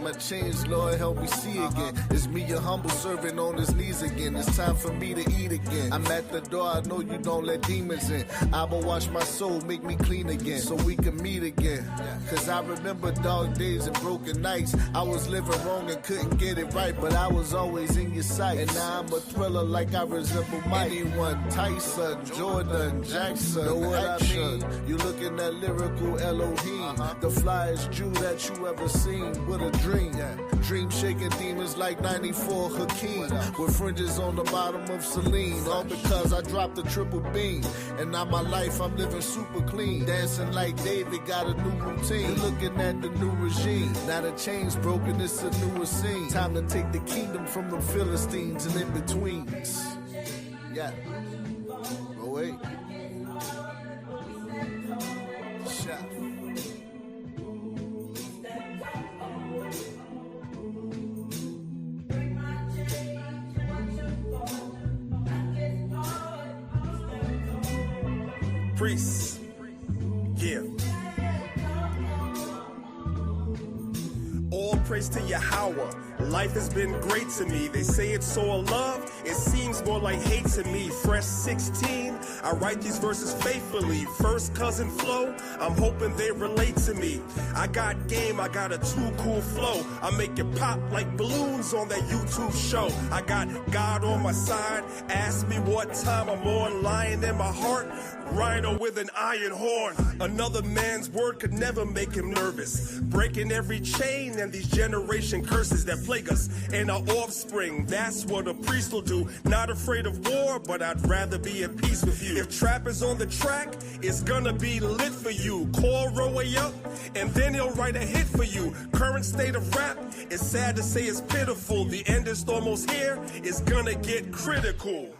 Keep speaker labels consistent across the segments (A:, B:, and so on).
A: my chains, Lord, help me see again. It's me, your humble servant, on his knees again. It's time for me to eat again. I'm at the door, I know you don't let demons in. I'ma wash my soul, make me clean again, so we can meet again. Cause I remember dark days and broken nights. I was living wrong and couldn't get it right, but I was always in your sight. And now I'm a thriller like I resemble Mike. Anyone, Tyson, Jordan, Jackson, know what I mean? You looking at lyrical Elohim, the flyest Jew that you ever seen with a dream. Dream shaking demons like 94 Hakeem, with fringes on the bottom of Celine. All because I dropped the triple beam. And now my life I'm living super clean. Dancing like David, got a new routine. You're looking at the new regime. Now the chain's broken, it's a newer scene. Time to take the kingdom from the Philistines and in-betweens. Yeah. Oh wait. Chef.
B: Priest. Yeah. All praise to Yahweh. Life has been great to me. They say it's all love. It seems more like hate to me. Fresh 16. I write these verses faithfully. First cousin flow. I'm hoping they relate to me. I got game. I got a too cool flow. I make it pop like balloons on that YouTube show. I got God on my side. Ask me what time I'm on. Lion in my heart. Rhino with an iron horn. Another man's word could never make him nervous. Breaking every chain and these generation curses that plague us and our offspring. That's what a priest will do. Not afraid of war, but I'd rather be at peace with you. If trap is on the track, it's gonna be lit for you. Call Roe up, and then he'll write a hit for you. Current state of rap, it's sad to say it's pitiful. The end is almost here, it's gonna get critical.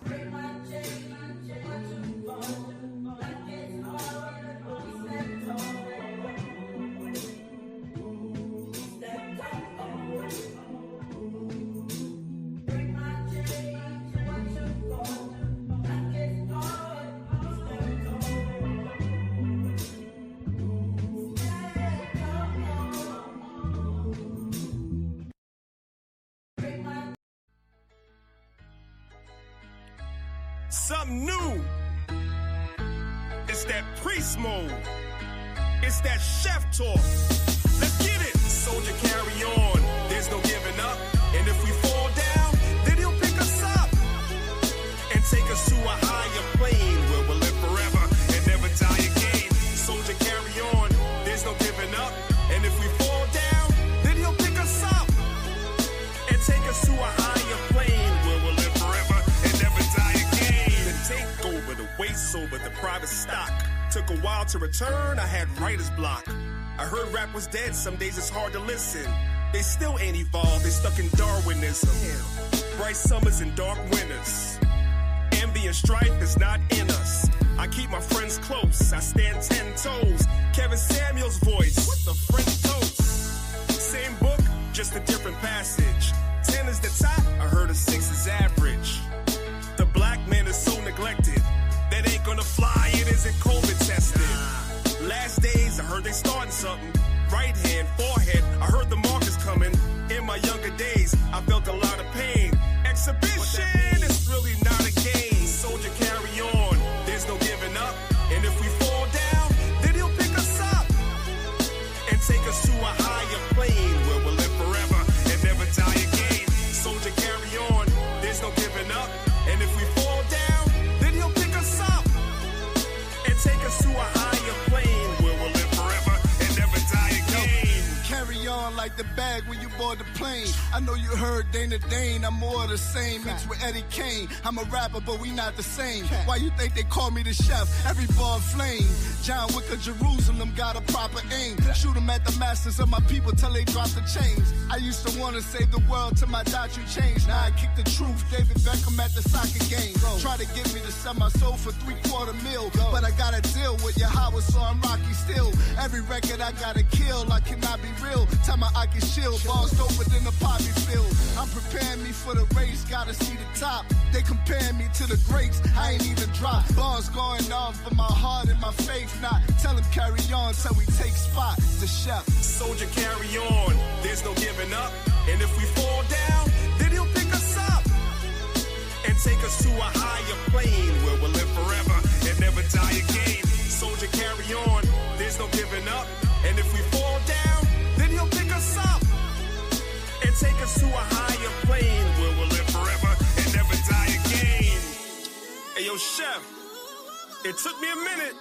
B: Something new. It's that priest mode. It's that chef talk. Let's get it. Soldier, carry on. There's no giving up. And if we fall down, then he'll pick us up and take us to a higher plane where we'll live forever and never die again. Soldier, carry on. There's no giving up. And if we fall down, then he'll pick us up and take us to a higher plane where we'll live forever and never die again. Take over the way sober, the private stock. Took a while to return, I had writer's block. I heard rap was dead, some days it's hard to listen. They still ain't evolved, they stuck in Darwinism. Bright summers and dark winters. Envy and strife is not in us. I keep my friends close, I stand 10 toes. Kevin Samuel's voice, what the French toast? Same book, just a different passage. 10 is the top, I heard a 6 is average. The black man is so neglected. That ain't gonna fly, it isn't COVID tested. Last days, I heard they starting something. Right hand, forehead, I heard the markers coming. In my younger days, I felt a lot of pain. Exhibition, it's really not a game. Soldier, carry on, there's no giving up. And if we fall down, then he'll pick us up and take us to a higher plane where we'll live forever and never die again. Soldier, carry on, there's no giving up. And if we fall down, then he'll pick us up and take us to a higher plane where we'll live forever and never die again.
A: Carry on like the bag when you board the plane. I know you heard Dana Dane, I'm more of the same. Mixed with Eddie Kane, I'm a rapper, but we not the same. Why you think they call me the chef? Every bar flame. John Wick of Jerusalem got a proper aim. Shoot them at the masters of my people till they drop the chains. I used to want to save the world till my doctrine changed. Now I kick the truth, David Beckham at the soccer game. Try to get me to sell my soul for $750 million. But I gotta deal with Yahweh, so I'm Rocky still. Every record I gotta kill, I cannot be real. Tell my I pocket shield, bars doper than the poppy field. I'm preparing me for the race, gotta see the top. They compare me to the greats, I ain't even dropped. Bars going off, but my heart and my faith not. Tell them carry on till we take spot. The chef.
B: Soldier, carry on. There's no giving up. And if we fall down, then he'll pick us up and take us to a higher plane where we'll live forever and never die again. Soldier, carry on. There's no giving up. And if we fall down, then he'll pick us up and take us to a higher plane where we'll live forever and never die again. Hey, yo, Chef, it took me a minute,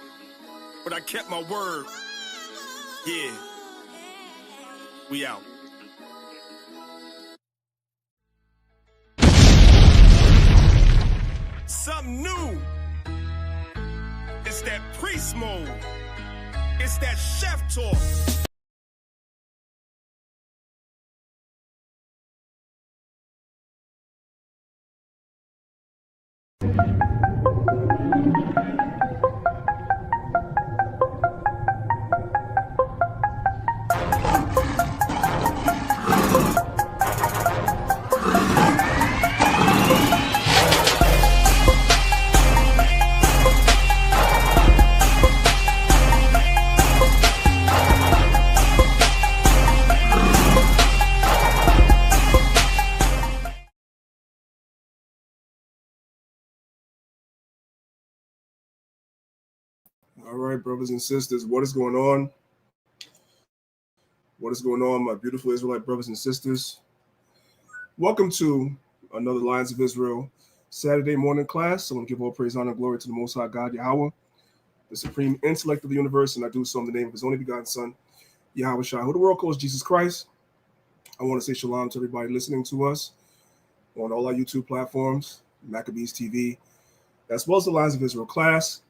B: but I kept my word. Yeah. We out. Something new. It's that priest mode. It's that chef talk.
C: All right, brothers and sisters, what is going on? What is going on, my beautiful Israelite brothers and sisters? Welcome to another Lions of Israel Saturday morning class. I want to give all praise, honor, and glory to the Most High God, Yahweh, the supreme intellect of the universe, and I do so in the name of his only begotten Son, Yahweh Shai, who the world calls Jesus Christ. I want to say shalom to everybody listening to us on all our YouTube platforms, Maccabees TV, as well as the Lions of Israel class.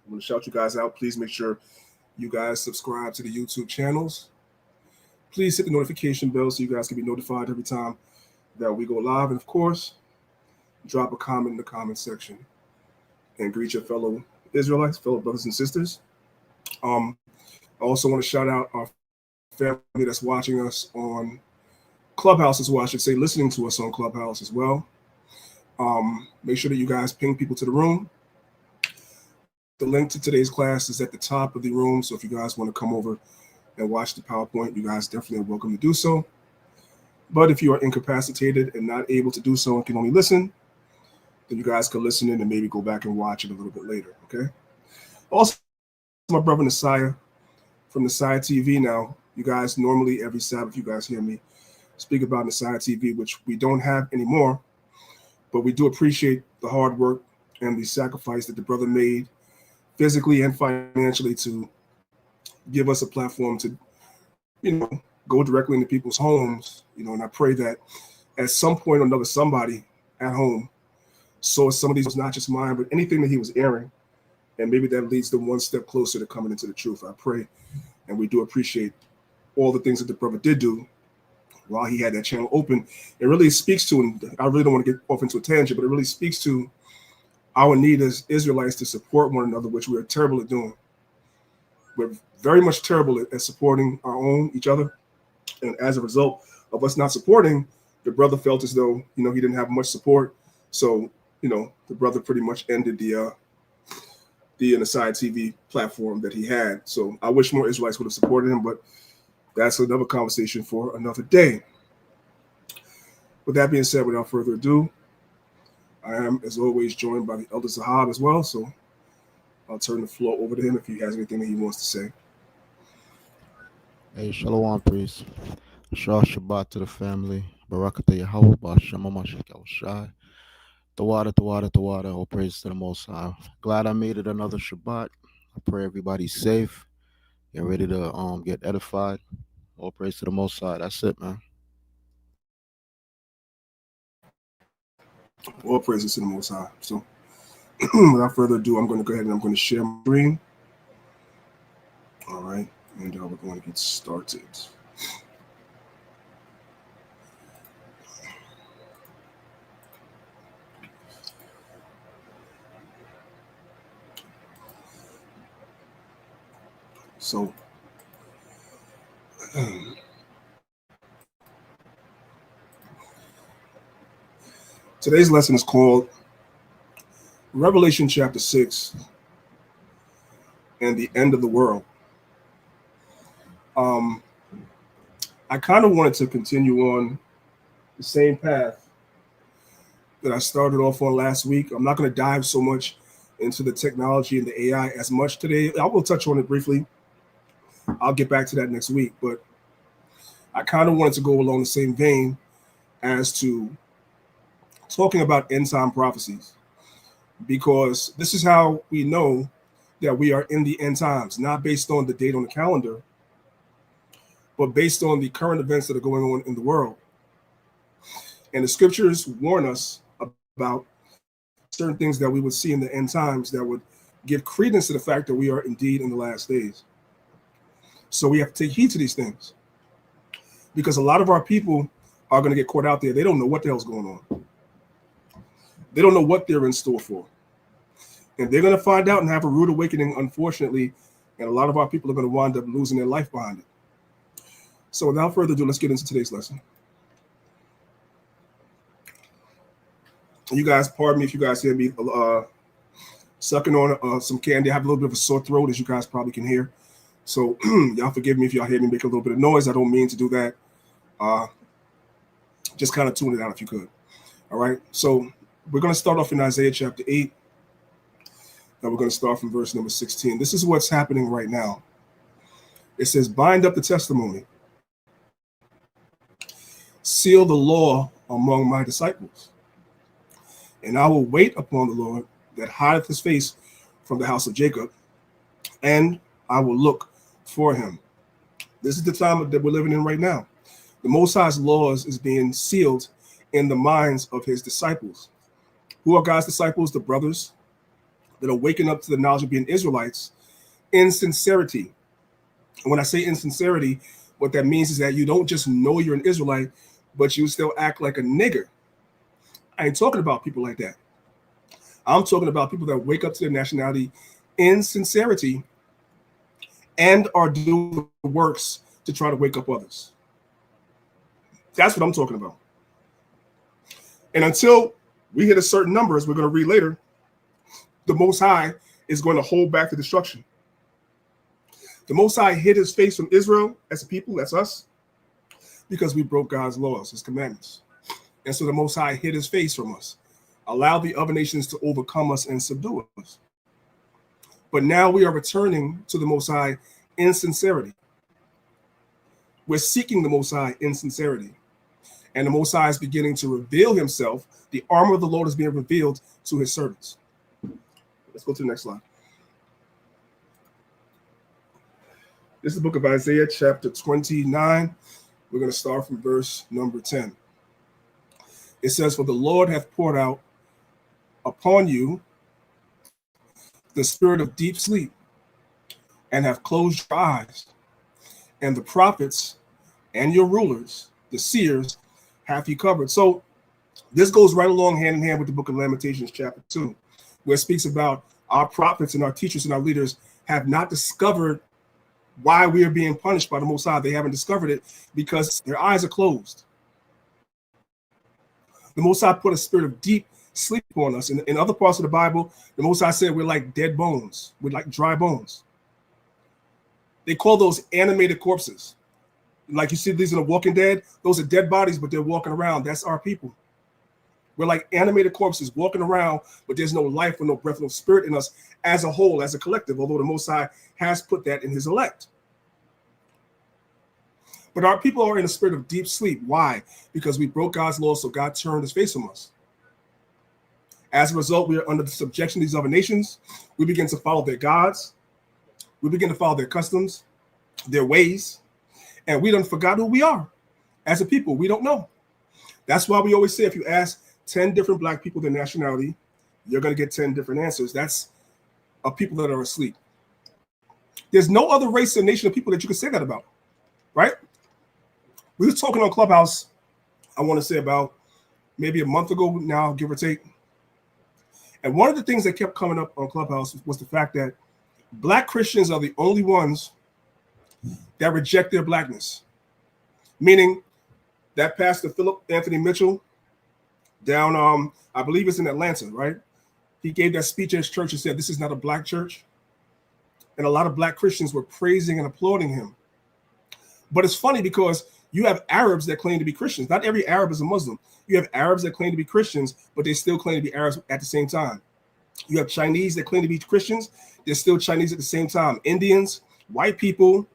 C: I'm going to shout you guys out. Please make sure you guys subscribe to the YouTube channels. Please hit the notification bell so you guys can be notified every time that we go live. And of course, drop a comment in the comment section and greet your fellow Israelites, fellow brothers and sisters. I also want to shout out our family that's watching us on Clubhouse as well. I should say listening to us on Clubhouse as well. Make sure that you guys ping people to the room. The link to today's class is at the top of the room, so if you guys want to come over and watch the PowerPoint, you guys definitely are welcome to do so. But if you are incapacitated and not able to do so and can only listen, then you guys can listen in and maybe go back and watch it a little bit later, okay? Also, my brother Nasiah from Nasiah TV now. You guys normally every Sabbath, you guys hear me speak about Nasiah TV, which we don't have anymore, but we do appreciate the hard work and the sacrifice that the brother made physically and financially to give us a platform to, go directly into people's homes, and I pray that at some point or another, somebody at home saw some of these, not just mine, but anything that he was airing, and maybe that leads them one step closer to coming into the truth. I pray, and we do appreciate all the things that the brother did do while he had that channel open. It really speaks to, and I really don't want to get off into a tangent, but it really speaks to our need as Israelites to support one another, which we are terrible at doing. We're very much terrible at supporting each other. And as a result of us not supporting, the brother felt as though, he didn't have much support. So, the brother pretty much ended the Nasiah TV platform that he had. So I wish more Israelites would have supported him, but that's another conversation for another day. With that being said, without further ado, I am, as always, joined by the Elder Zahab as well, so I'll turn the floor over to him if he has anything that he wants to say.
D: Hey, Shalom, priest. Shah Shabbat to the family. Barakatah Yahweh, Ba'ashem HaMashiach Yahushai. Tawada, all praise to the Most High. Glad I made it another Shabbat. I pray everybody's safe. Get ready to get edified. All praise to the Most High. That's it, man.
C: All praises to the Most High. So, without further ado, I'm going to go ahead and I'm going to share my screen. All right, and we're going to get started. So, Today's lesson is called Revelation chapter 6 and the end of the world. I kind of wanted to continue on the same path that I started off on last week. I'm not going to dive so much into the technology and the AI as much today. I will touch on it briefly. I'll get back to that next week, but I kind of wanted to go along the same vein as to talking about end time prophecies, because this is how we know that we are in the end times, not based on the date on the calendar, but based on the current events that are going on in the world. And the scriptures warn us about certain things that we would see in the end times that would give credence to the fact that we are indeed in the last days. So we have to take heed to these things, because a lot of our people are going to get caught out there. They don't know what the hell's going on. They don't know what they're in store for. And they're going to find out and have a rude awakening, unfortunately, and a lot of our people are going to wind up losing their life behind it. So without further ado, let's get into today's lesson. You guys, pardon me if you guys hear me sucking on some candy. I have a little bit of a sore throat, as you guys probably can hear. So y'all forgive me if y'all hear me make a little bit of noise. I don't mean to do that. Just kind of tune it out if you could. All right. So we're going to start off in Isaiah chapter 8. And we're going to start from verse number 16. This is what's happening right now. It says, bind up the testimony. Seal the law among my disciples. And I will wait upon the Lord that hideth his face from the house of Jacob, and I will look for him. This is the time that we're living in right now. The Most High's laws is being sealed in the minds of his disciples. Who are God's disciples? The brothers that are waking up to the knowledge of being Israelites in sincerity. And when I say insincerity, what that means is that you don't just know you're an Israelite, but you still act like a nigger. I ain't talking about people like that. I'm talking about people that wake up to their nationality in sincerity and are doing works to try to wake up others. That's what I'm talking about. And until we hit a certain number, as we're going to read later, the Most High is going to hold back the destruction. The Most High hid his face from Israel as a people, that's us, because we broke God's laws, his commandments. And so the Most High hid his face from us, allowed the other nations to overcome us and subdue us. But now we are returning to the Most High in sincerity. We're seeking the Most High in sincerity. And the Most High is beginning to reveal himself. The armor of the Lord is being revealed to his servants. Let's go to the next slide. This is the book of Isaiah, chapter 29. We're going to start from verse number 10. It says, for the Lord hath poured out upon you the spirit of deep sleep, and have closed your eyes, and the prophets and your rulers, the seers, hath he covered. So this goes right along hand in hand with the book of Lamentations, chapter 2, where it speaks about our prophets and our teachers and our leaders have not discovered why we are being punished by the Most High. They haven't discovered it because their eyes are closed. The Most High put a spirit of deep sleep on us. In other parts of the Bible, the Most High said we're like dead bones. We're like dry bones. They call those animated corpses. Like you see these in The Walking Dead, those are dead bodies, but they're walking around. That's our people. We're like animated corpses walking around, but there's no life or no breath, no spirit in us as a whole, as a collective, although the Most High has put that in his elect. But our people are in a spirit of deep sleep. Why? Because we broke God's law, so God turned his face from us. As a result, we are under the subjection of these other nations. We begin to follow their gods. We begin to follow their customs, their ways, and we done forgot who we are. As a people, we don't know. That's why we always say if you ask 10 different black people their nationality, you're going to get 10 different answers. That's of people that are asleep. There's no other race or nation of people that you can say that about, right? We were talking on Clubhouse, I want to say about maybe a month ago now, give or take. And one of the things that kept coming up on Clubhouse was the fact that Black Christians are the only ones that reject their blackness. Meaning that Pastor Philip Anthony Mitchell, down, I believe it's in Atlanta, right? He gave that speech at his church and said, this is not a black church. And a lot of black Christians were praising and applauding him. But it's funny because you have Arabs that claim to be Christians. Not every Arab is a Muslim. You have Arabs that claim to be Christians, but they still claim to be Arabs at the same time. You have Chinese that claim to be Christians. They're still Chinese at the same time. Indians, white people,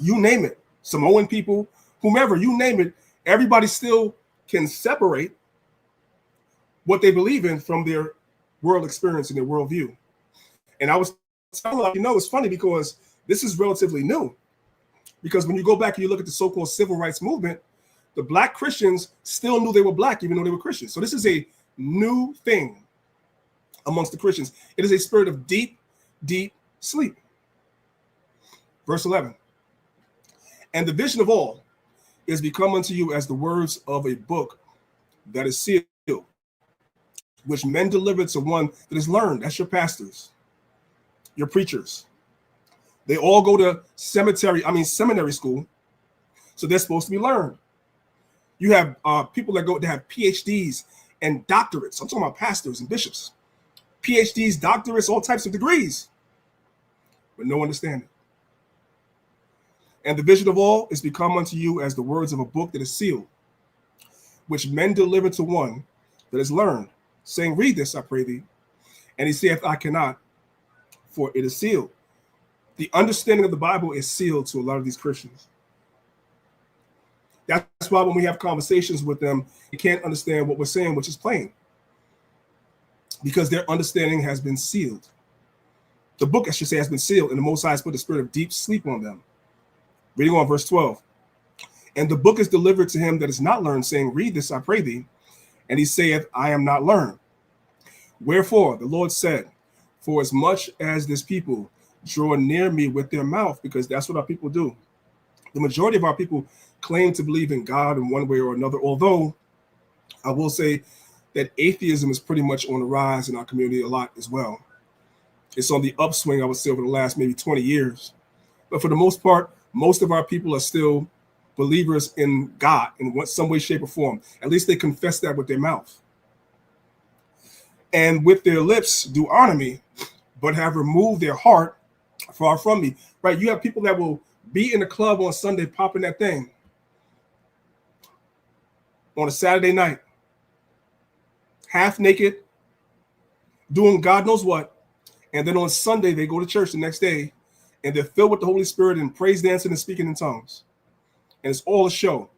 C: you name it. Samoan people, whomever, you name it. Everybody still can separate what they believe in from their world experience and their worldview. And I was telling you, it's funny because this is relatively new. Because when you go back and you look at the so-called civil rights movement, the black Christians still knew they were black, even though they were Christians. So this is a new thing amongst the Christians. It is a spirit of deep, deep sleep. Verse 11. And the vision of all is become unto you as the words of a book that is sealed, which men deliver to one that is learned. That's your pastors, your preachers. They all go to seminary school, so they're supposed to be learned. You have people that have PhDs and doctorates. I'm talking about pastors and bishops. PhDs, doctorates, all types of degrees, but no understanding. And the vision of all is become unto you as the words of a book that is sealed, which men deliver to one that is learned, saying, read this, I pray thee. And he saith, I cannot, for it is sealed. The understanding of the Bible is sealed to a lot of these Christians. That's why when we have conversations with them, they can't understand what we're saying, which is plain, because their understanding has been sealed. The book, I should say, has been sealed, and the Most High has put a spirit of deep sleep on them. Reading on verse 12. And the book is delivered to him that is not learned, saying, read this, I pray thee. And he saith, I am not learned. Wherefore the Lord said, for as much as this people draw near me with their mouth, because that's what our people do. The majority of our people claim to believe in God in one way or another, although I will say that atheism is pretty much on the rise in our community a lot as well. It's on the upswing, I would say, over the last maybe 20 years. But for the most part, most of our people are still believers in God in some way, shape, or form. At least they confess that with their mouth. And with their lips do honor me, but have removed their heart far from me. Right? You have people that will be in the club on Sunday popping that thing on a Saturday night, half naked, doing God knows what. And then on Sunday, they go to church the next day and they're filled with the Holy Spirit and praise dancing and speaking in tongues. And it's all a show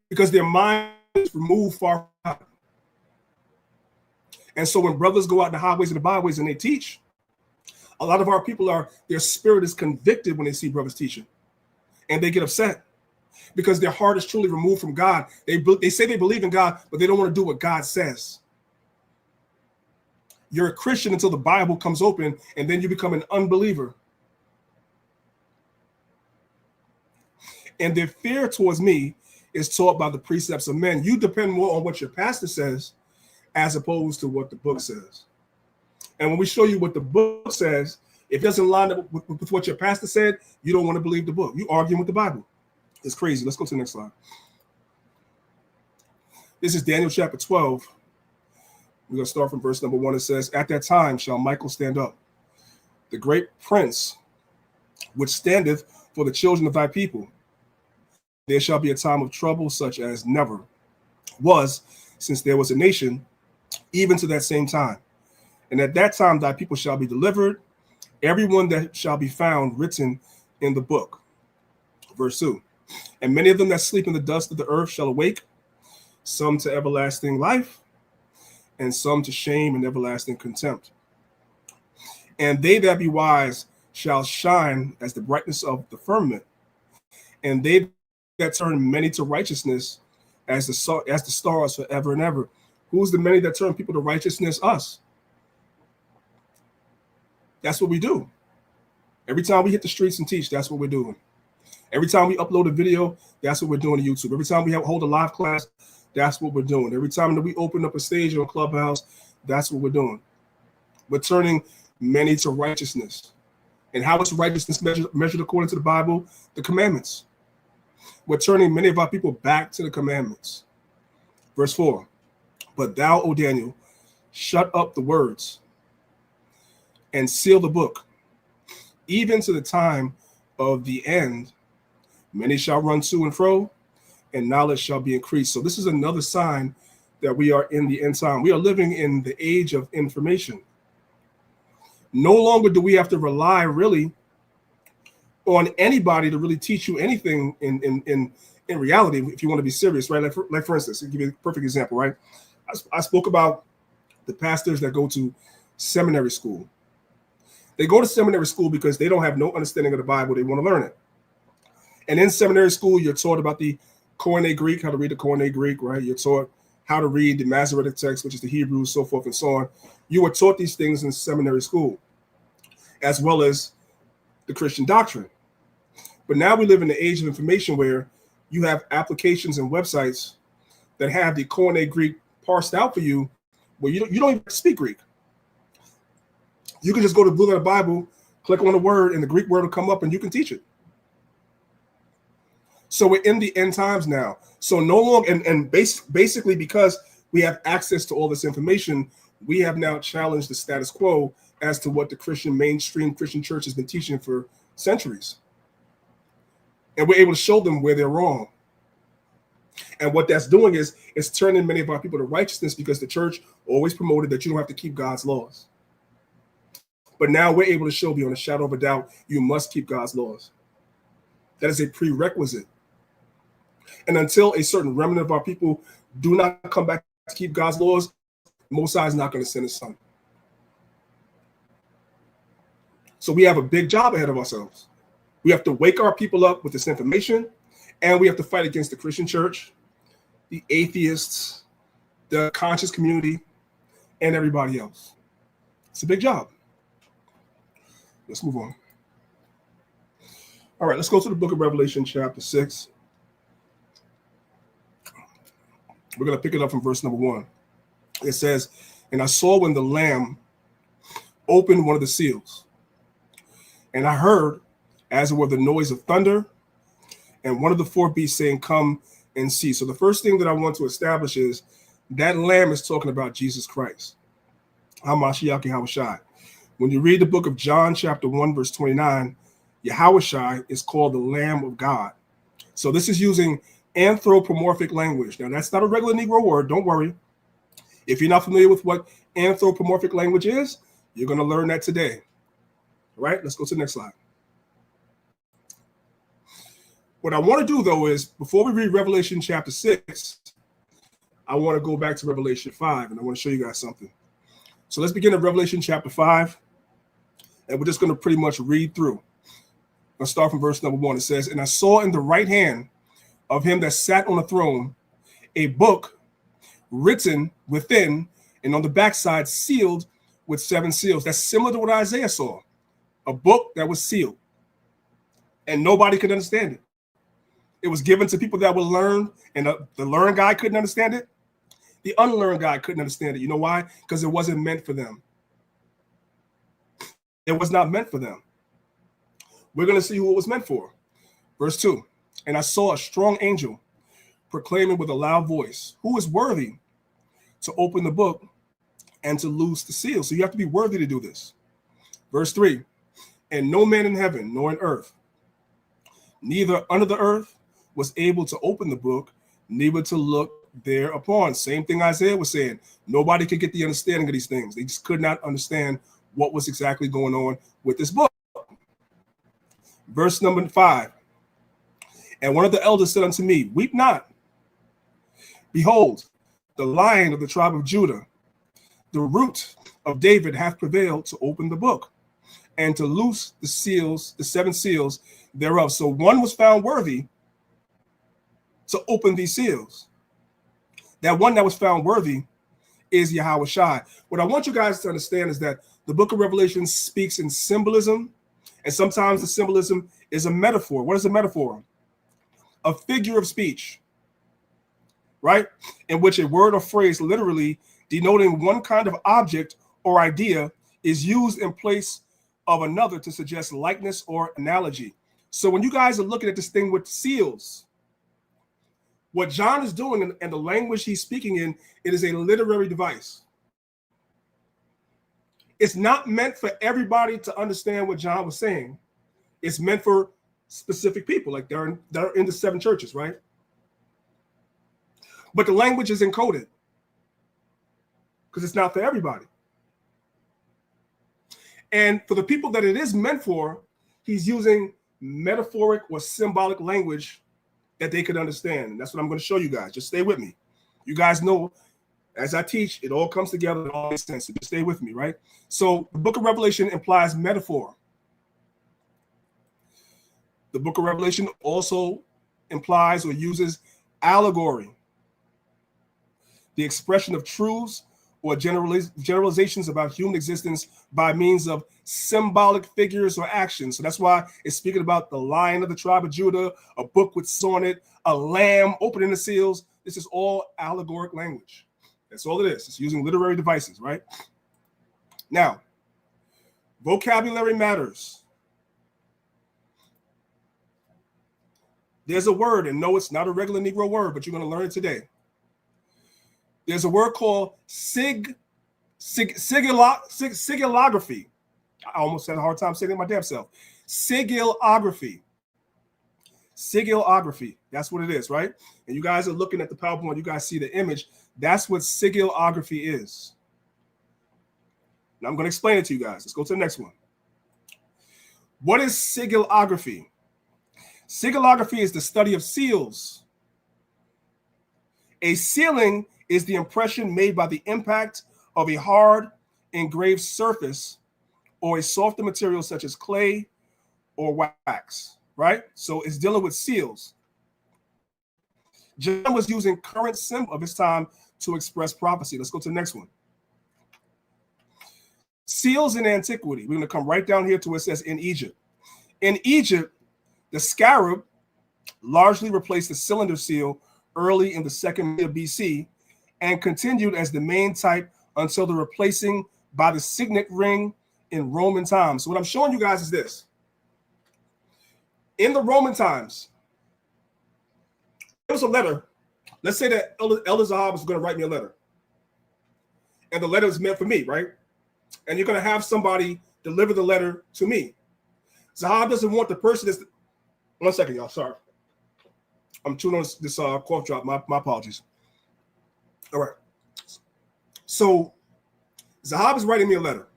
C: because their mind is removed far from God. And so when brothers go out in the highways and the byways and they teach, a lot of our people their spirit is convicted when they see brothers teaching, and they get upset because their heart is truly removed from God. They say they believe in God, but they don't want to do what God says. You're a Christian until the Bible comes open, and then you become an unbeliever. And their fear towards me is taught by the precepts of men. You depend more on what your pastor says as opposed to what the book says. And when we show you what the book says, if it doesn't line up with what your pastor said, you don't want to believe the book. You arguing with the Bible. It's crazy. Let's go to the next slide. This is Daniel chapter 12. We're going to start from verse number 1. It says, at that time shall Michael stand up, the great prince, which standeth for the children of thy people. There shall be a time of trouble such as never was since there was a nation, even to that same time. And at that time thy people shall be delivered, everyone that shall be found written in the book. Verse 2. And many of them that sleep in the dust of the earth shall awake, some to everlasting life, and some to shame and everlasting contempt. And they that be wise shall shine as the brightness of the firmament, and they that turn many to righteousness as the stars forever and ever. Who's the many that turn people to righteousness? Us. That's what we do. Every time we hit the streets and teach, that's what we're doing. Every time we upload a video, that's what we're doing to YouTube. Every time we hold a live class, that's what we're doing. Every time that we open up a stage on Clubhouse, that's what we're doing. We're turning many to righteousness. And how is righteousness measured according to the Bible? The commandments. We're turning many of our people back to the commandments. Verse 4. But thou, O Daniel, shut up the words and seal the book, even to the time of the end. Many shall run to and fro, and knowledge shall be increased. So this is another sign that we are in the end time. We are living in the age of information. No longer do we have to rely really on anybody to really teach you anything in reality, if you want to be serious, right? Like for instance, I'll give you a perfect example, right? I spoke about the pastors that go to seminary school. They go to seminary school because they don't have no understanding of the Bible. They want to learn it. And in seminary school, you're taught about the Koine Greek, how to read the Koine Greek, right? You're taught how to read the Masoretic text, which is the Hebrew, so forth and so on. You were taught these things in seminary school, as well as the Christian doctrine. But now we live in the age of information where you have applications and websites that have the Koine Greek parsed out for you, where you don't even speak Greek. You can just go to Blue Letter Bible, click on the word, and the Greek word will come up, and you can teach it. So we're in the end times now. So no longer, and basically because we have access to all this information, we have now challenged the status quo as to what the mainstream Christian church has been teaching for centuries. And we're able to show them where they're wrong. And what that's doing is it's turning many of our people to righteousness, because the church always promoted that you don't have to keep God's laws. But now we're able to show beyond a shadow of a doubt, you must keep God's laws. That is a prerequisite. And until a certain remnant of our people do not come back to keep God's laws, Most High is not going to send his son. So we have a big job ahead of ourselves. We have to wake our people up with this information, and we have to fight against the Christian church, the atheists, the conscious community, and everybody else. It's a big job. Let's move on. All right, let's go to the book of Revelation, chapter 6. We're going to pick it up from verse number 1. It says, and I saw when the Lamb opened one of the seals, and I heard, as it were, the noise of thunder, and one of the four beasts saying, come and see. So the first thing that I want to establish is that Lamb is talking about Jesus Christ. HaMashiach Yahushua. When you read the book of John, chapter 1, verse 29, Yahushua is called the Lamb of God. So this is using anthropomorphic language. Now, that's not a regular Negro word. Don't worry. If you're not familiar with what anthropomorphic language is, you're going to learn that today. All right, let's go to the next slide. What I want to do, though, is before we read Revelation chapter 6, I want to go back to Revelation 5, and I want to show you guys something. So let's begin at Revelation chapter 5, and we're just going to pretty much read through. I'll start from verse number 1. It says, and I saw in the right hand of him that sat on the throne a book written within and on the backside sealed with 7 seals. That's similar to what Isaiah saw. A book that was sealed, and nobody could understand it. It was given to people that were learned, and the learned guy couldn't understand it. The unlearned guy couldn't understand it. You know why? Because it wasn't meant for them. It was not meant for them. We're going to see who it was meant for. Verse 2, and I saw a strong angel proclaiming with a loud voice, who is worthy to open the book and to loose the seal? So you have to be worthy to do this. Verse 3, and no man in heaven nor in earth, neither under the earth, was able to open the book, neither to look thereupon. Same thing Isaiah was saying. Nobody could get the understanding of these things. They just could not understand what was exactly going on with this book. Verse number 5, and one of the elders said unto me, weep not. Behold, the Lion of the tribe of Judah, the root of David, hath prevailed to open the book and to loose the seals, the 7 seals thereof. So one was found worthy to open these seals. That one that was found worthy is Yahushua. What I want you guys to understand is that the book of Revelation speaks in symbolism, and sometimes the symbolism is a metaphor. What is a metaphor? A figure of speech, right? In which a word or phrase literally denoting one kind of object or idea is used in place of another to suggest likeness or analogy. So when you guys are looking at this thing with seals, What John is doing and the language he's speaking in, it is a literary device. It's not meant for everybody to understand what John was saying. It's meant for specific people, like they're in the 7 churches, right? But the language is encoded because it's not for everybody. And for the people that it is meant for, he's using metaphoric or symbolic language that they could understand. And that's what I'm going to show you guys. Just stay with me. You guys know, as I teach, it all comes together. It all makes sense. So just stay with me, right? So the book of Revelation implies metaphor. The book of Revelation also implies or uses allegory, the expression of truths or generalizations about human existence by means of symbolic figures or actions. So that's why it's speaking about the Lion of the tribe of Judah, a book with seals on it, a lamb opening the seals. This is all allegoric language. That's all it is. It's using literary devices, right? Now, vocabulary matters. There's a word, and no, it's not a regular Negro word, but you're going to learn it today. There's a word called sigillography. I almost had a hard time saying it my damn self. Sigillography. Sigillography. That's what it is, right? And you guys are looking at the PowerPoint. You guys see the image. That's what sigillography is. Now I'm going to explain it to you guys. Let's go to the next one. What is sigillography? Sigillography is the study of seals. A sealing is the impression made by the impact of a hard engraved surface or a softer material such as clay or wax, right? So it's dealing with seals. John was using current symbol of his time to express prophecy. Let's go to the next one. Seals in antiquity. We're going to come right down here to where it says in Egypt. In Egypt, the scarab largely replaced the cylinder seal early in the 2nd BC and continued as the main type until the replacing by the signet ring in Roman times. So what I'm showing you guys is this. In the Roman times, there was a letter. Let's say that Elder Zahab is going to write me a letter. And the letter is meant for me, right? And you're going to have somebody deliver the letter to me. Zahab doesn't want the person that's... One second, y'all. Sorry. I'm chewing on this cough drop. My apologies. All right. So Zahab is writing me a letter.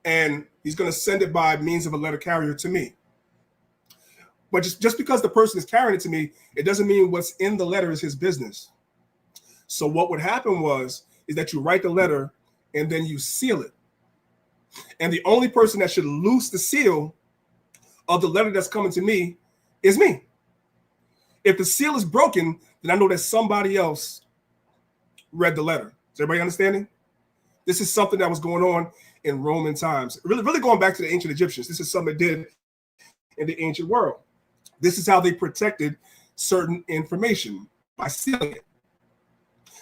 C: And he's going to send it by means of a letter carrier to me. But just because the person is carrying it to me, it doesn't mean what's in the letter is his business. So what would happen is that you write the letter and then you seal it. And the only person that should loose the seal of the letter that's coming to me is me. If the seal is broken, then I know that somebody else read the letter. Is everybody understanding? This is something that was going on in Roman times. Really going back to the ancient Egyptians. This is something they did in the ancient world. This is how they protected certain information, by sealing it.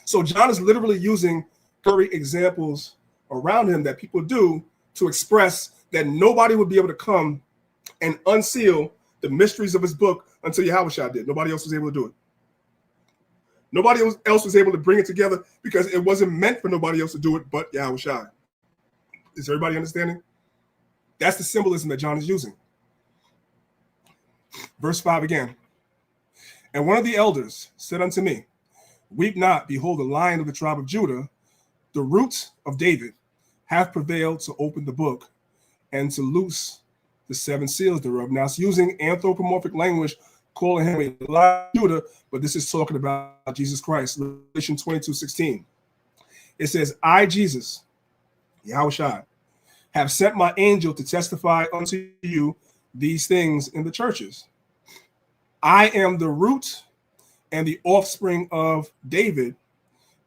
C: So John is literally using current examples around him that people do to express that nobody would be able to come and unseal the mysteries of his book until Yahushua did. Nobody else was able to do it. Nobody else was able to bring it together because it wasn't meant for nobody else to do it but Yahushua. Is everybody understanding? That's the symbolism that John is using. Verse 5 again. And one of the elders said unto me, weep not, behold, the Lion of the tribe of Judah, the root of David, hath prevailed to open the book and to loose the 7 seals thereof. Now it's using anthropomorphic language, calling him a Lion of Judah, but this is talking about Jesus Christ. Revelation 22:16. It says, I, Jesus, Yahushua, have sent my angel to testify unto you these things in the churches. I am the root and the offspring of David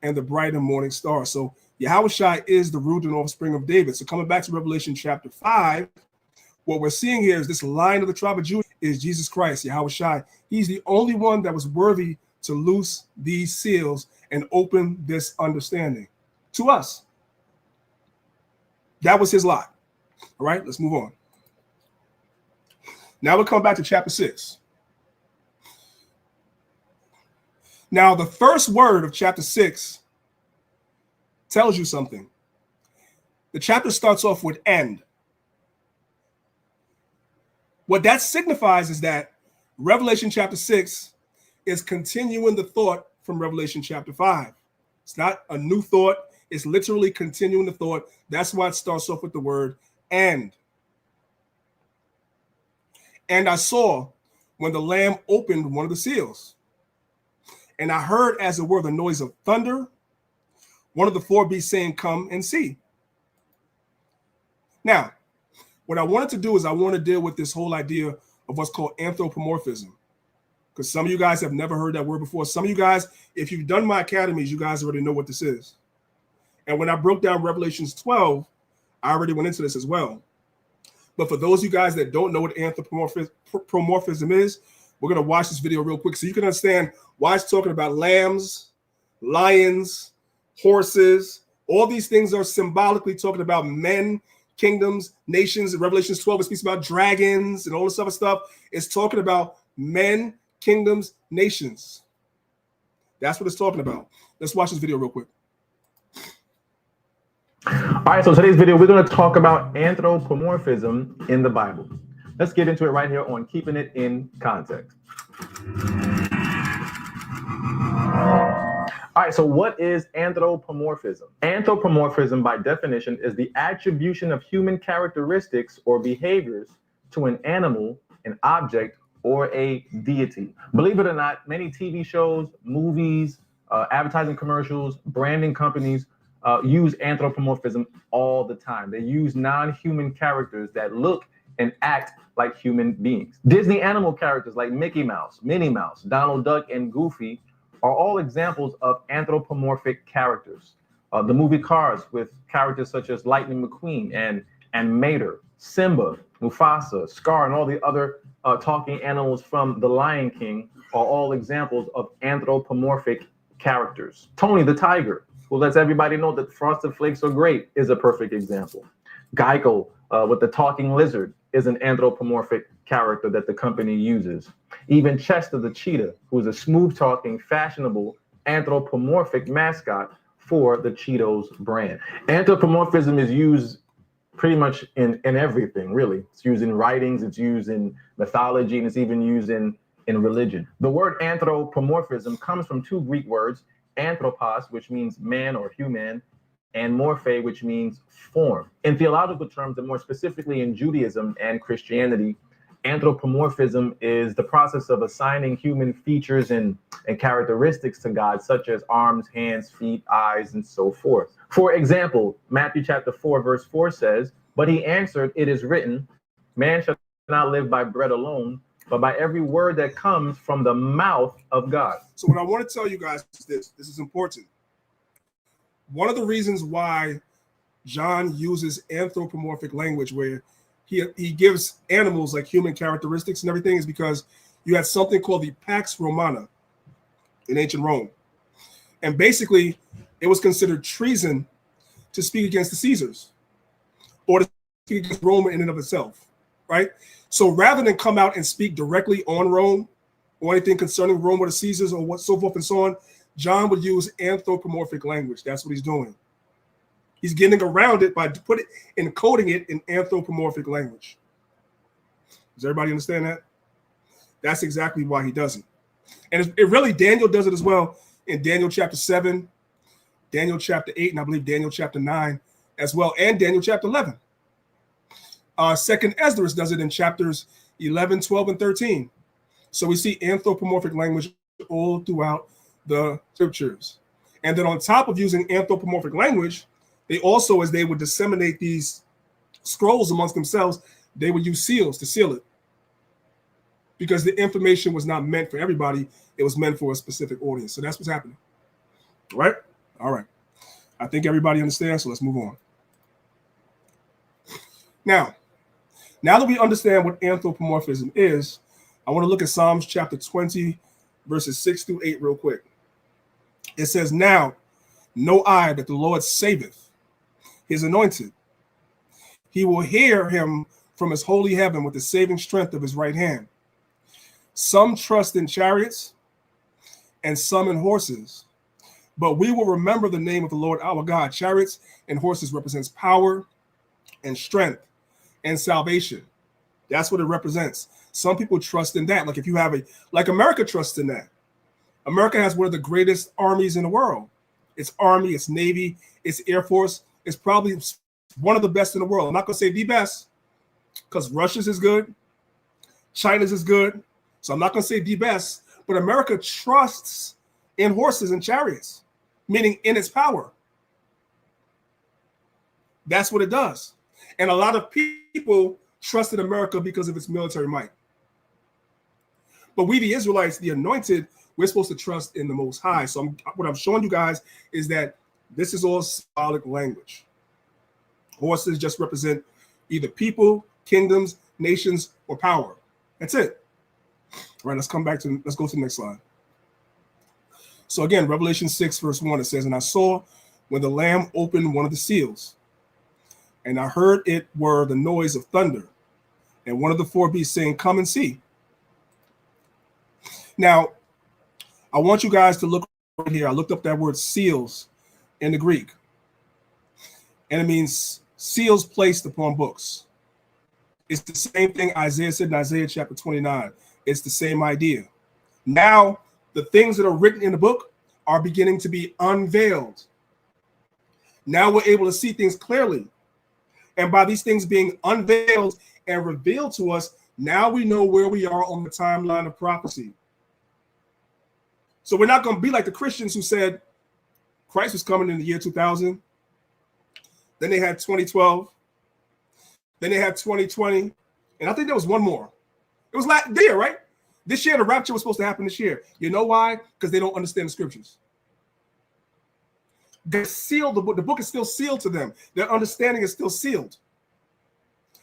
C: and the bright and morning star. So Yahushua is the root and offspring of David. So coming back to Revelation chapter 5, what we're seeing here is this Lion of the tribe of Judah is Jesus Christ, Yahushua. He's the only one that was worthy to loose these seals and open this understanding to us. That was his lot. All right, let's move on. Now we'll come back to chapter 6. Now, the first word of chapter 6 tells you something. The chapter starts off with "and." What that signifies is that Revelation chapter 6 is continuing the thought from Revelation chapter 5. It's not a new thought. It's literally continuing the thought. That's why it starts off with the word "and." And I saw when the Lamb opened one of the seals, and I heard, as it were, the noise of thunder, one of the four beasts saying, "Come and see." Now, what I wanted to do is I want to deal with this whole idea of what's called anthropomorphism, because some of you guys have never heard that word before. Some of you guys, if you've done my academies, you guys already know what this is. And when I broke down Revelations 12, I already went into this as well. But for those of you guys that don't know what anthropomorphism is, we're going to watch this video real quick so you can understand why it's talking about lambs, lions, horses. All these things are symbolically talking about men, kingdoms, nations. In Revelations 12, it speaks about dragons and all this other stuff. It's talking about men, kingdoms, nations. That's what it's talking about. Let's watch this video real quick.
E: All right, so today's video, we're going to talk about anthropomorphism in the Bible. Let's get into it right here on Keeping It in Context. All right, so what is anthropomorphism? Anthropomorphism, by definition, is the attribution of human characteristics or behaviors to an animal, an object, or a deity. Believe it or not, many TV shows, movies, advertising commercials, branding companies use anthropomorphism all the time. They use non-human characters that look and act like human beings. Disney animal characters like Mickey Mouse, Minnie Mouse, Donald Duck, and Goofy are all examples of anthropomorphic characters. The movie Cars, with characters such as Lightning McQueen and Mater, Simba, Mufasa, Scar, and all the other talking animals from The Lion King are all examples of anthropomorphic characters. Tony the Tiger, who lets everybody know that Frosted Flakes are great, is a perfect example. Geico, with the talking lizard, is an anthropomorphic character that the company uses. Even Chester the cheetah, who is a smooth-talking, fashionable, anthropomorphic mascot for the Cheetos brand. Anthropomorphism is used pretty much in everything, really. It's used in writings, it's used in mythology, and it's even used in religion. The word anthropomorphism comes from two Greek words, anthropos, which means man or human, and morphe, which means form. In theological terms, and more specifically in Judaism and Christianity, anthropomorphism is the process of assigning human features and characteristics to God, such as arms, hands, feet, eyes, and so forth. For example, Matthew chapter 4, verse 4 says, "But he answered, it is written, man shall not live by bread alone, but by every word that comes from the mouth of God."
C: So what I want to tell you guys is this is important. One of the reasons why John uses anthropomorphic language, where he gives animals like human characteristics and everything, is because you had something called the Pax Romana in ancient Rome. And basically, it was considered treason to speak against the Caesars or to speak against Rome in and of itself, right? So rather than come out and speak directly on Rome or anything concerning Rome or the Caesars or what so forth and so on, John would use anthropomorphic language. That's what he's doing. He's getting around it by encoding it in anthropomorphic language. Does everybody understand that? That's exactly why he does it. And it really, Daniel does it as well in Daniel chapter 7, Daniel chapter 8, and I believe Daniel chapter 9 as well, and Daniel chapter 11. Second Esdras does it in chapters 11, 12, and 13. So we see anthropomorphic language all throughout the scriptures. And then on top of using anthropomorphic language, they also, as they would disseminate these scrolls amongst themselves, they would use seals to seal it, because the information was not meant for everybody. It was meant for a specific audience. So that's what's happening. All right? All right. I think everybody understands, so let's move on. Now that we understand what anthropomorphism is, I want to look at Psalms chapter 20, verses 6 through 8 real quick. It says, "Now know I that the Lord saveth his anointed. He will hear him from his holy heaven with the saving strength of his right hand. Some trust in chariots and some in horses. But we will remember the name of the Lord our God. Chariots and horses represents power and strength and salvation. That's what it represents. Some people trust in that. Like if you have like America trusts in that. America has one of the greatest armies in the world. Its army, its navy, its air force is probably one of the best in the world. I'm not going to say the best because Russia's is good. China's is good. So I'm not going to say the best, but America trusts in horses and chariots, meaning in its power. That's what it does. And a lot of people trust in America because of its military might. But we, the Israelites, the anointed, we're supposed to trust in the Most High. So what I'm showing you guys is that this is all symbolic language. Horses just represent either people, kingdoms, nations, or power. That's it. All right, let's go to the next slide. So again, Revelation 6, verse 1, it says, "And I saw when the Lamb opened one of the seals, and I heard it were the noise of thunder, and one of the four beasts saying, 'Come and see.'" Now, I want you guys to look right here. I looked up that word seals in the Greek, and it means seals placed upon books. It's the same thing Isaiah said in Isaiah chapter 29. It's the same idea. Now, the things that are written in the book are beginning to be unveiled. Now we're able to see things clearly. And by these things being unveiled and revealed to us, now we know where we are on the timeline of prophecy. So we're not going to be like the Christians who said Christ was coming in the year 2000. Then they had 2012. Then they had 2020. And I think there was one more. It was last year, right? This year, the rapture was supposed to happen this year. You know why? Because they don't understand the scriptures. They're sealed. The book is still sealed to them. Their understanding is still sealed.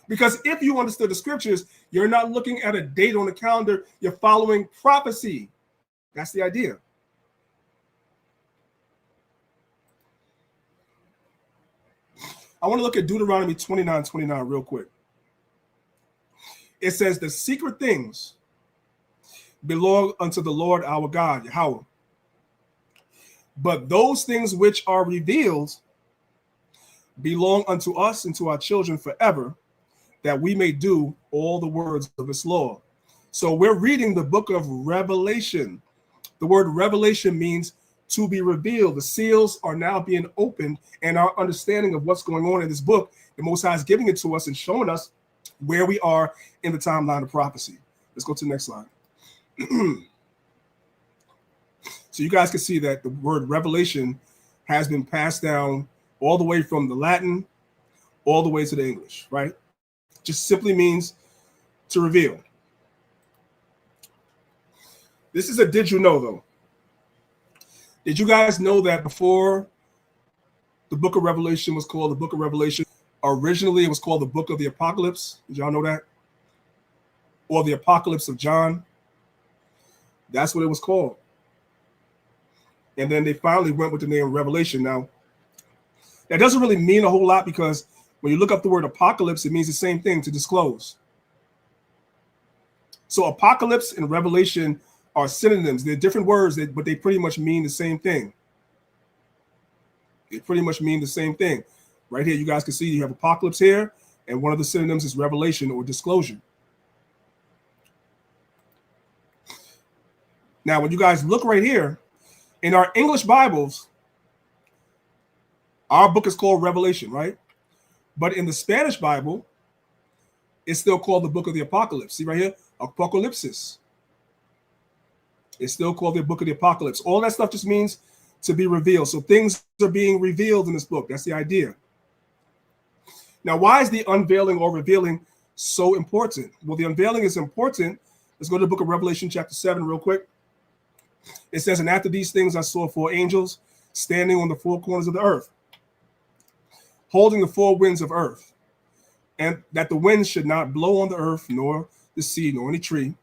C: Because if you understood the scriptures, you're not looking at a date on the calendar. You're following prophecy. That's the idea. I want to look at Deuteronomy 29:29 real quick. It says, "The secret things belong unto the Lord our God, Yahweh. But those things which are revealed belong unto us and to our children forever, that we may do all the words of his law." So we're reading the book of Revelation. The word revelation means to be revealed. The seals are now being opened, and our understanding of what's going on in this book, the Most High is giving it to us and showing us where we are in the timeline of prophecy. Let's go to the next slide. So you guys can see that the word revelation has been passed down all the way from the Latin all the way to the English, right? Just simply means to reveal. This is a did you know, though. Did you guys know that before the book of Revelation was called the book of Revelation, originally it was called the book of the Apocalypse? Did y'all know that? Or the Apocalypse of John? That's what it was called. And then they finally went with the name Revelation. Now, that doesn't really mean a whole lot because when you look up the word apocalypse, it means the same thing, to disclose. So apocalypse and revelation are synonyms. They're different words, but they pretty much mean the same thing. They pretty much mean the same thing. Right here, you guys can see you have apocalypse here, and one of the synonyms is revelation or disclosure. Now, when you guys look right here, in our English Bibles, our book is called Revelation, right? But in the Spanish Bible, it's still called the book of the Apocalypse. See right here? Apocalypsis. It's still called the book of the Apocalypse. All that stuff just means to be revealed. So things are being revealed in this book. That's the idea. Now, why is the unveiling or revealing so important? Well, the unveiling is important. Let's go to the book of Revelation chapter 7 real quick. It says, "And after these things I saw four angels standing on the four corners of the earth, holding the four winds of earth, and that the winds should not blow on the earth, nor the sea, nor any tree.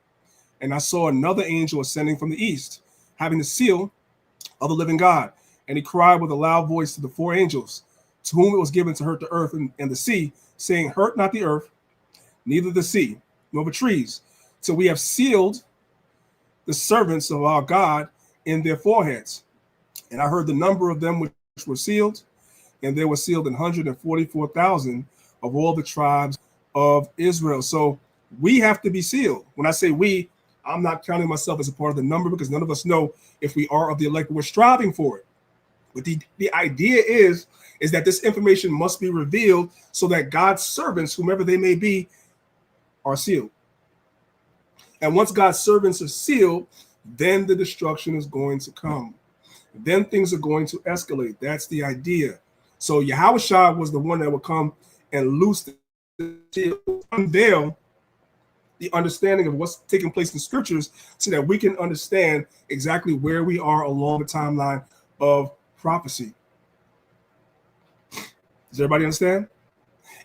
C: And I saw another angel ascending from the east, having the seal of the living God. And he cried with a loud voice to the four angels, to whom it was given to hurt the earth and the sea, saying, Hurt not the earth, neither the sea, nor the trees, till we have sealed the servants of our God in their foreheads. And I heard the number of them which were sealed, and they were sealed 144,000 of all the tribes of Israel. So we have to be sealed. When I say we, I'm not counting myself as a part of the number, because none of us know if we are of the elect, but we're striving for it. But the idea is that this information must be revealed so that God's servants, whomever they may be, are sealed. And once God's servants are sealed, then the destruction is going to come. Then things are going to escalate. That's the idea. So Yahushua was the one that would come and loose the seal, unveil the understanding of what's taking place in scriptures, so that we can understand exactly where we are along the timeline of prophecy. Does everybody understand?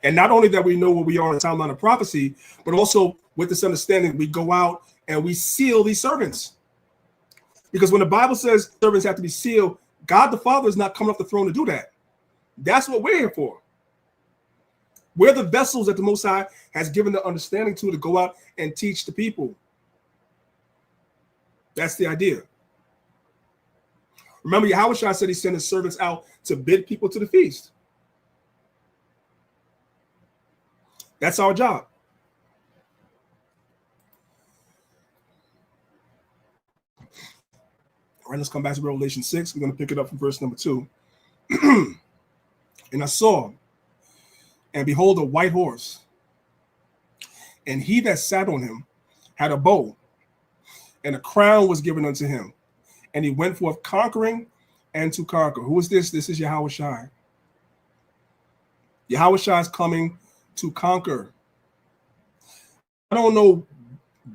C: And not only that we know where we are in the timeline of prophecy, but also with this understanding, we go out and we seal these servants. Because when the Bible says servants have to be sealed, God the Father is not coming off the throne to do that. That's what we're here for. We're the vessels that the Most High has given the understanding to go out and teach the people. That's the idea. Remember, Yahushua said he sent his servants out to bid people to the feast. That's our job. All right, let's come back to Revelation 6. We're going to pick it up from verse number 2. And I saw, and behold, a white horse, and he that sat on him had a bow, and a crown was given unto him, and he went forth conquering and to conquer. Who is this? This is Yahushua. Yahushua is coming to conquer. I don't know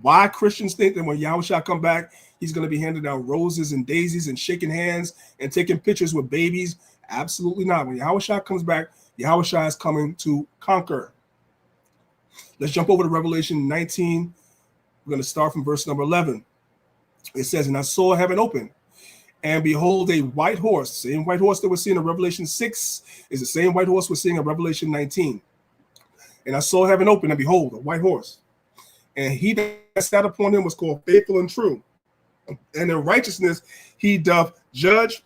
C: why Christians think that when Yahushua come back, he's going to be handing out roses and daisies and shaking hands and taking pictures with babies. Absolutely not. When Yahushua comes back, Yahushua is coming to conquer. Let's jump over to Revelation 19. We're going to start from verse number 11. It says, and I saw heaven open, and behold, a white horse. Same white horse that we're seeing in Revelation 6 is the same white horse we're seeing in Revelation 19. And I saw heaven open, and behold, a white horse. And he that sat upon him was called Faithful and True. And in righteousness he doth judge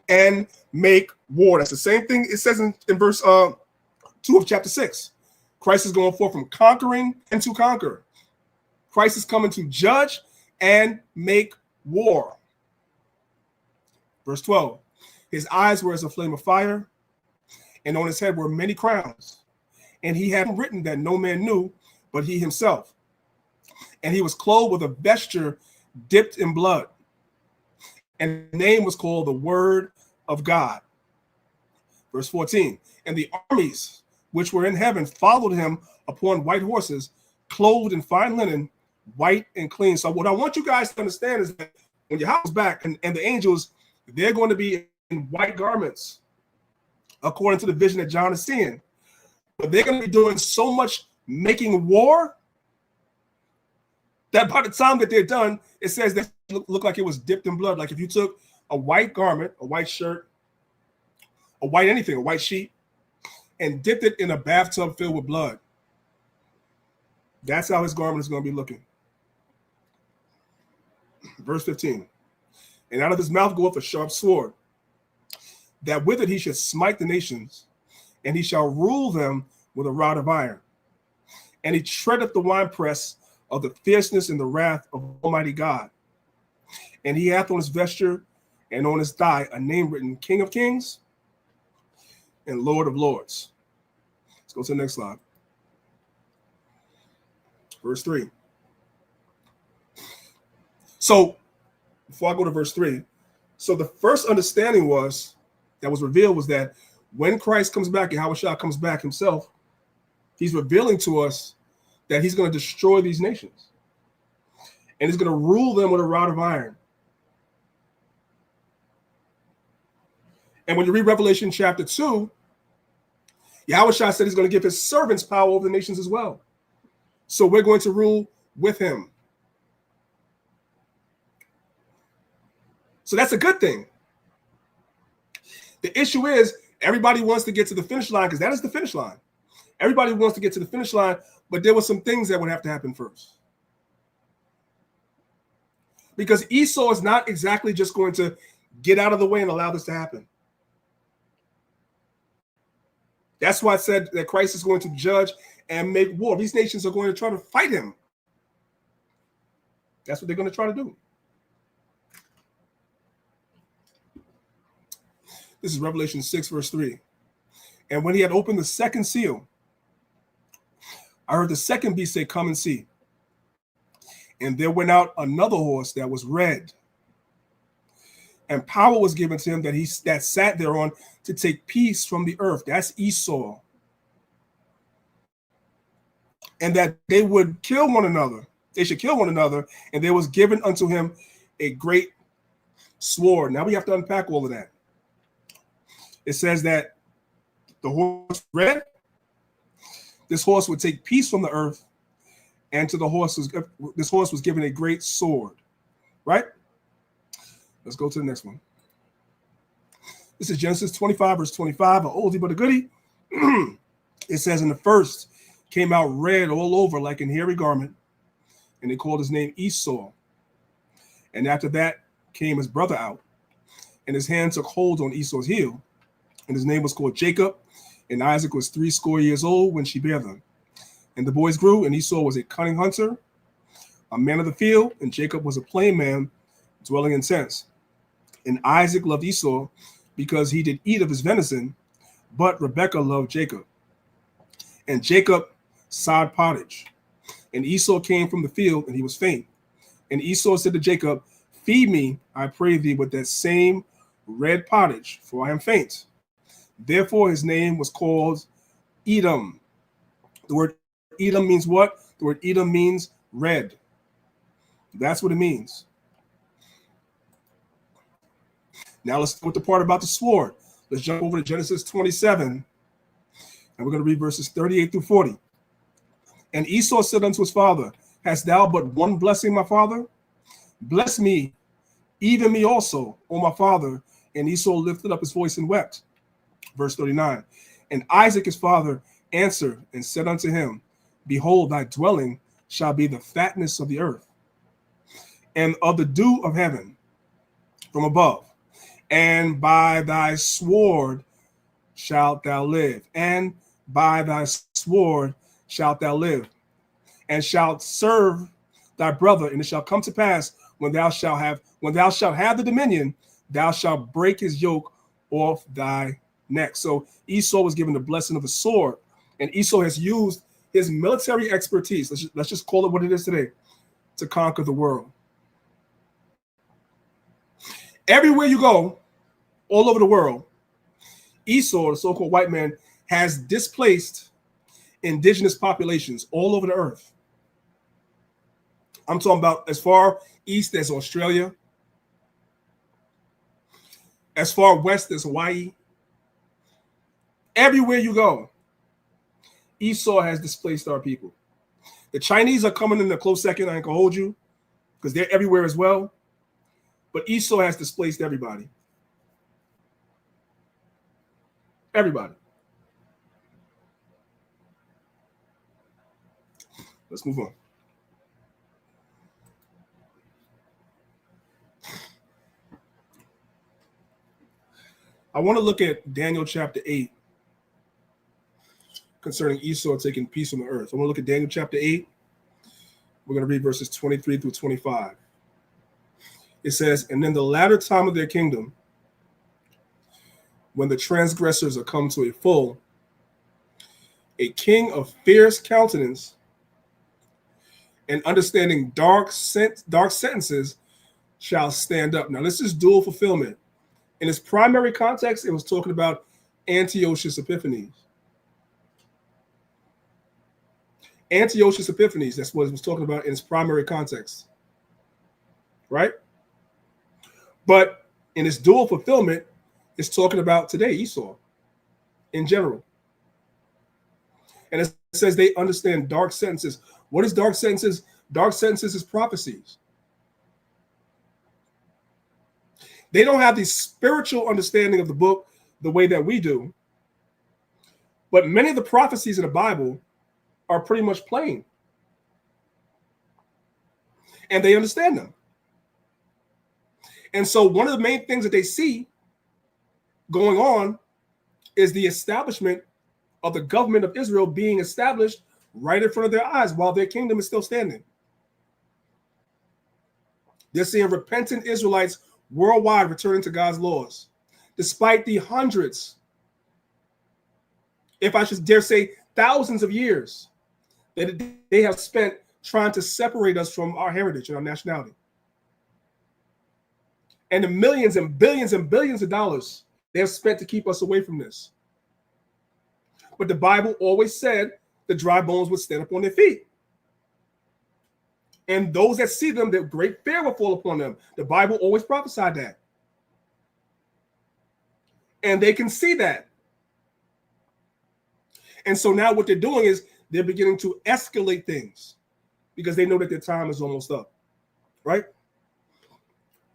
C: and make war. That's the same thing it says in verse 2 of chapter 6. Christ is going forth from conquering and to conquer. Christ is coming to judge and make war. Verse 12. His eyes were as a flame of fire, and on his head were many crowns. And he had written that no man knew but he himself. And he was clothed with a vesture dipped in blood. And his name was called the Word of God. Verse 14. And the armies which were in heaven followed him upon white horses, clothed in fine linen, white and clean. So what I want you guys to understand is that when Yahweh is back and the angels, they're going to be in white garments, according to the vision that John is seeing. But they're going to be doing so much making war that by the time that they're done, it says that look like it was dipped in blood. Like if you took a white garment, a white shirt, a white anything, a white sheet, and dipped it in a bathtub filled with blood. That's how his garment is going to be looking. Verse 15. And out of his mouth goeth a sharp sword, that with it he should smite the nations, and he shall rule them with a rod of iron. And he treadeth the winepress of the fierceness and the wrath of Almighty God. And he hath on his vesture and on his thigh a name written, King of Kings and Lord of Lords. Let's go to the next slide. Verse 3. So before I go to verse 3, so the first understanding that was revealed was that when Christ comes back and Yahushua comes back himself, he's revealing to us that he's going to destroy these nations. And he's going to rule them with a rod of iron. And when you read Revelation chapter 2, Yahushua said he's going to give his servants power over the nations as well. So we're going to rule with him. So that's a good thing. The issue is everybody wants to get to the finish line because that is the finish line. Everybody wants to get to the finish line, but there were some things that would have to happen first. Because Esau is not exactly just going to get out of the way and allow this to happen. That's why I said that Christ is going to judge and make war. These nations are going to try to fight him. That's what they're going to try to do. This is Revelation 6, verse 3. And when he had opened the second seal, I heard the second beast say, "Come and see." And there went out another horse that was red, and power was given to him that sat thereon to take peace from the earth. That's Esau. And that they would kill one another. They should kill one another. And there was given unto him a great sword. Now we have to unpack all of that. It says that the horse red, this horse would take peace from the earth, and to this horse was given a great sword. Right? Let's go to the next one. This is Genesis 25, verse 25, an oldie but a goodie. It says, "And the first came out red all over like an hairy garment, and they called his name Esau. And after that came his brother out, and his hand took hold on Esau's heel, and his name was called Jacob. And Isaac was 80 years old when she bare them. And the boys grew, and Esau was a cunning hunter, a man of the field, and Jacob was a plain man, dwelling in tents. And Isaac loved Esau because he did eat of his venison, but Rebekah loved Jacob. And Jacob sowed pottage. And Esau came from the field, and he was faint. And Esau said to Jacob, Feed me, I pray thee, with that same red pottage, for I am faint. Therefore his name was called Edom. The word Edom means what? The word Edom means red. That's what it means. Now let's go with the part about the sword. Let's jump over to Genesis 27, and we're going to read verses 38 through 40. And Esau said unto his father, Hast thou but one blessing, my father? Bless me, even me also, O my father. And Esau lifted up his voice and wept. Verse 39. And Isaac his father answered and said unto him, Behold, thy dwelling shall be the fatness of the earth, and of the dew of heaven from above. And by thy sword shalt thou live, and by thy sword shalt thou live, and shalt serve thy brother. And it shall come to pass, when thou shalt have the dominion, thou shalt break his yoke off thy neck. So Esau was given the blessing of the sword, and Esau has used his military expertise, let's just call it what it is today, to conquer the world. Everywhere you go, all over the world, Esau, the so-called white man, has displaced indigenous populations all over the earth. I'm talking about as far east as Australia, as far west as Hawaii. Everywhere you go, Esau has displaced our people. The Chinese are coming in a close second. I ain't gonna hold you, because they're everywhere as well. But Esau has displaced everybody. Everybody. Let's move on. I want to look at Daniel chapter 8 concerning Esau taking peace from the earth. I want to look at Daniel chapter 8. We're going to read verses 23 through 25. It says, And in the latter time of their kingdom, when the transgressors are come to a full, a king of fierce countenance and understanding dark sentences shall stand up. Now, this is dual fulfillment. In its primary context, it was talking about Antiochus Epiphanes. Antiochus Epiphanes, that's what it was talking about in its primary context. Right? But in its dual fulfillment, it's talking about today, Esau, in general. And it says they understand dark sentences. What is dark sentences? Dark sentences is prophecies. They don't have the spiritual understanding of the book the way that we do. But many of the prophecies in the Bible are pretty much plain. And they understand them. And so one of the main things that they see going on is the establishment of the government of Israel being established right in front of their eyes while their kingdom is still standing. They're seeing repentant Israelites worldwide returning to God's laws, despite the hundreds, if I should dare say thousands of years that they have spent trying to separate us from our heritage and our nationality. And the millions and billions of dollars they have spent to keep us away from this. But the Bible always said the dry bones would stand up on their feet. And those that see them, that great fear will fall upon them. The Bible always prophesied that. And they can see that. And so now what they're doing is they're beginning to escalate things because they know that their time is almost up. Right?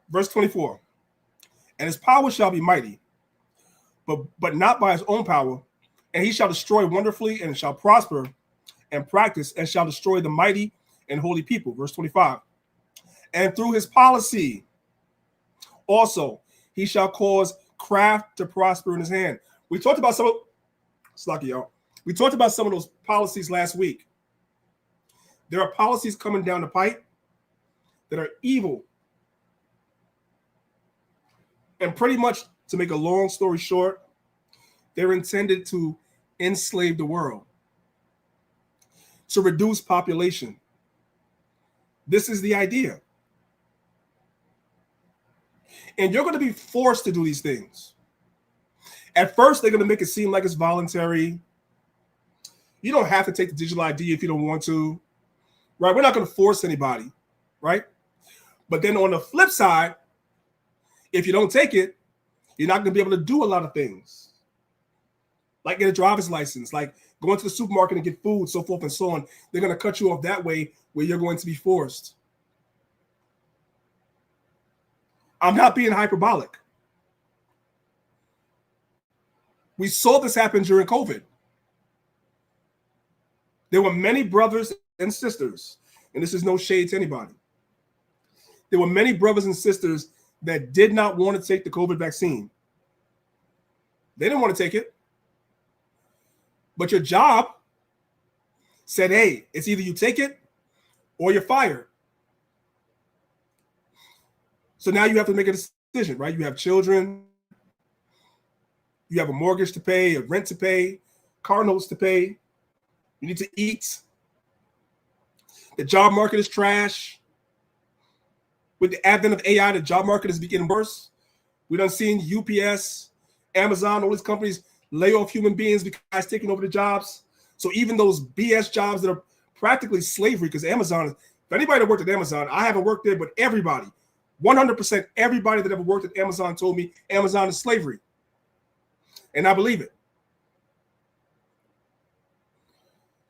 C: Verse 24. And his power shall be mighty, but not by his own power. And he shall destroy wonderfully and shall prosper and practice and shall destroy the mighty and holy people. Verse 25. And through his policy also he shall cause craft to prosper in his hand. We talked about some of, Slocky, y'all. We talked about some of those policies last week. There are policies coming down the pipe that are evil. And pretty much, to make a long story short, they're intended to enslave the world, to reduce population. This is the idea. And you're going to be forced to do these things. At first, they're going to make it seem like it's voluntary. You don't have to take the digital ID if you don't want to, right? We're not going to force anybody, right? But then on the flip side, if you don't take it, you're not going to be able to do a lot of things. Like get a driver's license, like going to the supermarket and get food, so forth and so on. They're going to cut you off that way where you're going to be forced. I'm not being hyperbolic. We saw this happen during COVID. There were many brothers and sisters, and this is no shade to anybody. There were many brothers and sisters that did not want to take the COVID vaccine. They didn't want to take it. But your job said, hey, it's either you take it or you're fired. So now you have to make a decision, right? You have children. You have a mortgage to pay, a rent to pay, car notes to pay. You need to eat. The job market is trash. With the advent of AI, the job market is getting worse. We done seen UPS, Amazon, all these companies lay off human beings because taking over the jobs. So even those BS jobs that are practically slavery, because Amazon, if anybody that worked at Amazon, I haven't worked there, but everybody, 100% everybody that ever worked at Amazon told me Amazon is slavery. And I believe it.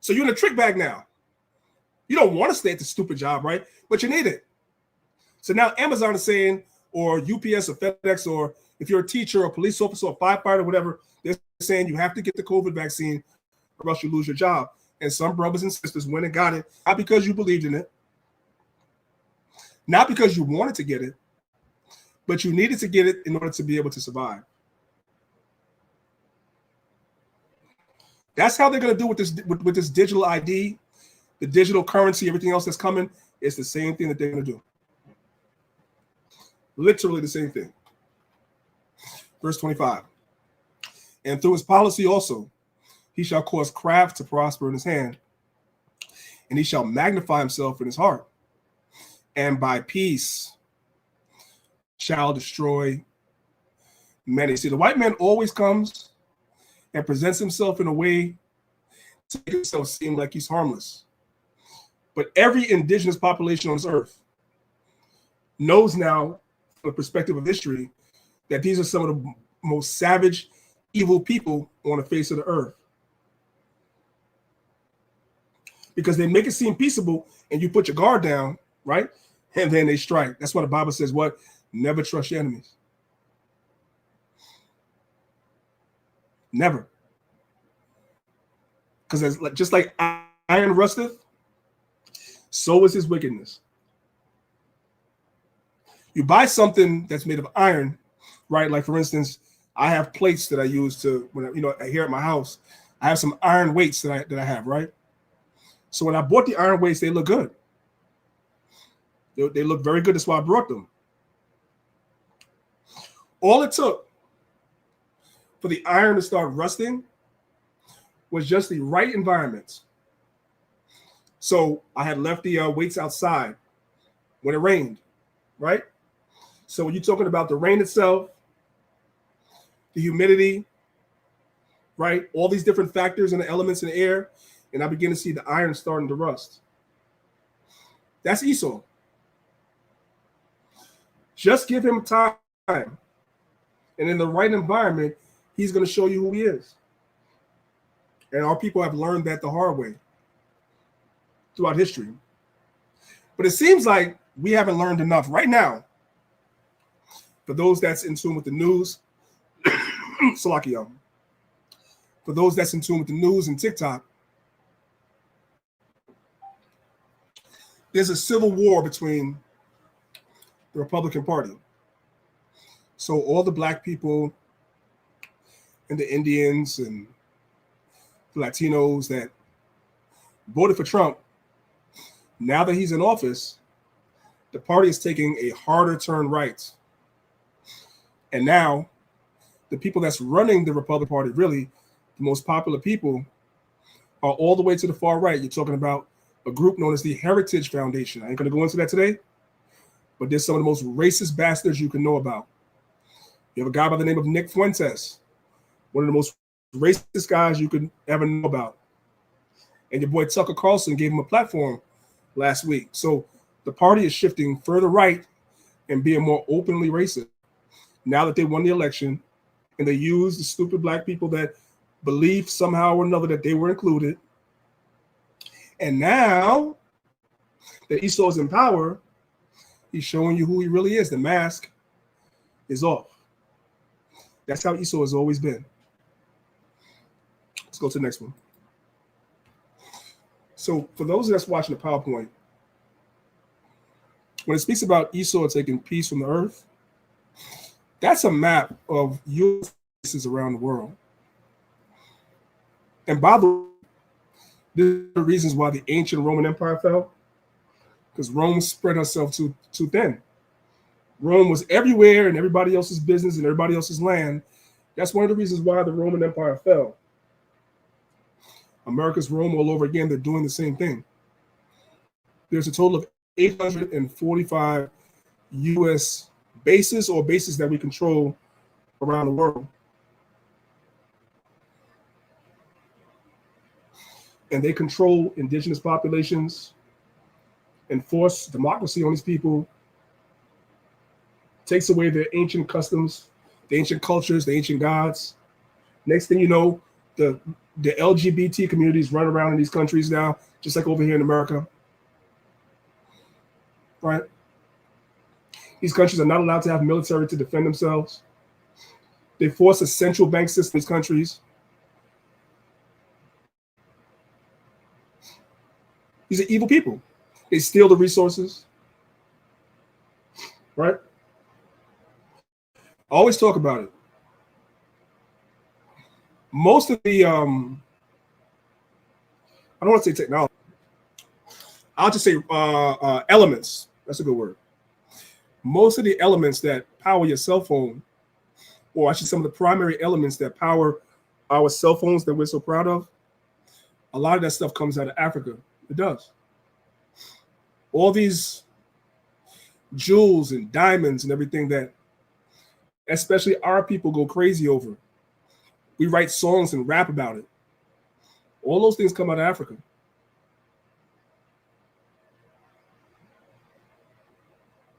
C: So you're in a trick bag now. You don't want to stay at the stupid job, right? But you need it. So now Amazon is saying, or UPS or FedEx, or if you're a teacher or a police officer or firefighter, whatever, they're saying you have to get the COVID vaccine or else you lose your job. And some brothers and sisters went and got it, not because you believed in it, not because you wanted to get it, but you needed to get it in order to be able to survive. That's how they're going to do with this digital ID, the digital currency, everything else that's coming. It's the same thing that they're going to do. Literally the same thing. Verse 25. And through his policy also, he shall cause craft to prosper in his hand, and he shall magnify himself in his heart, and by peace shall destroy many. See, the white man always comes and presents himself in a way to make himself seem like he's harmless. But every indigenous population on this earth knows now, from the perspective of history, that these are some of the most savage, evil people on the face of the earth. Because they make it seem peaceable and you put your guard down, right? And then they strike. That's why the Bible says what? Never trust your enemies. Never. Because just like iron rusteth, so is his wickedness. You buy something that's made of iron, right? Like for instance, I have plates that I use to when here at my house. I have some iron weights that I have, right? So when I bought the iron weights, they look good. They look very good. That's why I brought them. All it took for the iron to start rusting was just the right environment. So I had left the weights outside when it rained, right? So when you're talking about the rain itself, the humidity, right? All these different factors and the elements in the air, and I begin to see the iron starting to rust. That's Esau. Just give him time. And in the right environment, he's going to show you who he is. And our people have learned that the hard way throughout history. But it seems like we haven't learned enough right now. For those that's in tune with the news, Salakia. For those that's in tune with the news and TikTok, there's a civil war between the Republican Party. So all the black people and the Indians and the Latinos that voted for Trump, now that he's in office, the party is taking a harder turn right. And now the people that's running the Republican Party, really the most popular people, are all the way to the far right. You're talking about a group known as the Heritage Foundation. I ain't going to go into that today, but there's some of the most racist bastards you can know about. You have a guy by the name of Nick Fuentes, one of the most racist guys you could ever know about. And your boy Tucker Carlson gave him a platform last week. So the party is shifting further right and being more openly racist now that they won the election, and they use the stupid black people that believe somehow or another that they were included. And now that Esau is in power, he's showing you who he really is. The mask is off. That's how Esau has always been. Let's go to the next one. So for those that's watching the PowerPoint, when it speaks about Esau taking peace from the earth, that's a map of U.S. places around the world. And by the way, these are the reasons why the ancient Roman Empire fell, because Rome spread herself too thin. Rome was everywhere and everybody else's business and everybody else's land. That's one of the reasons why the Roman Empire fell. America's Rome all over again. They're doing the same thing. There's a total of 845 U.S. bases or bases that we control around the world. And they control indigenous populations, enforce democracy on these people, takes away their ancient customs, the ancient cultures, the ancient gods. Next thing you know, the LGBT communities run around in these countries now, just like over here in America. Right? These countries are not allowed to have military to defend themselves. They force a central bank system in these countries. These are evil people. They steal the resources. Right? I always talk about it. Most of the, I don't want to say technology. I'll just say elements. That's a good word. Most of the elements that power your cell phone, or actually some of the primary elements that power our cell phones that we're so proud of, a lot of that stuff comes out of Africa. It does. All these jewels and diamonds and everything that especially our people go crazy over. We write songs and rap about it. All those things come out of Africa.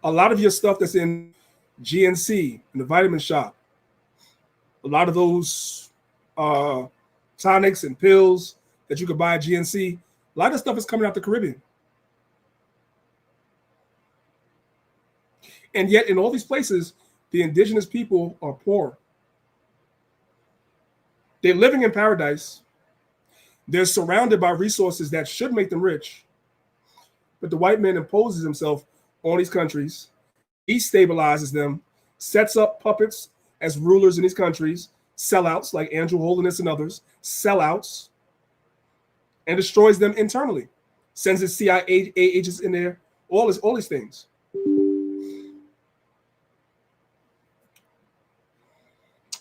C: A lot of your stuff that's in GNC, in the vitamin shop, a lot of those tonics and pills that you could buy at GNC, a lot of stuff is coming out the Caribbean. And yet in all these places, the indigenous people are poor. They're living in paradise. They're surrounded by resources that should make them rich. But the white man imposes himself on these countries destabilizes them, sets up puppets as rulers in these countries, sellouts like Andrew Holiness and others, sellouts, and destroys them internally. Sends his CIA agents in there, all these things.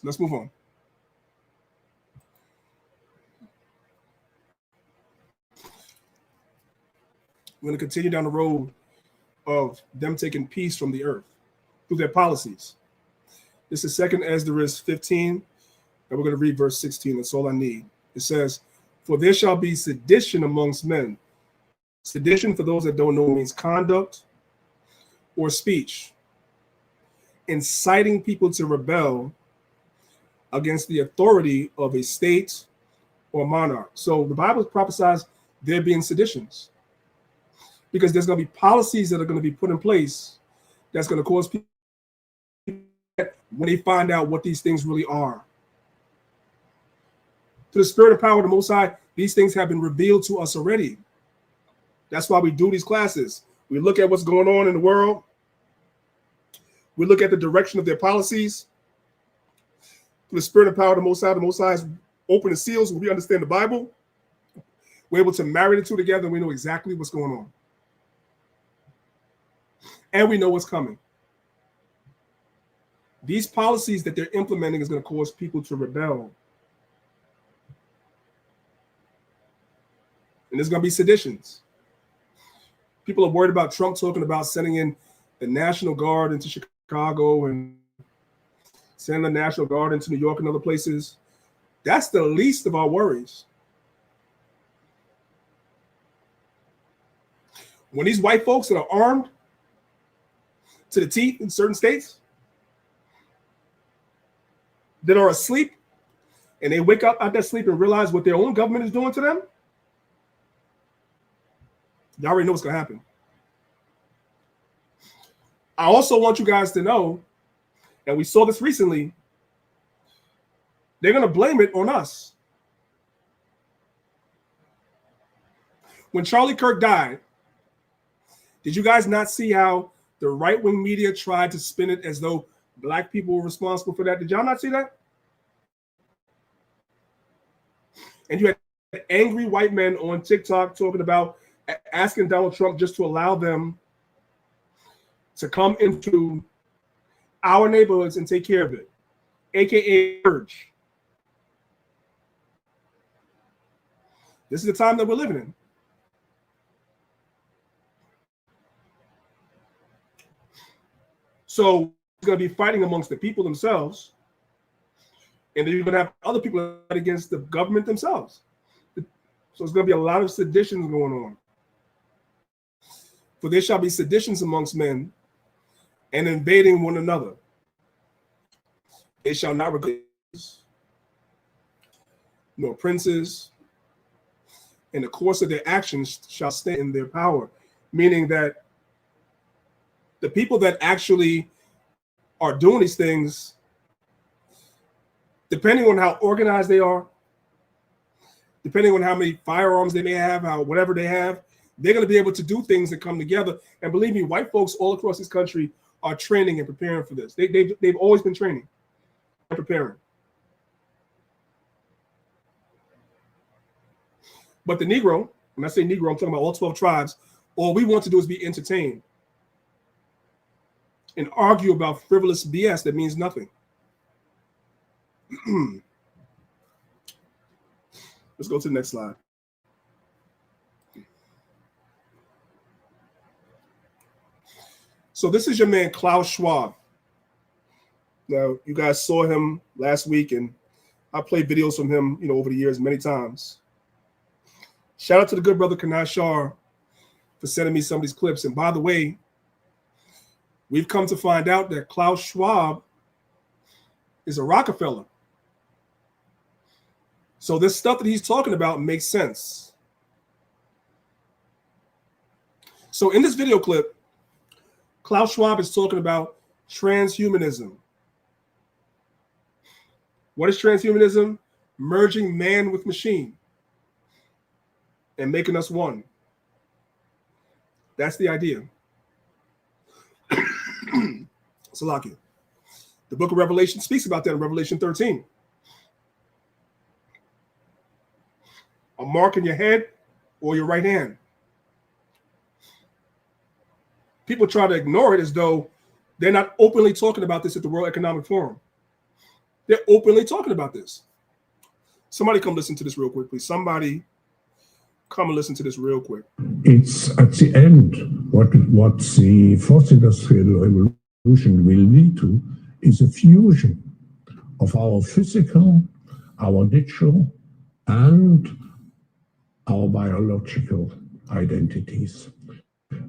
C: Let's move on. We're going to continue down the road of them taking peace from the earth through their policies. This is 2 Esdras 15, and we're going to read verse 16. That's all I need. It says, "For there shall be sedition amongst men." Sedition, for those that don't know, means conduct or speech, inciting people to rebel against the authority of a state or monarch. So the Bible prophesies there being seditions, because there's going to be policies that are going to be put in place that's going to cause people, when they find out what these things really are. To the spirit and power of the Most High, these things have been revealed to us already. That's why we do these classes. We look at what's going on in the world. We look at the direction of their policies. To the spirit and power of the Most High is open the seals. When we understand the Bible, we're able to marry the two together, and we know exactly what's going on. And we know what's coming. These policies that they're implementing is going to cause people to rebel. And there's going to be seditions. People are worried about Trump talking about sending in the National Guard into Chicago and sending the National Guard into New York and other places. That's the least of our worries. When these white folks that are armed to the teeth in certain states, that are asleep, and they wake up out that sleep and realize what their own government is doing to them, you already know what's going to happen. I also want you guys to know, and we saw this recently, they're going to blame it on us. When Charlie Kirk died, did you guys not see how the right-wing media tried to spin it as though black people were responsible for that? Did y'all not see that? And you had angry white men on TikTok talking about asking Donald Trump just to allow them to come into our neighborhoods and take care of it, aka purge. This is the time that we're living in. So it's going to be fighting amongst the people themselves, and then you're going to have other people fight against the government themselves. So it's going to be a lot of seditions going on. For there shall be seditions amongst men, and invading one another. They shall not regard nor princes. In the course of their actions shall stand in their power, meaning that the people that actually are doing these things, depending on how organized they are, depending on how many firearms they may have, how whatever they have, they're going to be able to do things that come together. And believe me, white folks all across this country are training and preparing for this. They've always been training and preparing. But the Negro, when I say Negro, I'm talking about all 12 tribes, all we want to do is be entertained and argue about frivolous BS that means nothing. Let's go to the next slide. So this is your man, Klaus Schwab. Now, you guys saw him last week, and I played videos from him, over the years many times. Shout out to the good brother Kanai Shar for sending me some of these clips. And by the way, we've come to find out that Klaus Schwab is a Rockefeller. So this stuff that he's talking about makes sense. So in this video clip, Klaus Schwab is talking about transhumanism. What is transhumanism? Merging man with machine and making us one. That's the idea. Salakia. The book of Revelation speaks about that in Revelation 13. A mark in your head or your right hand. People try to ignore it as though they're not openly talking about this at the World Economic Forum. They're openly talking about this. Somebody come listen to this real quick, please. Somebody come and listen to this real quick.
F: It's at the end, what the fourth industrial revolution will lead to is a fusion of our physical, our digital, and our biological identities.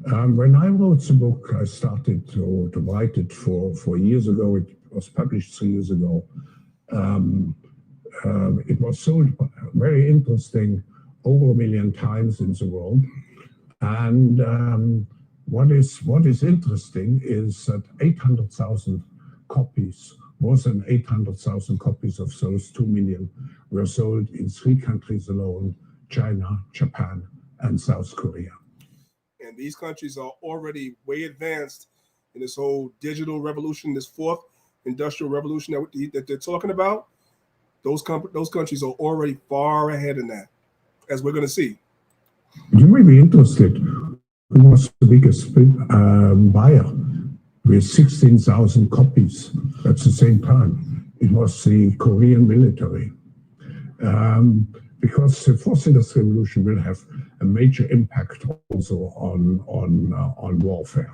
F: When I wrote the book, I started to write it for years ago. It was published 3 years ago. It was sold very interesting over 1 million times in the world. And what is interesting is that 800,000 copies, more than 800,000 copies of those 2 million were sold in 3 countries alone: China, Japan, and South Korea.
C: And these countries are already way advanced in this whole digital revolution, this fourth industrial revolution that they're talking about. Those countries are already far ahead in that, as we're going to see.
F: You may be interested. Who was the biggest buyer with 16,000 copies at the same time? It was the Korean military. Because the fourth industrial revolution will have a major impact also on warfare.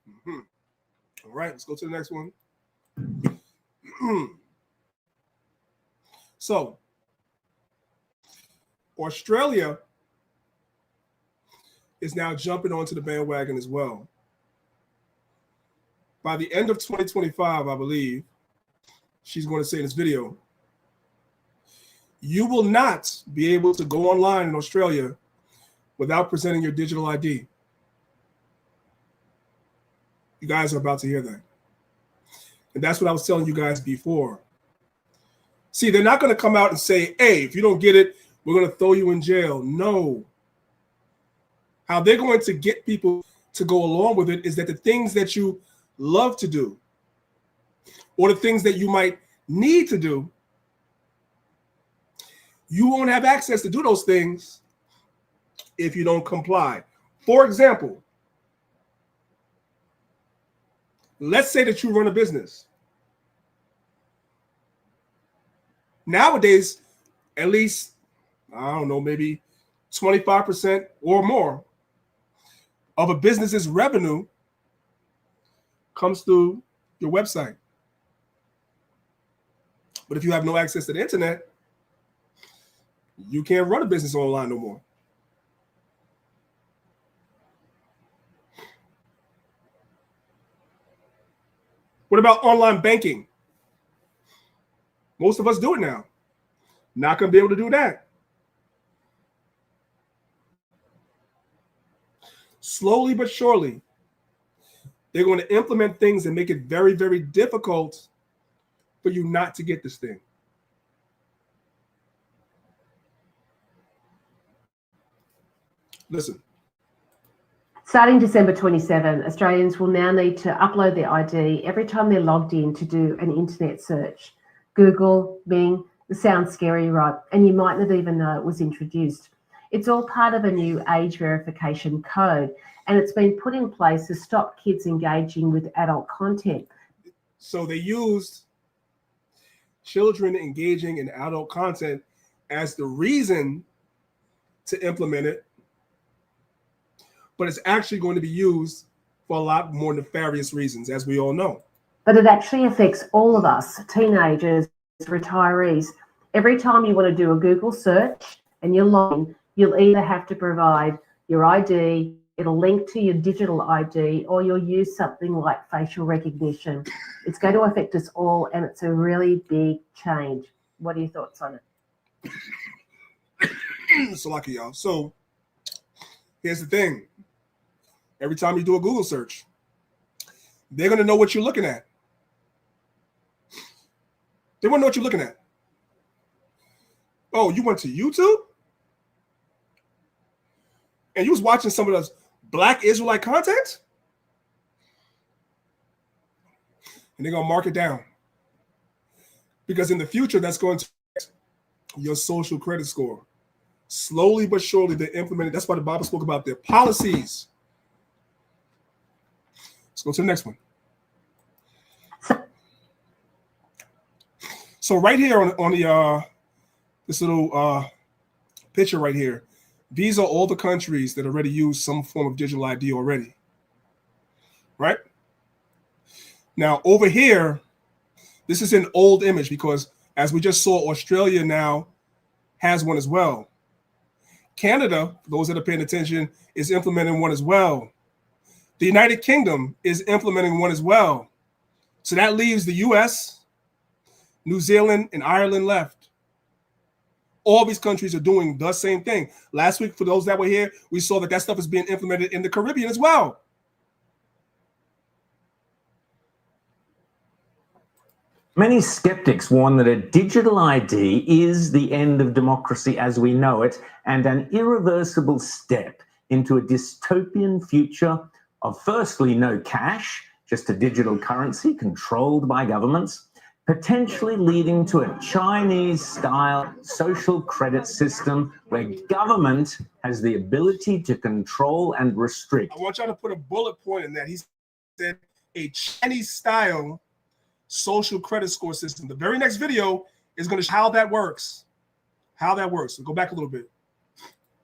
C: Mm-hmm. All right, let's go to the next one. So, Australia is now jumping onto the bandwagon as well. By the end of 2025, I believe, she's going to say in this video, you will not be able to go online in Australia without presenting your digital ID. You guys are about to hear that. And that's what I was telling you guys before. See, they're not going to come out and say, hey, if you don't get it, we're going to throw you in jail. No. How they're going to get people to go along with it is that the things that you love to do or the things that you might need to do, you won't have access to do those things if you don't comply. For example, let's say that you run a business. Nowadays, at least, I don't know, maybe 25% or more of a business's revenue comes through your website. But if you have no access to the internet, you can't run a business online no more. What about online banking? Most of us do it now. Not going to be able to do that. Slowly but surely, they're going to implement things and make it very, very difficult for you not to get this thing. Listen.
G: Starting December 27, Australians will now need to upload their ID every time they're logged in to do an internet search. Google, Bing, it sounds scary, right? And you might not even know it was introduced. It's all part of a new age verification code, and it's been put in place to stop kids engaging with adult content.
C: So they used children engaging in adult content as the reason to implement it, but it's actually going to be used for a lot more nefarious reasons, as we all know.
G: But it actually affects all of us, teenagers, retirees. Every time you want to do a Google search and you're logged, you'll either have to provide your ID, it'll link to your digital ID, or you'll use something like facial recognition. It's going to affect us all, and it's a really big change. What are your thoughts on it?
C: So lucky, y'all. So here's the thing. Every time you do a Google search, they're going to know what you're looking at. They want to know what you're looking at. Oh, you went to YouTube? And you was watching some of those Black Israelite content? And they're going to mark it down. Because in the future, that's going to affect your social credit score. Slowly but surely, they're implementing. That's why the Bible spoke about their policies. Let's go to the next one. So right here on the this little picture right here, these are all the countries that already use some form of digital ID already. Right? Now over here, this is an old image because as we just saw, Australia now has one as well. Canada, for those that are paying attention, is implementing one as well. The United Kingdom is implementing one as well. So that leaves the US, New Zealand, and Ireland left. All these countries are doing the same thing. Last week, for those that were here, we saw that stuff is being implemented in the Caribbean as well.
E: Many skeptics warn that a digital ID is the end of democracy as we know it and an irreversible step into a dystopian future of firstly no cash, just a digital currency controlled by governments, potentially leading to a Chinese-style social credit system where government has the ability to control and restrict.
C: I want y'all to put a bullet point in that. He said a Chinese-style social credit score system. The very next video is going to show how that works. How that works. So go back a little bit.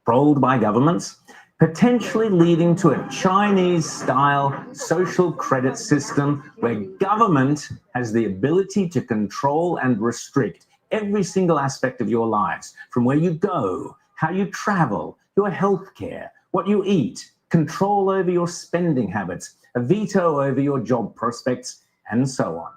E: Controlled by governments, potentially leading to a Chinese-style social credit system where government has the ability to control and restrict every single aspect of your lives, from where you go, how you travel, your healthcare, what you eat, control over your spending habits, a veto over your job prospects, and so on.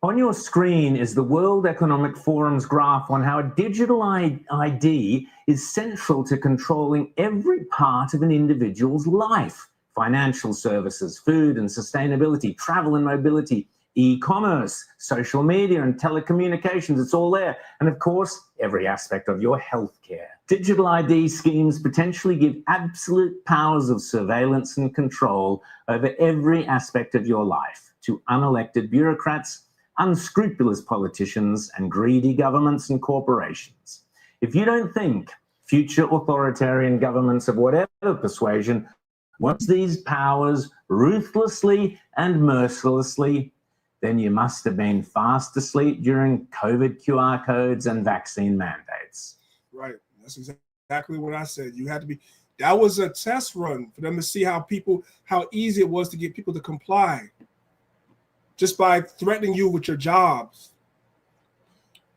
E: On your screen is the World Economic Forum's graph on how a digital ID is central to controlling every part of an individual's life. Financial services, food and sustainability, travel and mobility, e-commerce, social media and telecommunications, it's all there. And of course, every aspect of your healthcare. Digital ID schemes potentially give absolute powers of surveillance and control over every aspect of your life to unelected bureaucrats, unscrupulous politicians, and greedy governments and corporations. If you don't think future authoritarian governments of whatever persuasion want these powers ruthlessly and mercilessly, then you must have been fast asleep during COVID QR codes and vaccine mandates.
C: Right. That's exactly what I said. You had to be. That was a test run for them to see how easy it was to get people to comply. Just by threatening you with your jobs.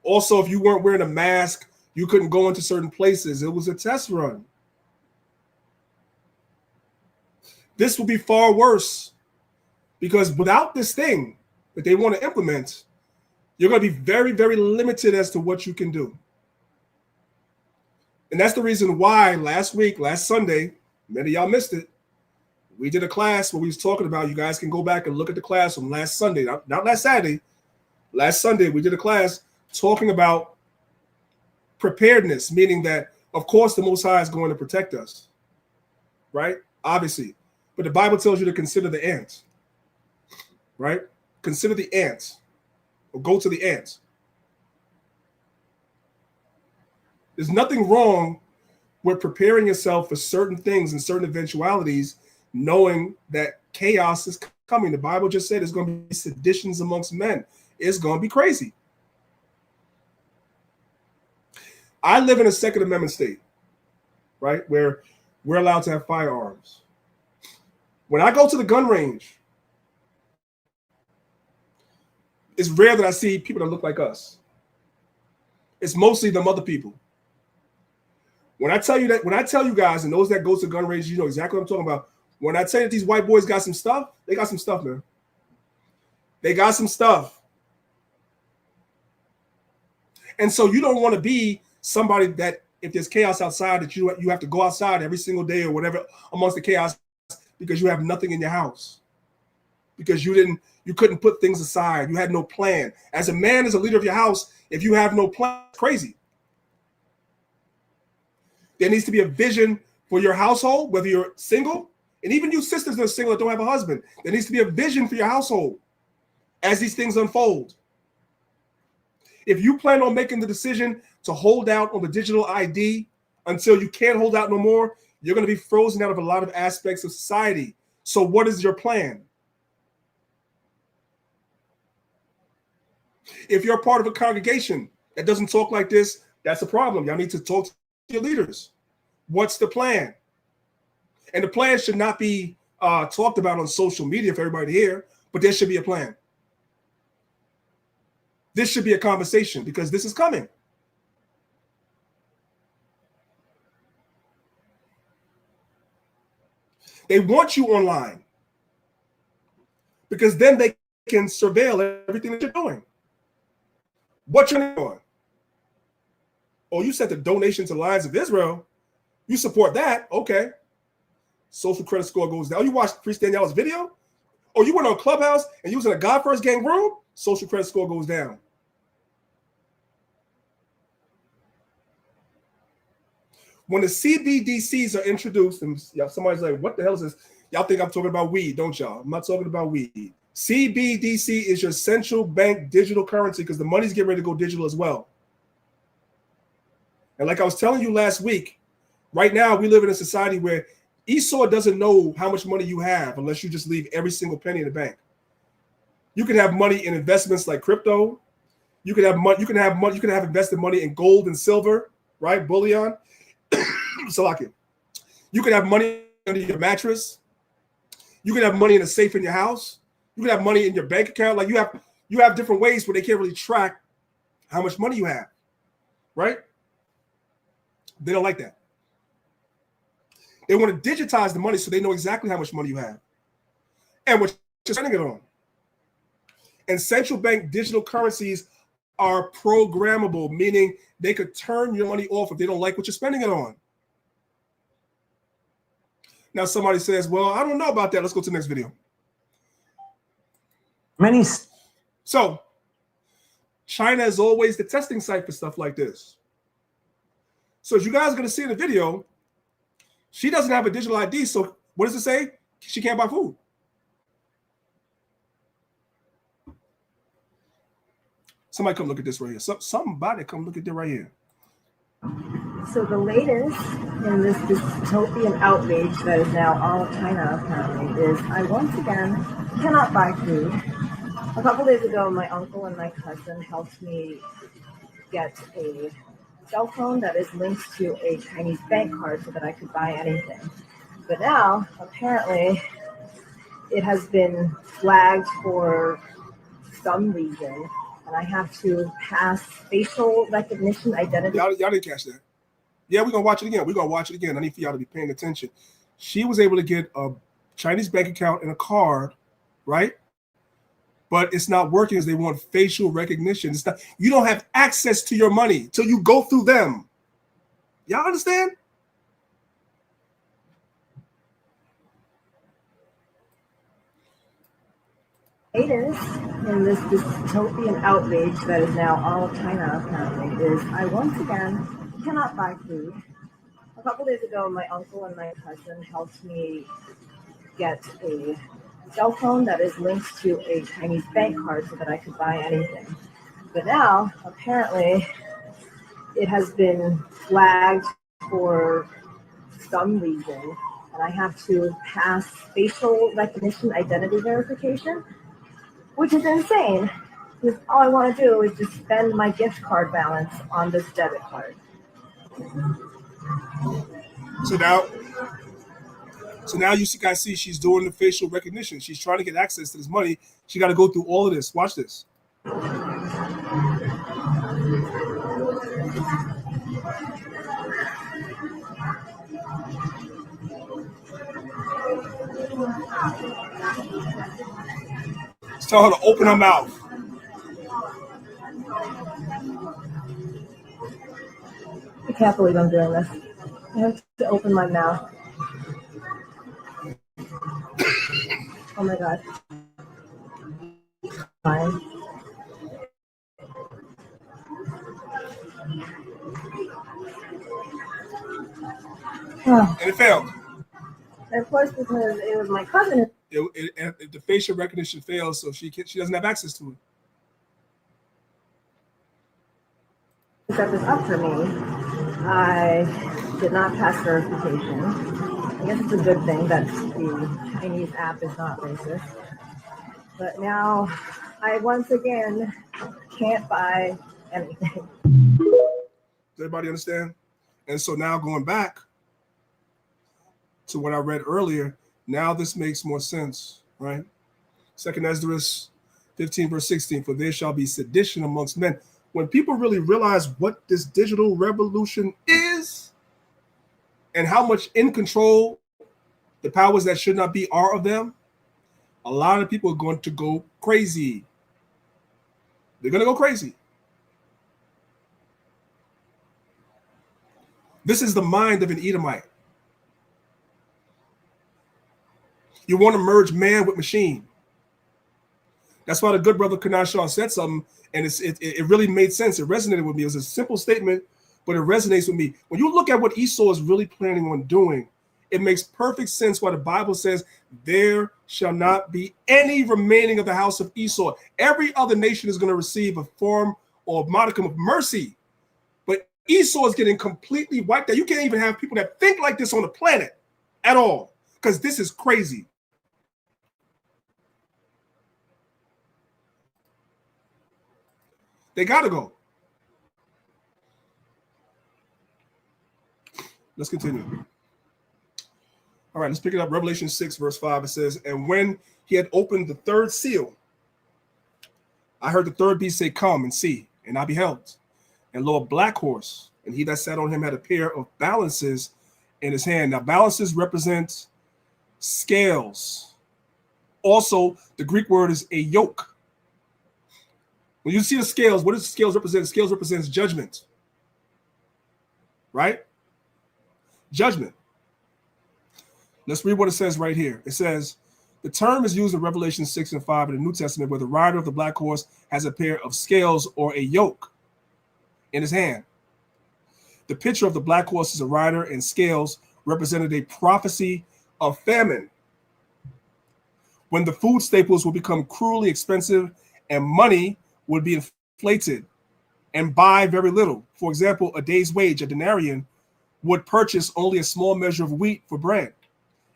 C: Also, if you weren't wearing a mask, you couldn't go into certain places. It was a test run. This will be far worse because without this thing that they want to implement, you're going to be very, very limited as to what you can do. And that's the reason why last Sunday, many of y'all missed it, we did a class where we was talking about, you guys can go back and look at the class from last Sunday, not last Saturday. Last Sunday, we did a class talking about preparedness, meaning that, of course, the Most High is going to protect us, right? Obviously. But the Bible tells you to consider the ant, right? Consider the ant, or go to the ant. There's nothing wrong with preparing yourself for certain things and certain eventualities, knowing that chaos is coming. The Bible just said there's going to be seditions amongst men. It's going to be crazy. I live in a Second Amendment state, right, where we're allowed to have firearms. When I go to the gun range, it's rare that I see people that look like us. It's mostly them other people. When I tell you guys, and those that go to gun range, you know exactly what I'm talking about. When I tell you that these white boys got some stuff, they got some stuff, man. They got some stuff. And so you don't want to be somebody that if there's chaos outside, that you have to go outside every single day or whatever amongst the chaos because you have nothing in your house. Because you couldn't put things aside. You had no plan. As a man, as a leader of your house, if you have no plan, it's crazy. There needs to be a vision for your household, whether you're single, and even you sisters that are single that don't have a husband. There needs to be a vision for your household. as these things unfold. If you plan on making the decision to hold out on the digital ID until you can't hold out no more, you're going to be frozen out of a lot of aspects of society. So what is your plan? If you're a part of a congregation that doesn't talk like this, that's a problem. Y'all need to talk to your leaders. What's the plan? And the plan should not be talked about on social media for everybody to hear, but there should be a plan. This should be a conversation because this is coming. They want you online because then they can surveil everything that you're doing. What you're doing. Oh, you sent a donation to Lions of Israel. You support that. Okay. Social credit score goes down. You watched Priest Daniel's video? Or you went on Clubhouse and you was in a God First Gang room? Social credit score goes down. When the CBDCs are introduced, and somebody's like, what the hell is this? Y'all think I'm talking about weed, don't y'all? I'm not talking about weed. CBDC is your central bank digital currency because the money's getting ready to go digital as well. And like I was telling you last week, right now we live in a society where Esau doesn't know how much money you have unless you just leave every single penny in the bank. You can have money in investments like crypto. You can have money. You can have invested money in gold and silver, right? Bullion. Salaki. You can have money under your mattress. You can have money in a safe in your house. You can have money in your bank account. Like you have different ways where they can't really track how much money you have, right? They don't like that. They want to digitize the money so they know exactly how much money you have and what you're spending it on. And central bank digital currencies are programmable, meaning they could turn your money off if they don't like what you're spending it on. Now somebody says, well, I don't know about that. Let's go to the next video. So China is always the testing site for stuff like this. So as you guys are going to see in the video, she doesn't have a digital ID. So what does it say? She can't buy food. Somebody come look at this right here. Somebody come look at this right here.
H: So the latest in this dystopian outrage that is now all of China apparently is I once again cannot buy food. A couple days ago, my uncle and my cousin helped me get a cell phone that is linked to a Chinese bank card so that I could buy anything. But now, apparently, it has been flagged for some reason, and I have to pass facial recognition identity.
C: Y'all didn't catch that. Yeah, we're going to watch it again. We're going to watch it again. I need for y'all to be paying attention. She was able to get a Chinese bank account and a card, right? But it's not working as they want facial recognition. It's not, you don't have access to your money till you go through them. Y'all understand?
H: Latest in this dystopian outrage that is now all of China apparently is I once again cannot buy food. A couple days ago, my uncle and my cousin helped me get a cell phone that is linked to a Chinese bank card so that I could buy anything. But now, apparently, it has been flagged for some reason, and I have to pass facial recognition identity verification, which is insane, because all I want to do is just spend my gift card balance on this debit card.
C: So now you guys see she's doing the facial recognition. She's trying to get access to this money. She got to go through all of this. Watch this. Tell her to open her mouth.
H: I can't believe I'm doing this. I have to open my mouth. Oh my God. Fine.
C: And it failed.
H: And of course, because it was my cousin.
C: the facial recognition fails, so she doesn't have access to it.
H: Set this up for me. I did not pass verification. I guess it's a good thing that the Chinese app is not racist. But now I once again can't buy anything.
C: Does everybody understand? And so now going back to what I read earlier, now this makes more sense, right? 2 Esdras 15 verse 16, for there shall be sedition amongst men. When people really realize what this digital revolution is and how much in control the powers that should not be are of them, a lot of people are going to go crazy. They're going to go crazy. This is the mind of an Edomite. You want to merge man with machine. That's why the good brother Kanai Shaw said something, and it really made sense. It resonated with me. It was a simple statement, but it resonates with me. When you look at what Esau is really planning on doing, it makes perfect sense why the Bible says there shall not be any remaining of the house of Esau. Every other nation is going to receive a form or a modicum of mercy, but Esau is getting completely wiped out. You can't even have people that think like this on the planet at all, because this is crazy. They got to go. Let's continue. All right, let's pick it up. Revelation 6, verse 5, it says, and when he had opened the third seal, I heard the third beast say, come and see. And I beheld, and lo, a black horse, and he that sat on him had a pair of balances in his hand. Now, balances represent scales. Also, the Greek word is a yoke. When you see the scales, what does the scales represent? The scales represents judgment, right? Judgment. Let's read what it says right here. It says, the term is used in Revelation 6 and 5 in the New Testament, where the rider of the black horse has a pair of scales or a yoke in his hand. The picture of the black horse as a rider and scales represented a prophecy of famine, when the food staples will become cruelly expensive and money would be inflated and buy very little. For example, a day's wage, a denarian, would purchase only a small measure of wheat for bread.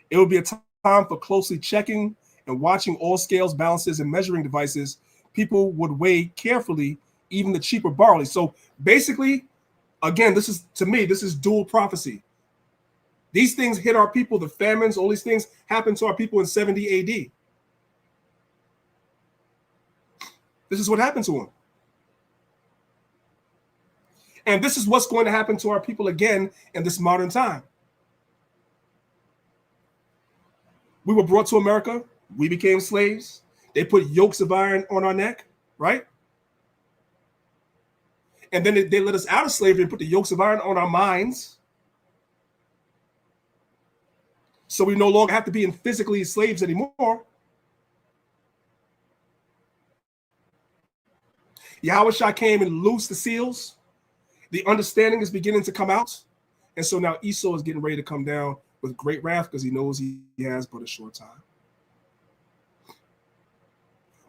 C: It would be a time for closely checking and watching all scales, balances, and measuring devices. People would weigh carefully even the cheaper barley. So basically, again, this is, to me, this is dual prophecy. These things hit our people, the famines, all these things happened to our people in 70 AD. This is what happened to them. And this is what's going to happen to our people again in this modern time. We were brought to America. We became slaves. They put yokes of iron on our neck, right? And then they let us out of slavery and put the yokes of iron on our minds. So we no longer have to be in physically slaves anymore. Yahushua came and loosed the seals. The understanding is beginning to come out. And so now Esau is getting ready to come down with great wrath because he knows he has but a short time.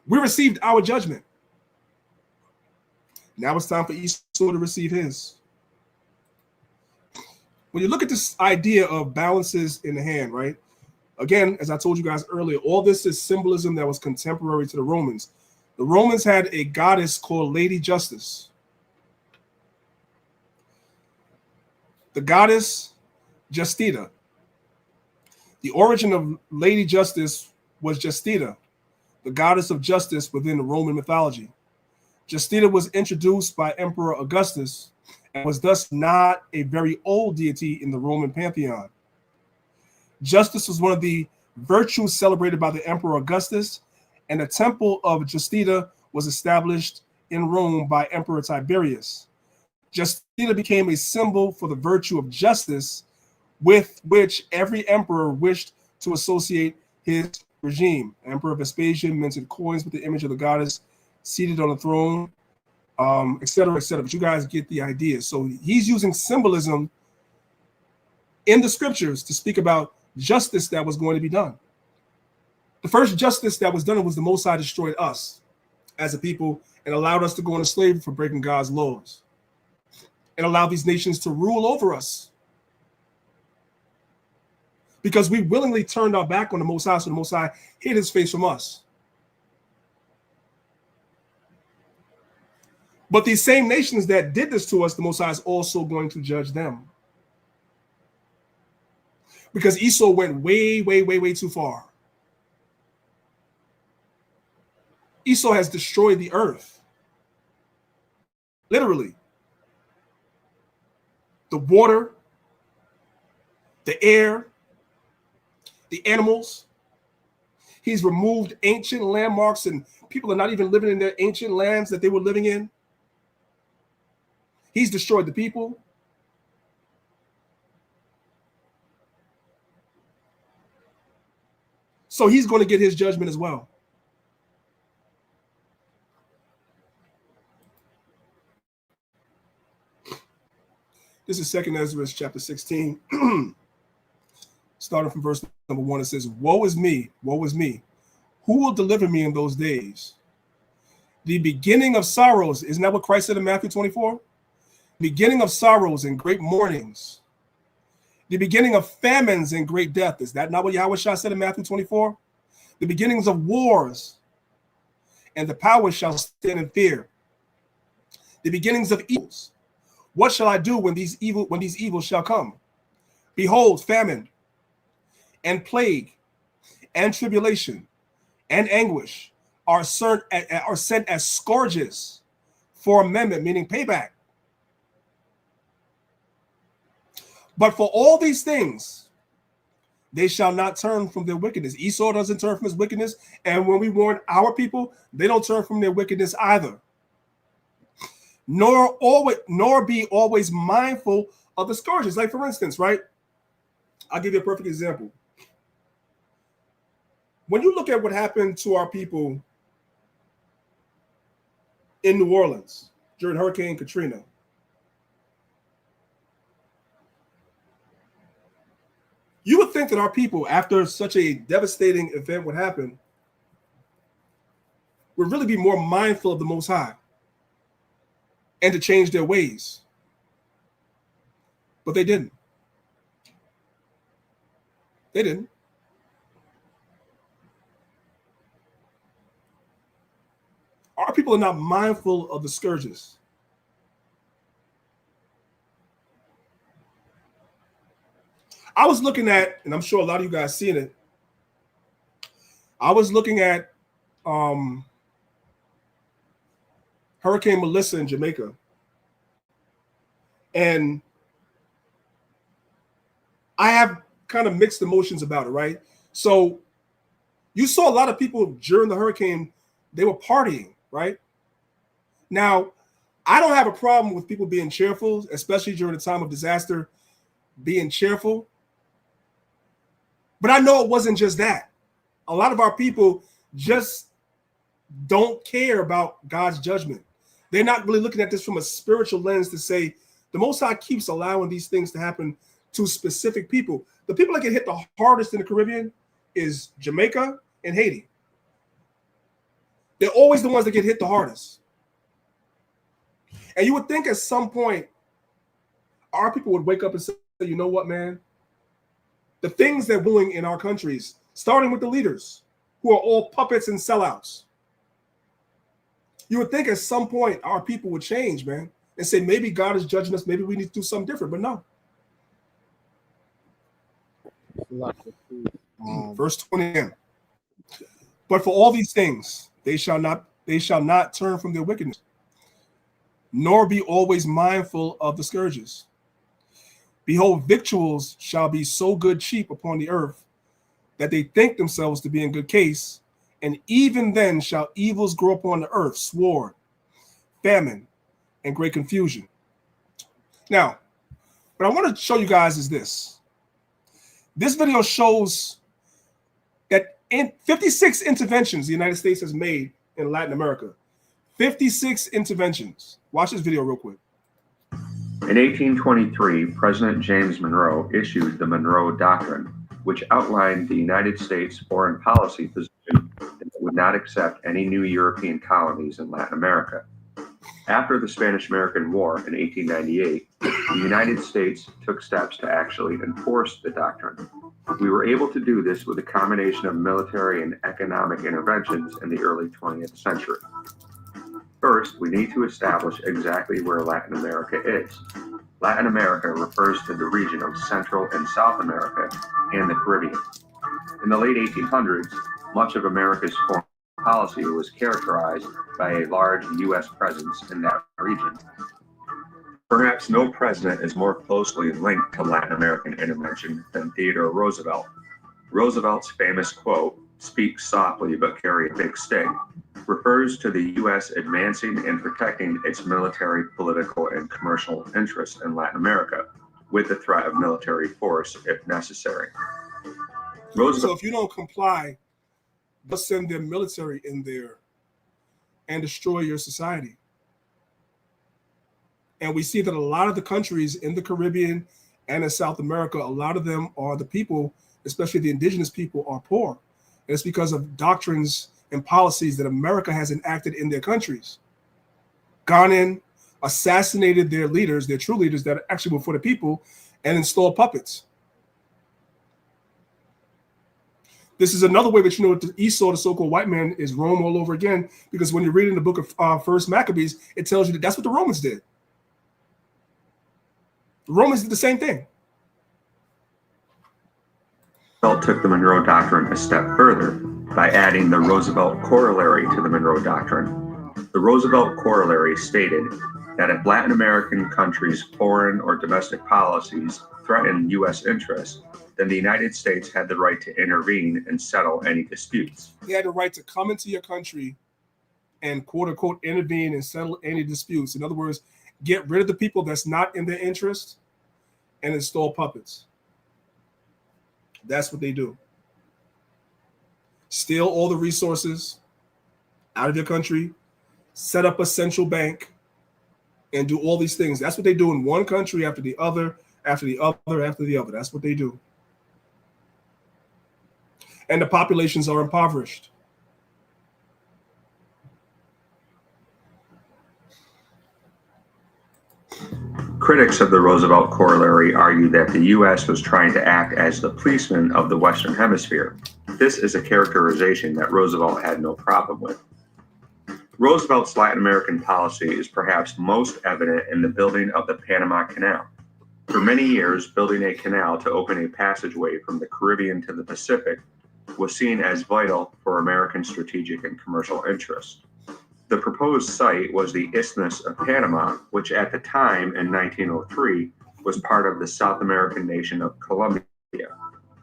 C: We received our judgment. Now it's time for Esau to receive his. When you look at this idea of balances in the hand, right? Again, as I told you guys earlier, all this is symbolism that was contemporary to the Romans. The Romans had a goddess called Lady Justice. The goddess Justita. The origin of Lady Justice was Justita, the goddess of justice within the Roman mythology. Justita was introduced by Emperor Augustus and was thus not a very old deity in the Roman pantheon. Justice was one of the virtues celebrated by the Emperor Augustus, and a temple of Justita was established in Rome by Emperor Tiberius. Justita became a symbol for the virtue of justice with which every emperor wished to associate his regime. Emperor Vespasian minted coins with the image of the goddess seated on the throne, etc., etc. But you guys get the idea. So he's using symbolism in the scriptures to speak about justice that was going to be done. The first justice that was done was the Most High destroyed us as a people and allowed us to go into slavery for breaking God's laws and allowed these nations to rule over us because we willingly turned our back on the Most High, so the Most High hid his face from us. But these same nations that did this to us, the Most High is also going to judge them. Because Esau went way, way, way, way too far. Esau has destroyed the earth. Literally. The water, the air, the animals. He's removed ancient landmarks, and people are not even living in their ancient lands that they were living in. He's destroyed the people. So he's going to get his judgment as well. This is 2 Ezra chapter 16. Starting from verse number 1, it says, woe is me, who will deliver me in those days? The beginning of sorrows, isn't that what Christ said in Matthew 24? Beginning of sorrows and great mournings. The beginning of famines and great death. Is that not what Yahushua said in Matthew 24? The beginnings of wars, and the powers shall stand in fear. The beginnings of evils. What shall I do when these evils shall come? Behold, famine and plague and tribulation and anguish are sent as scourges for amendment, meaning payback. But for all these things, they shall not turn from their wickedness. Esau doesn't turn from his wickedness. And when we warn our people, they don't turn from their wickedness either. Nor be always mindful of the scourges. Like, for instance, right? I'll give you a perfect example. When you look at what happened to our people in New Orleans during Hurricane Katrina, you would think that our people, after such a devastating event would happen, would really be more mindful of the Most High and to change their ways. But they didn't. They didn't. Our people are not mindful of the scourges. I was looking at, and I'm sure a lot of you guys seen it, I was looking at Hurricane Melissa in Jamaica. And I have kind of mixed emotions about it, right? So you saw a lot of people during the hurricane, they were partying, right? Now, I don't have a problem with people being cheerful, especially during a time of disaster, being cheerful. But I know it wasn't just that. A lot of our people just don't care about God's judgment. They're not really looking at this from a spiritual lens to say the Most High keeps allowing these things to happen to specific people. The people that get hit the hardest in the Caribbean is Jamaica and Haiti. They're always the ones that get hit the hardest. And you would think at some point our people would wake up and say, you know what, man? The things they're doing in our countries, starting with the leaders who are all puppets and sellouts. You would think at some point our people would change, man, and say, maybe God is judging us. Maybe we need to do something different, but no. Verse 20. But for all these things, they shall not turn from their wickedness, nor be always mindful of the scourges. Behold, victuals shall be so good cheap upon the earth that they think themselves to be in good case, and even then shall evils grow upon the earth, sword, famine, and great confusion. Now, what I want to show you guys is this. This video shows that in 56 interventions the United States has made in Latin America. 56 interventions. Watch this video real quick.
I: In 1823, President James Monroe issued the Monroe Doctrine, which outlined the United States foreign policy position nation that would not accept any new European colonies in Latin America. After the Spanish-American War in 1898, the United States took steps to actually enforce the doctrine. We were able to do this with a combination of military and economic interventions in the early 20th century. First, we need to establish exactly where Latin America is. Latin America refers to the region of Central and South America and the Caribbean. In the late 1800s, much of America's foreign policy was characterized by a large U.S. presence in that region. Perhaps no president is more closely linked to Latin American intervention than Theodore Roosevelt. Roosevelt's famous quote, "Speak softly but carry a big stick," refers to the U.S. advancing and protecting its military, political, and commercial interests in Latin America, with the threat of military force if necessary.
C: So if you don't comply, they'll send their military in there and destroy your society. And we see that a lot of the countries in the Caribbean and in South America, a lot of them are the people, especially the indigenous people, are poor. And it's because of doctrines and policies that America has enacted in their countries. Gone in, assassinated their leaders, their true leaders that actually were for the people, and installed puppets. This is another way that you know the Esau, the so-called white man, is Rome all over again, because when you read in the book of First Maccabees, it tells you that that's what the Romans did. The Romans did the same thing.
I: Roosevelt took the Monroe Doctrine a step further by adding the Roosevelt Corollary to the Monroe Doctrine. The Roosevelt Corollary stated that if Latin American countries' foreign or domestic policies threatened U.S. interests, then the United States had the right to intervene and settle any disputes.
C: They had the right to come into your country and quote unquote intervene and settle any disputes. In other words, get rid of the people that's not in their interest and install puppets. That's what they do. Steal all the resources out of your country, set up a central bank, and do all these things. That's what they do in one country after the other, after the other, after the other. That's what they do. And the populations are impoverished.
I: Critics of the Roosevelt Corollary argue that the U.S. was trying to act as the policeman of the Western Hemisphere. This is a characterization that Roosevelt had no problem with. Roosevelt's Latin American policy is perhaps most evident in the building of the Panama Canal. For many years, building a canal to open a passageway from the Caribbean to the Pacific was seen as vital for American strategic and commercial interests. The proposed site was the Isthmus of Panama, which at the time in 1903 was part of the South American nation of Colombia.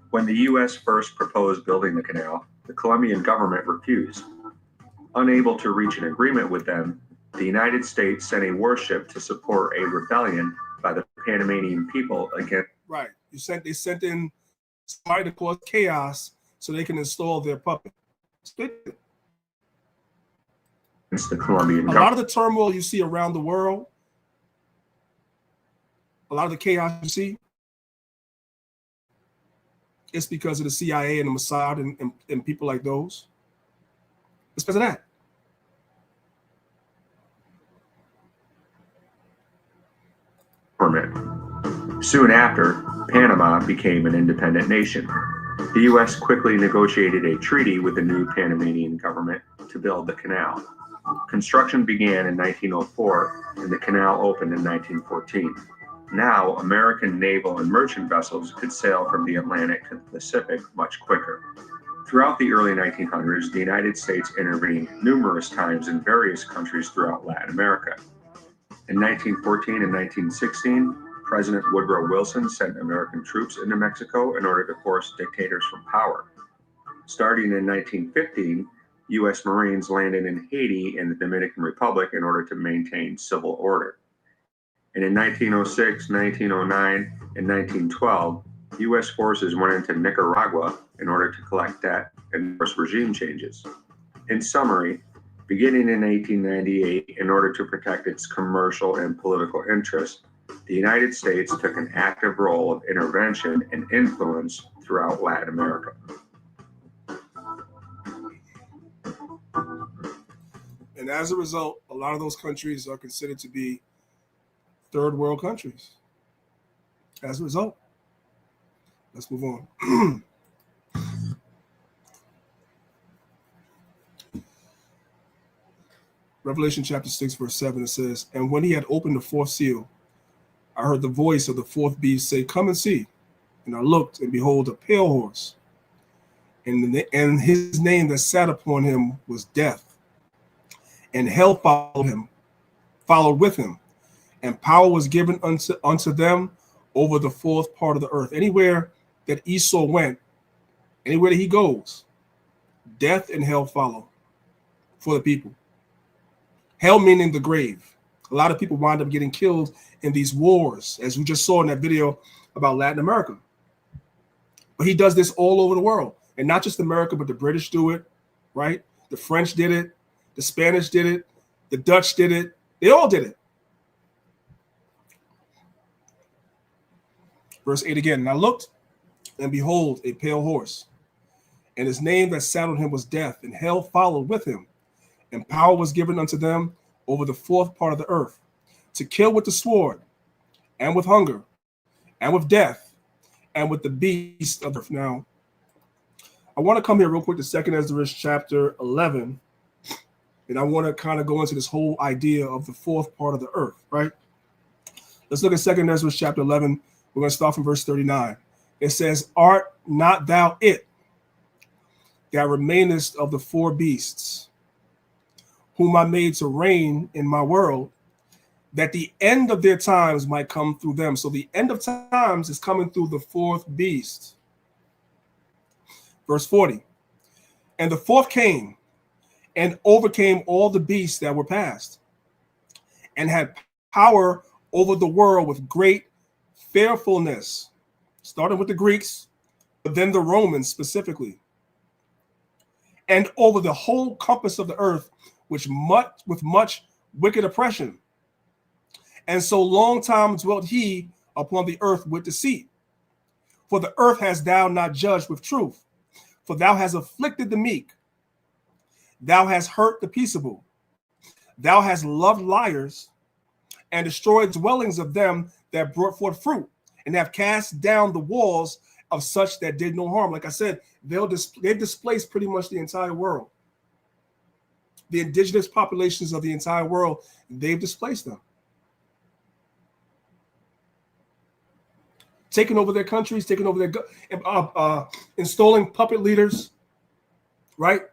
I: When the U.S. first proposed building the canal, the Colombian government refused. Unable to reach an agreement with them, the United States sent a warship to support a rebellion by the Panamanian people against.
C: Right. They sent in somebody to cause chaos so they can install their puppet.
I: The Colombian government.
C: A lot of the turmoil you see around the world, a lot of the chaos you see, it's because of the CIA and the Mossad and people like those. It's because of that.
I: Soon after, Panama became an independent nation. The U.S. quickly negotiated a treaty with the new Panamanian government to build the canal. Construction began in 1904 and the canal opened in 1914. Now, American naval and merchant vessels could sail from the Atlantic to the Pacific much quicker. Throughout the early 1900s, the United States intervened numerous times in various countries throughout Latin America. In 1914 and 1916, President Woodrow Wilson sent American troops into Mexico in order to force dictators from power. Starting in 1915, U.S. Marines landed in Haiti and the Dominican Republic in order to maintain civil order. And in 1906, 1909, and 1912, U.S. forces went into Nicaragua in order to collect debt and force regime changes. In summary, beginning in 1898, in order to protect its commercial and political interests, the United States took an active role of intervention and influence throughout Latin America.
C: And as a result, a lot of those countries are considered to be third world countries. As a result, let's move on. Revelation chapter 6, verse 7, it says, "And when he had opened the fourth seal, I heard the voice of the fourth beast say, 'Come and see.' And I looked, and behold, a pale horse. And his name that sat upon him was Death. And hell followed with him. And power was given unto them over the fourth part of the earth." Anywhere that Esau went, anywhere that he goes, death and hell follow for the people. Hell meaning the grave. A lot of people wind up getting killed in these wars, as we just saw in that video about Latin America. But he does this all over the world. And not just America, but the British do it, right? The French did it. The Spanish did it. The Dutch did it. They all did it. Verse 8 again. "And I looked, and behold, a pale horse. And his name that sat on him was Death, and hell followed with him. And power was given unto them over the fourth part of the earth, to kill with the sword, and with hunger, and with death, and with the beast of the earth." Now, I want to come here real quick to 2 Ezra chapter 11, and I want to kind of go into this whole idea of the fourth part of the earth, right? Let's look at 2 Ezra chapter 11. We're going to start from verse 39. It says, "Art not thou it that remainest of the four beasts, whom I made to reign in my world, that the end of their times might come through them?" So the end of times is coming through the fourth beast. Verse 40, "And the fourth came and overcame all the beasts that were past, and had power over the world with great fearfulness," starting with the Greeks, but then the Romans specifically, "and over the whole compass of the earth, with much wicked oppression. And so long time dwelt he upon the earth with deceit. For the earth hast thou not judged with truth, for thou hast afflicted the meek. Thou hast hurt the peaceable. Thou hast loved liars, and destroyed dwellings of them that brought forth fruit, and have cast down the walls of such that did no harm." Like I said, they've displaced pretty much the entire world. The indigenous populations of the entire world, they've displaced them. Taking over their countries, taking over their, installing puppet leaders, right?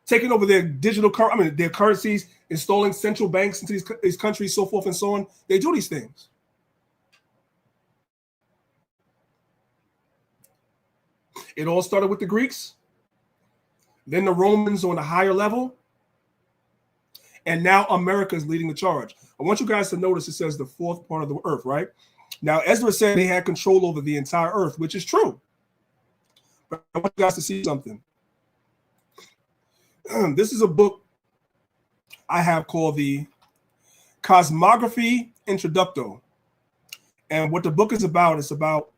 C: Taking over their their currencies, installing central banks into these countries, so forth and so on. They do these things. It all started with the Greeks, then the Romans on a higher level, and now America is leading the charge. I want you guys to notice it says the fourth part of the earth, right? Now, Ezra said they had control over the entire earth, which is true. But I want you guys to see something. This is a book I have called the Cosmography Introducto. And what the book is about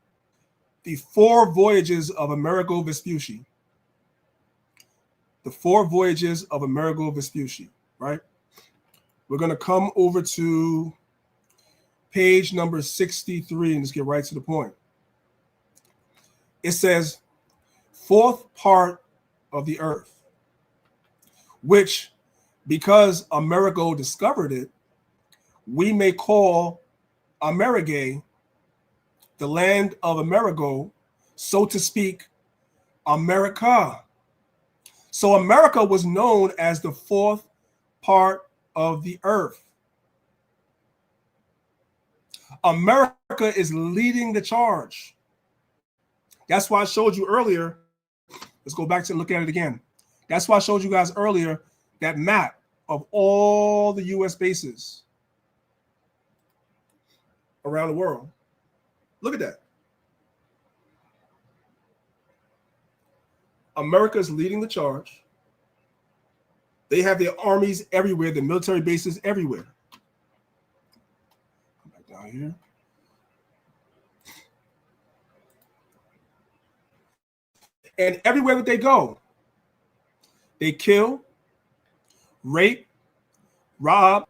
C: the 4 voyages of Amerigo Vespucci. The 4 voyages of Amerigo Vespucci, right? We're going to come over to page number 63 and just get right to the point. It says, fourth part of the earth, which, because Amerigo discovered it, we may call Amerige, the land of Amerigo, so to speak, America. So America was known as the fourth part of the earth. America is leading the charge. That's why I showed you earlier. Let's go back to look at it again. That's why I showed you guys earlier that map of all the U.S. bases around the world. Look at that. America is leading the charge. They have their armies everywhere, the military bases everywhere. Come back down here. And everywhere that they go, they kill, rape, rob,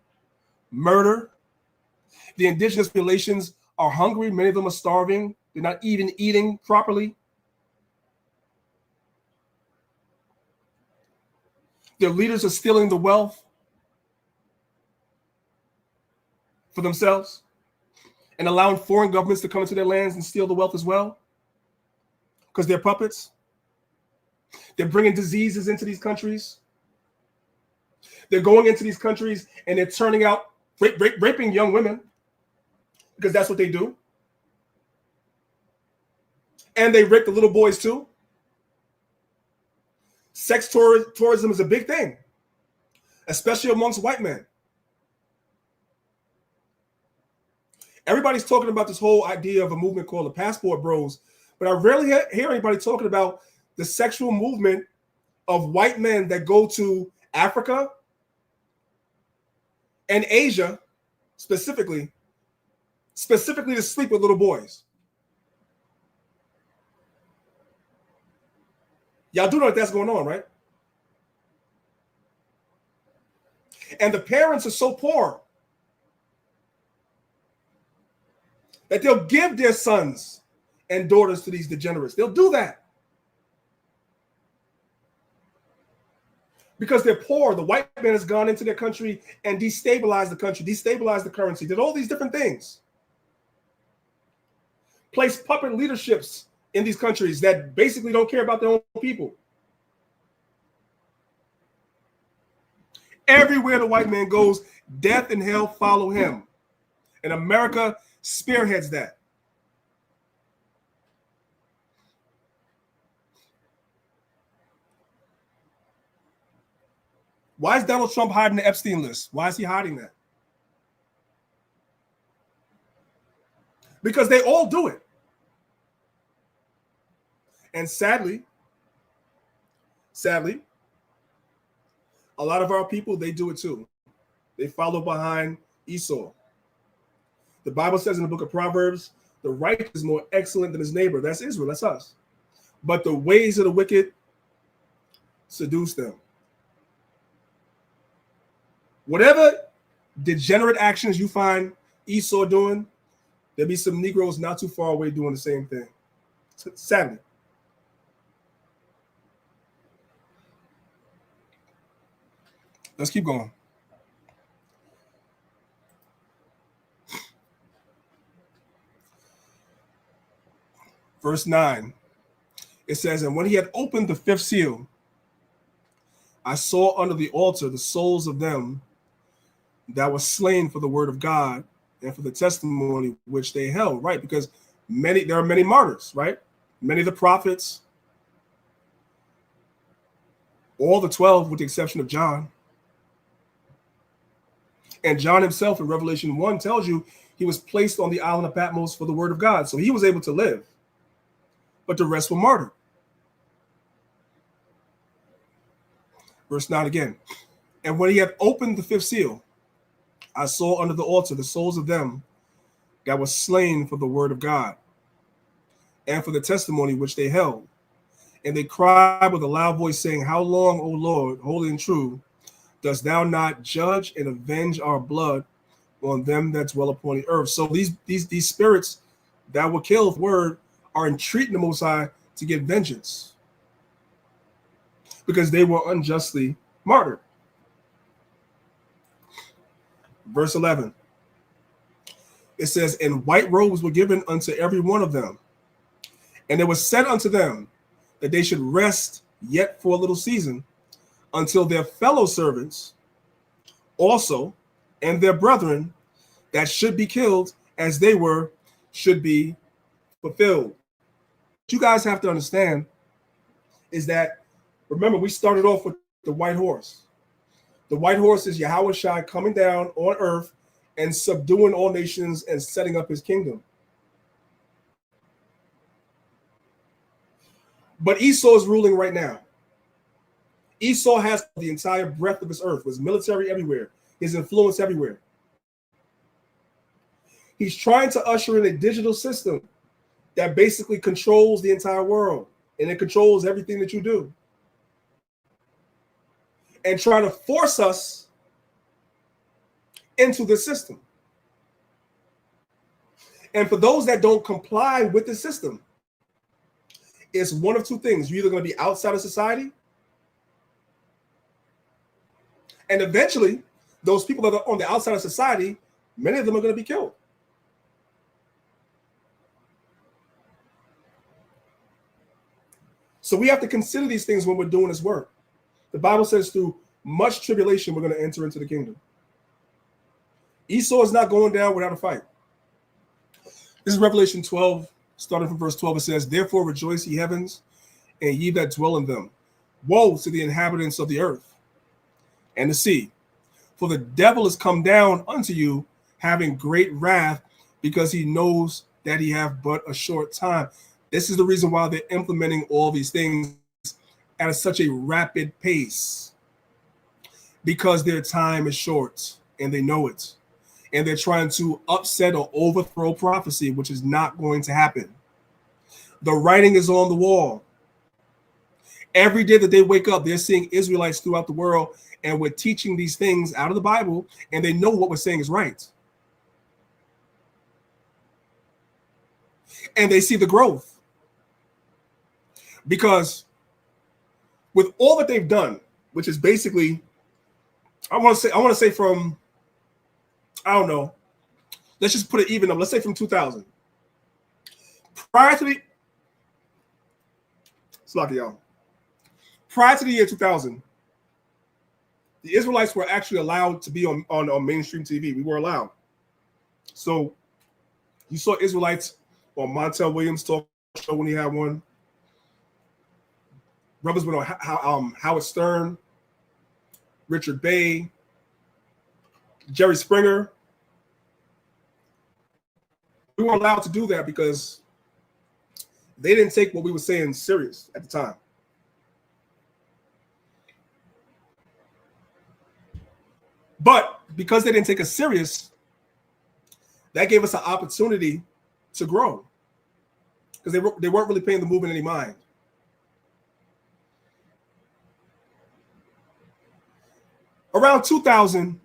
C: murder. The indigenous populations are hungry. Many of them are starving. They're not even eating properly. Their leaders are stealing the wealth for themselves and allowing foreign governments to come into their lands and steal the wealth as well because they're puppets. They're bringing diseases into these countries. They're going into these countries and they're turning out raping young women because that's what they do. And they rape the little boys too. Sex tourism is a big thing, especially amongst white men. Everybody's talking about this whole idea of a movement called the Passport Bros, but I rarely hear anybody talking about the sexual movement of white men that go to Africa and Asia specifically to sleep with little boys. Y'all do know that that's going on, right? And the parents are so poor that they'll give their sons and daughters to these degenerates. They'll do that. Because they're poor. The white man has gone into their country and destabilized the country, destabilized the currency, did all these different things. Placed puppet leaderships in these countries that basically don't care about their own people. Everywhere the white man goes, death and hell follow him. And America spearheads that. Why is Donald Trump hiding the Epstein list? Why is he hiding that? Because they all do it. And sadly, a lot of our people, they do it too. They follow behind Esau. The Bible says in the book of Proverbs, the righteous is more excellent than his neighbor. That's Israel, that's us. But the ways of the wicked seduce them. Whatever degenerate actions you find Esau doing, there'll be some Negroes not too far away doing the same thing. Sadly. Let's keep going. Verse 9, it says, and when he had opened the fifth seal, I saw under the altar the souls of them that were slain for the word of God and for the testimony which they held, right? Because there are many martyrs, right? Many of the prophets, all the 12 with the exception of John. And John himself in Revelation 1 tells you he was placed on the island of Patmos for the word of God. So he was able to live, but the rest were martyred. Verse 9 again. And when he had opened the fifth seal, I saw under the altar the souls of them that were slain for the word of God and for the testimony which they held. And they cried with a loud voice, saying, how long, O Lord, holy and true, dost thou not judge and avenge our blood on them that dwell upon the earth? So these spirits that were killed for word are entreating the Most High to get vengeance because they were unjustly martyred. Verse 11, it says, and white robes were given unto every one of them, and it was said unto them that they should rest yet for a little season, until their fellow servants also and their brethren that should be killed as they were should be fulfilled. What you guys have to understand is that, remember, we started off with the white horse. The white horse is Yahweh Shai coming down on earth and subduing all nations and setting up his kingdom. But Esau is ruling right now. Esau has the entire breadth of his earth, his military everywhere, his influence everywhere. He's trying to usher in a digital system that basically controls the entire world, and it controls everything that you do. And trying to force us into the system. And for those that don't comply with the system, it's one of two things. You're either going to be outside of society, and eventually those people that are on the outside of society, many of them are going to be killed. So we have to consider these things when we're doing this work. The Bible says through much tribulation, we're going to enter into the kingdom. Esau is not going down without a fight. This is Revelation 12, starting from verse 12. It says, "Therefore rejoice, ye heavens, and ye that dwell in them. Woe to the inhabitants of the earth and the sea. For the devil is come down unto you, having great wrath, because he knows that he hath but a short time." This is the reason why they're implementing all these things at such a rapid pace, because their time is short and they know it. And they're trying to upset or overthrow prophecy, which is not going to happen. The writing is on the wall. Every day that they wake up, they're seeing Israelites throughout the world, and we're teaching these things out of the Bible, and they know what we're saying is right. And they see the growth. Because with all that they've done, which is basically, I want to say from, I don't know, let's just put it even up. Let's say from 2000. Prior to the, it's lucky y'all. Prior to the year 2000, the Israelites were actually allowed to be on mainstream TV. We were allowed. So you saw Israelites on Montel Williams' talk show when he had one. Brothers went on Howard Stern, Richard Bay, Jerry Springer. We were allowed to do that because they didn't take what we were saying serious at the time. But because they didn't take us serious, that gave us an opportunity to grow, because they weren't really paying the movement any mind. Around 2000,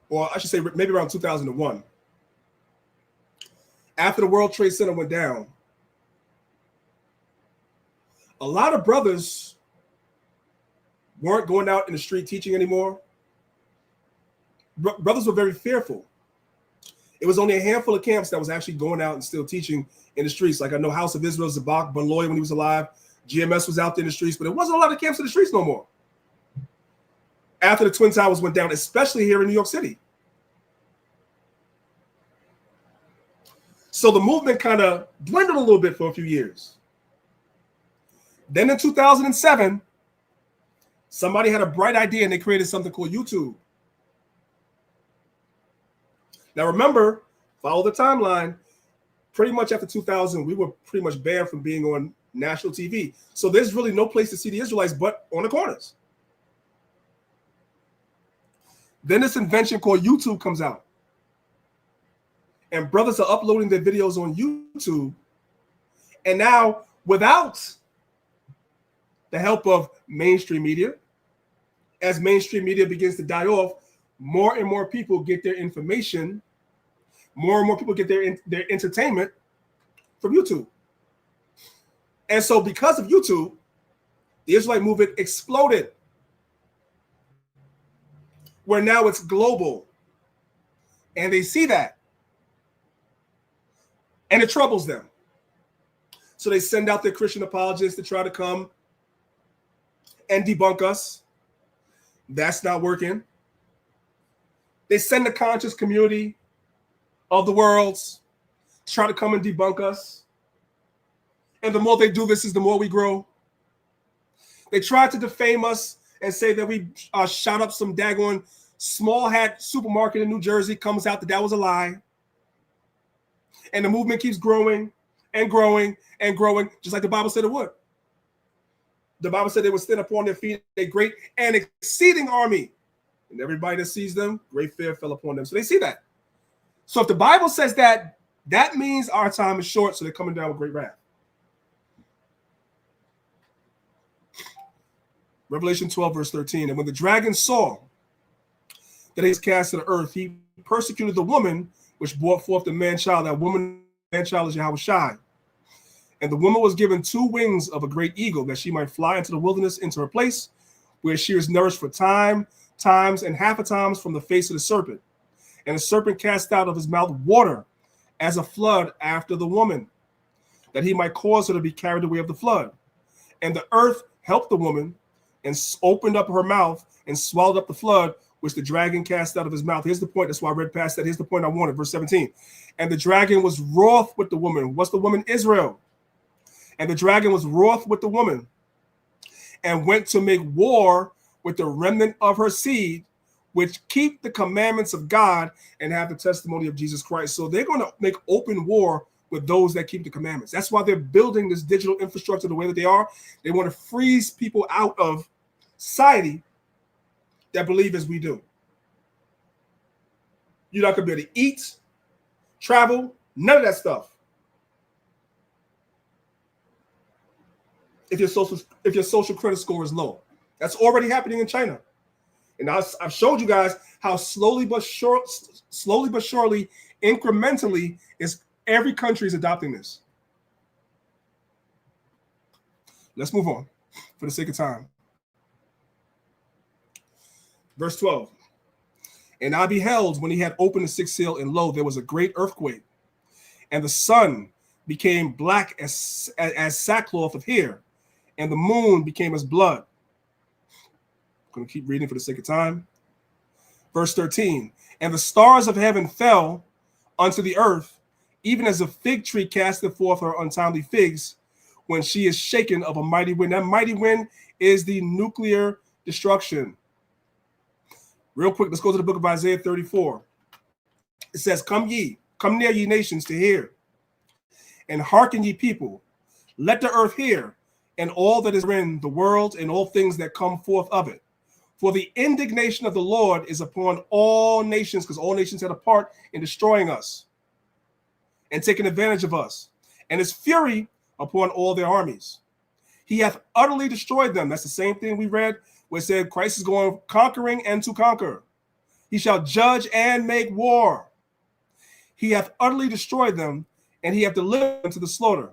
C: or I should say maybe around 2001, after the World Trade Center went down, a lot of brothers weren't going out in the street teaching anymore. Brothers were very fearful. It was only a handful of camps that was actually going out and still teaching in the streets. Like I know House of Israel, Zabak, Bunloy when he was alive, GMS was out there in the streets, but there wasn't a lot of camps in the streets no more. After the Twin Towers went down, especially here in New York City. So the movement kind of dwindled a little bit for a few years. Then in 2007, somebody had a bright idea and they created something called YouTube. Now remember, follow the timeline. Pretty much after 2000, we were pretty much banned from being on national TV. So there's really no place to see the Israelites but on the corners. Then this invention called YouTube comes out. And brothers are uploading their videos on YouTube. And now, without the help of mainstream media, as mainstream media begins to die off, more and more people get their information, more and more people get their entertainment from YouTube. And so because of YouTube, the Israelite movement exploded, where now it's global. And they see that. And it troubles them. So they send out their Christian apologists to try to come and debunk us. That's not working. They send the conscious community of the world to try to come and debunk us. And the more they do this, is the more we grow. They try to defame us and say that we shot up some daggone small hat supermarket in New Jersey. Comes out that was a lie. And the movement keeps growing and growing and growing, just like the Bible said it would. The Bible said they would stand upon their feet, a great and exceeding army. And everybody that sees them, great fear fell upon them. So they see that. So if the Bible says that, that means our time is short, so they're coming down with great wrath. Revelation 12, verse 13. And when the dragon saw that he was cast to the earth, he persecuted the woman which brought forth the man-child. That woman, man-child is Yahushua. And the woman was given 2 wings of a great eagle, that she might fly into the wilderness, into her place, where she is nourished for times, and half a times from the face of the serpent. And the serpent cast out of his mouth water as a flood after the woman, that he might cause her to be carried away of the flood. And the earth helped the woman, and opened up her mouth, and swallowed up the flood, which the dragon cast out of his mouth. Here's the point. That's why I read past that. Here's the point I wanted. Verse 17. And the dragon was wroth with the woman. What's the woman? Israel. And the dragon was wroth with the woman, and went to make war with the remnant of her seed, which keep the commandments of God and have the testimony of Jesus Christ. So they're going to make open war with those that keep the commandments. That's why they're building this digital infrastructure the way that they are. They want to freeze people out of society that believe as we do. You're not going to be able to eat, travel, none of that stuff. If your social credit score is low. That's already happening in China. And I've showed you guys how slowly but surely, incrementally, is every country is adopting this. Let's move on for the sake of time. Verse 12. And I beheld when he had opened the 6th seal, and lo, there was a great earthquake, and the sun became black as sackcloth of hair, and the moon became as blood. I'm going to keep reading for the sake of time. Verse 13. And the stars of heaven fell unto the earth, even as a fig tree casteth forth her untimely figs, when she is shaken of a mighty wind. That mighty wind is the nuclear destruction. Real quick, let's go to the book of Isaiah 34. It says, come near ye nations to hear, and hearken ye people. Let the earth hear, and all that is in the world, and all things that come forth of it. For the indignation of the Lord is upon all nations, because all nations had a part in destroying us and taking advantage of us, and his fury upon all their armies. He hath utterly destroyed them. That's the same thing we read where it said Christ is going conquering and to conquer. He shall judge and make war. He hath utterly destroyed them, and he hath delivered them to the slaughter.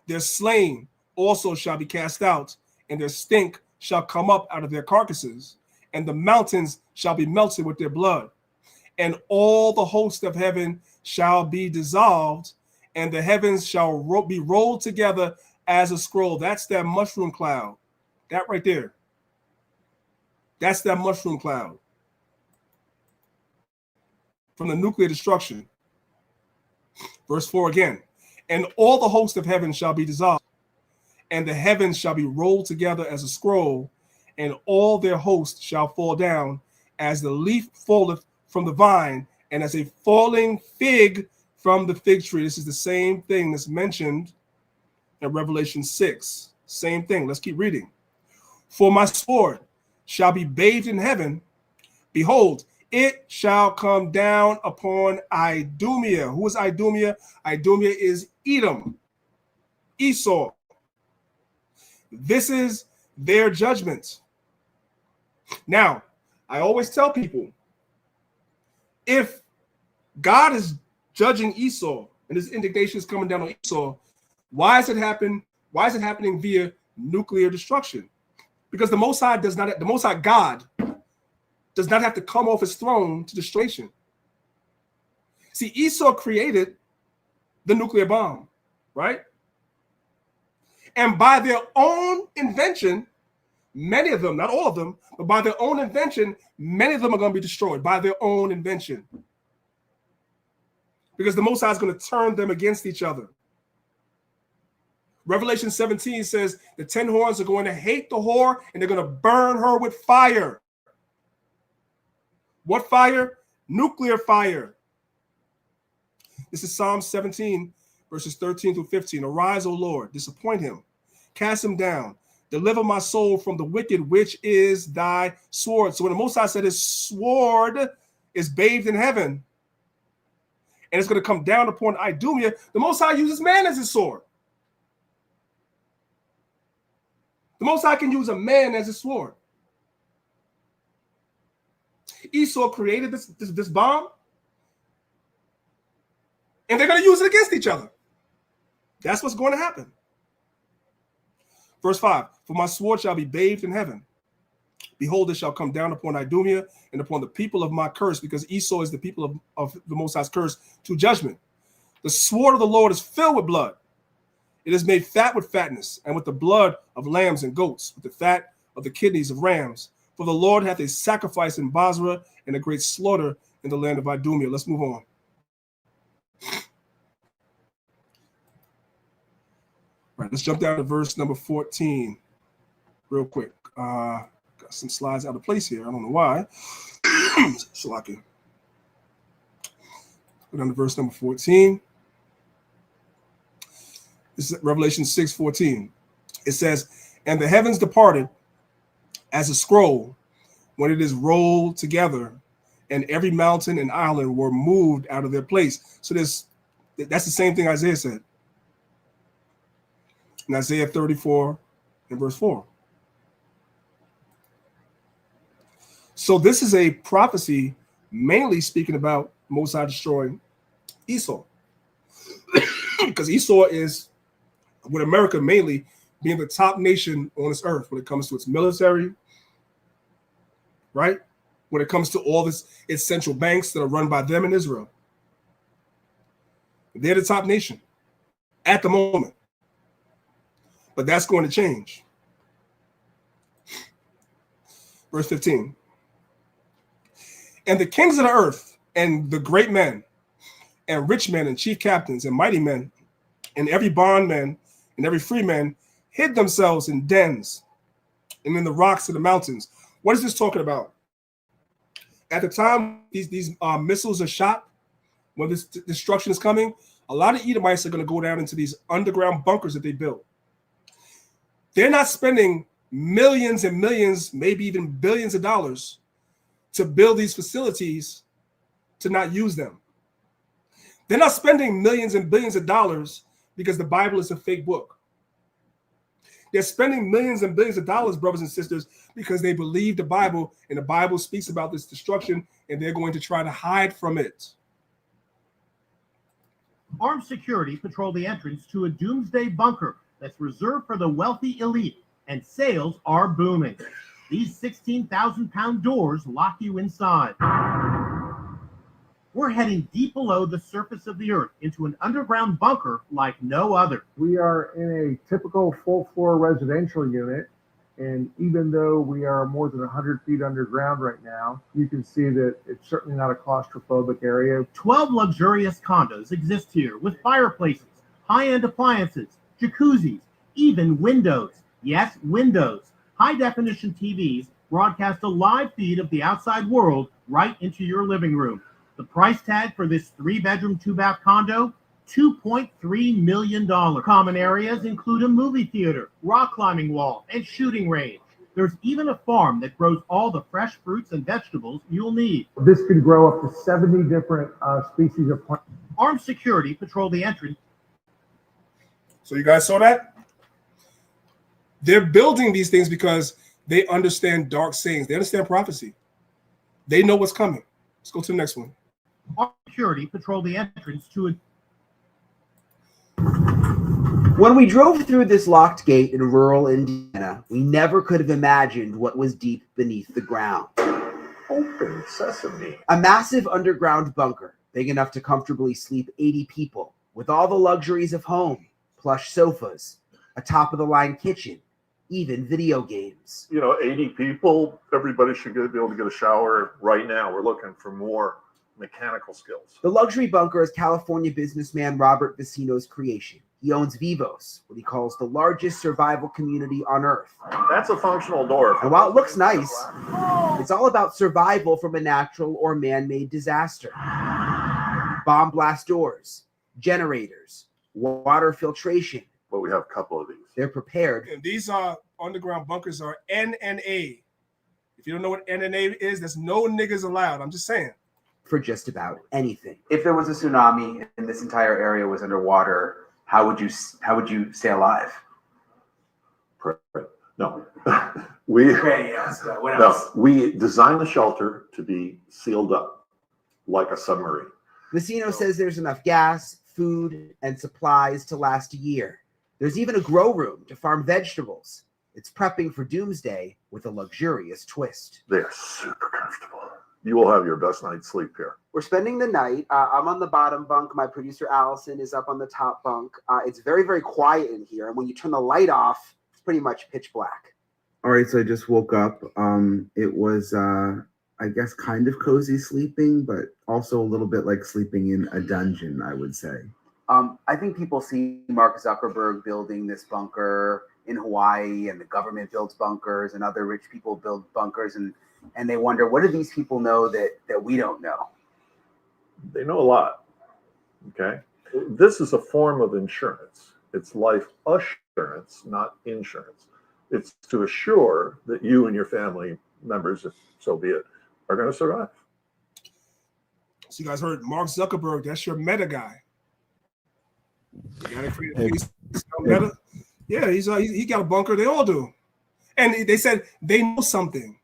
C: Their slain also shall be cast out, and their stink shall come up out of their carcasses, and the mountains shall be melted with their blood. And all the host of heaven shall be dissolved, and the heavens shall be rolled together as a scroll. That's that mushroom cloud. That right there. That's that mushroom cloud from the nuclear destruction. Verse 4 again. And all the host of heaven shall be dissolved, and the heavens shall be rolled together as a scroll, and all their hosts shall fall down, as the leaf falleth from the vine, and as a falling fig from the fig tree. This is the same thing that's mentioned in Revelation 6. Same thing. Let's keep reading. For my sword shall be bathed in heaven. Behold, it shall come down upon Idumea. Who is Idumea? Idumea is Edom, Esau. This is their judgment. Now, I always tell people, if God is judging Esau and his indignation is coming down on Esau, why is it happening? Why is it happening via nuclear destruction? Because the Most High God does not have to come off his throne to destruction. See, Esau created the nuclear bomb, right? And by their own invention, many of them, not all of them, but by their own invention, many of them are going to be destroyed by their own invention. Because the Most High is going to turn them against each other. Revelation 17 says the 10 horns are going to hate the whore and they're going to burn her with fire. What fire? Nuclear fire. This is Psalm 17, verses 13 through 15. Arise, O Lord, disappoint him, cast him down, deliver my soul from the wicked, which is thy sword. So when the Most High said his sword is bathed in heaven and it's going to come down upon Idumea, the Most High uses man as his sword. The Most High can use a man as a sword. Esau created this bomb, and they're going to use it against each other. That's what's going to happen. Verse 5, for my sword shall be bathed in heaven. Behold, it shall come down upon Idumea and upon the people of my curse, because Esau is the people of the Most High's curse to judgment. The sword of the Lord is filled with blood. It is made fat with fatness, and with the blood of lambs and goats, with the fat of the kidneys of rams. For the Lord hath a sacrifice in Basra and a great slaughter in the land of Idumea. Let's move on. All right, let's jump down to verse number 14 real quick. Got some slides out of place here. I don't know why. So I can go down to verse number 14. This is Revelation 6:14. It says, and the heavens departed as a scroll when it is rolled together, and every mountain and island were moved out of their place. So that's the same thing Isaiah said in Isaiah 34 and verse 4. So this is a prophecy mainly speaking about Most High destroying Esau. Because Esau is, with America mainly, being the top nation on this earth when it comes to its military, right? When it comes to all its central banks that are run by them in Israel. They're the top nation at the moment. But that's going to change. Verse 15. And the kings of the earth and the great men and rich men and chief captains and mighty men and every bondman and every free man hid themselves in dens and in the rocks of the mountains. What is this talking about? At the time these missiles are shot, when this destruction is coming, a lot of Edomites are going to go down into these underground bunkers that they built. They're not spending millions and millions, maybe even billions of dollars to build these facilities to not use them. They're not spending millions and billions of dollars because the Bible is a fake book. They're spending millions and billions of dollars, brothers and sisters, because they believe the Bible, and the Bible speaks about this destruction, and they're going to try to hide from it.
J: Armed security patrol the entrance to a doomsday bunker that's reserved for the wealthy elite, and sales are booming. These 16,000-pound doors lock you inside. We're heading deep below the surface of the earth into an underground bunker like no other.
K: We are in a typical full-floor residential unit, and even though we are more than 100 feet underground right now, you can see that it's certainly not a claustrophobic area.
J: 12 luxurious condos exist here with fireplaces, high-end appliances, jacuzzis, even windows. Yes, windows. High-definition TVs broadcast a live feed of the outside world right into your living room. The price tag for this 3-bedroom, 2-bath condo, $2.3 million. Common areas include a movie theater, rock climbing wall, and shooting range. There's even a farm that grows all the fresh fruits and vegetables you'll need.
K: This could grow up to 70 different species of plants.
J: Armed security patrol the entrance.
C: So you guys saw that? They're building these things because they understand dark sayings. They understand prophecy. They know what's coming. Let's go to the next one.
J: Armed security patrol the entrance to a...
L: When we drove through this locked gate in rural Indiana, we never could have imagined what was deep beneath the ground.
F: Open sesame.
L: A massive underground bunker, big enough to comfortably sleep 80 people, with all the luxuries of home, plush sofas, a top-of-the-line kitchen, even video games.
F: 80 people, everybody should be able to get a shower right now. We're looking for more mechanical skills.
L: The luxury bunker is California businessman Robert Vecino's creation. He owns Vivos, what he calls the largest survival community on Earth.
F: That's a functional door.
L: And while it looks nice, it's all about survival from a natural or man-made disaster. Bomb blast doors, generators, water filtration.
F: But we have a couple of these.
L: They're prepared.
C: And these underground bunkers are NNA. If you don't know what NNA is, there's no niggas allowed. I'm just saying.
L: For just about anything.
M: If there was a tsunami and this entire area was underwater, how would you stay alive?
F: Pray.
N: No. we
L: Okay, yeah, so what
N: no,
L: else?
N: we designed the shelter to be sealed up like a submarine.
L: Vecino says there's enough gas, food, and supplies to last a year. There's even a grow room to farm vegetables. It's prepping for doomsday with a luxurious twist.
N: They're super comfortable. You will have your best night's sleep here.
L: We're spending the night. I'm on the bottom bunk. My producer Allison is up on the top bunk. It's very, very quiet in here. And when you turn the light off, it's pretty much pitch black.
O: All right, so I just woke up. It was, I guess, kind of cozy sleeping, but also a little bit like sleeping in a dungeon, I would say.
M: I think people see Mark Zuckerberg building this bunker in Hawaii, and the government builds bunkers, and other rich people build bunkers, and they wonder, what do these people know that we don't know?
N: They know a lot. Okay. This is a form of insurance. It's life assurance, not insurance. It's to assure that you and your family members, if so be it, are going to survive.
C: So you guys heard Mark Zuckerberg, that's your meta guy. You gotta create a face meta. Yeah, he got a bunker. They all do. And they said they know something.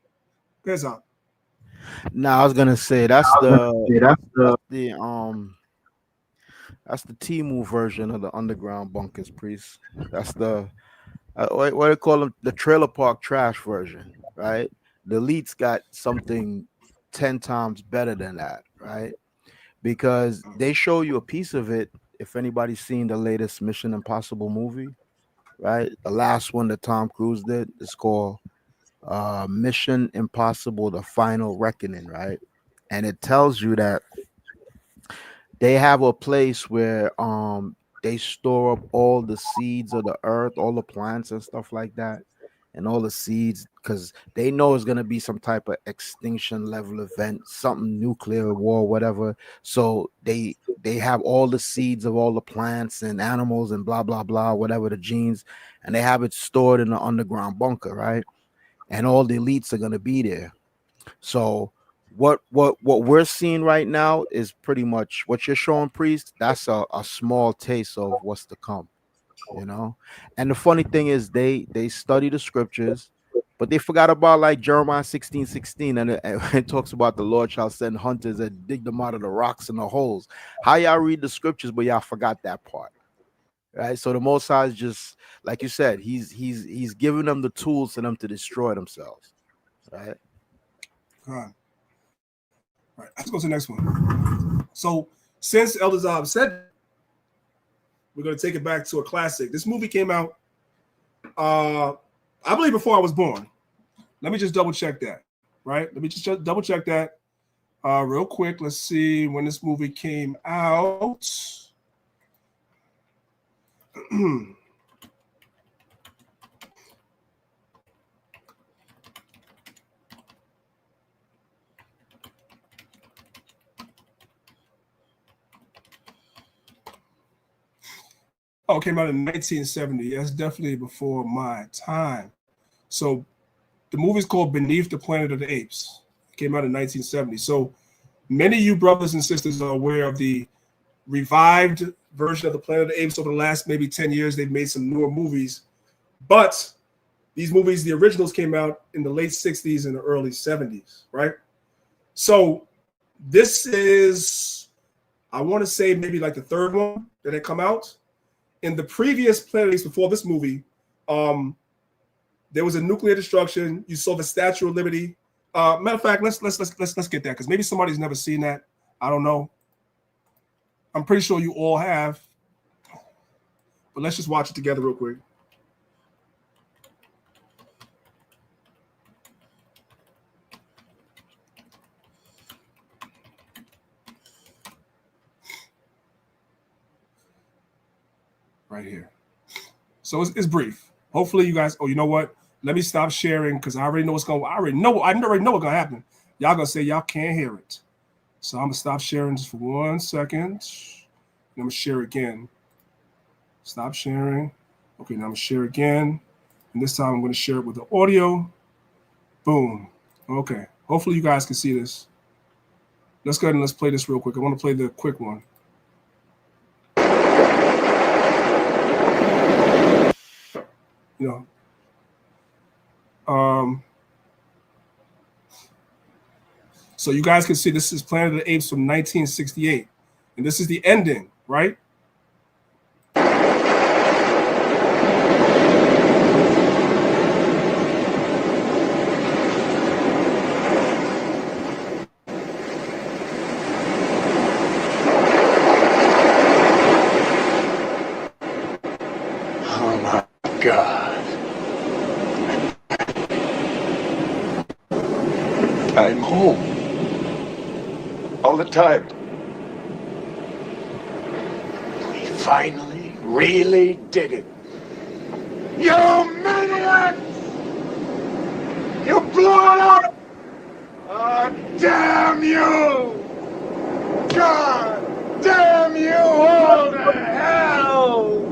C: There's up.
D: Nah, I was gonna say that's the Temu version of the underground bunkers, priest. That's the what do they call them? The trailer park trash version, right? The elites got something 10 times better than that, right? Because they show you a piece of it. If anybody's seen the latest Mission Impossible movie, right? The last one that Tom Cruise did is called Mission Impossible: The Final Reckoning, right? And it tells you that they have a place where they store up all the seeds of the earth, all the plants and stuff like that, and all the seeds, because they know it's going to be some type of extinction level event, something nuclear war, whatever. So they have all the seeds of all the plants and animals and blah blah blah, whatever the genes, and they have it stored in the underground bunker, right? And all the elites are going to be there. So what we're seeing right now is pretty much what you're showing, priest. That's a small taste of what's to come, you know. And the funny thing is they study the scriptures, but they forgot about like Jeremiah 16:16, and it talks about the Lord shall send hunters and dig them out of the rocks and the holes. How y'all read the scriptures, but y'all forgot that part, right? So the Most High is just like you said, he's giving them the tools for them to destroy themselves, right?
C: All right, let's go to the next one. So since Elder Zob said, we're going to take it back to a classic. This movie came out, I believe, before I was born. Let me just double check that, right? Let me just double check that real quick. Let's see when this movie came out. Oh, it came out in 1970. That's definitely before my time. So the movie's called Beneath the Planet of the Apes. It came out in 1970. So many of you brothers and sisters are aware of the revived version of the Planet of the Apes. Over the last maybe 10 years, they've made some newer movies. But these movies, the originals came out in the late 60s and the early 70s, right? So this is, I want to say maybe like the third one that had come out. In the previous Planet of the Apes before this movie, there was a nuclear destruction. You saw the Statue of Liberty. Matter of fact, let's get that, because maybe somebody's never seen that. I don't know. I'm pretty sure you all have, but let's just watch it together real quick. Right here. So it's brief. Hopefully you guys, oh, you know what? Let me stop sharing because I already know what's going on. I already know what's going to happen. Y'all going to say y'all can't hear it. So I'm going to stop sharing just for 1 second. I'm going to share again. Stop sharing. Okay, now I'm going to share again. And this time I'm going to share it with the audio. Boom. Okay. Hopefully you guys can see this. Let's go ahead and let's play this real quick. I want to play the quick one. You know, So you guys can see this is Planet of the Apes from 1968. And this is the ending, right?
P: Oh my God. I'm home. All the time. We finally really did it. You maniacs! You blew it up! Oh, damn you! God damn you all to hell!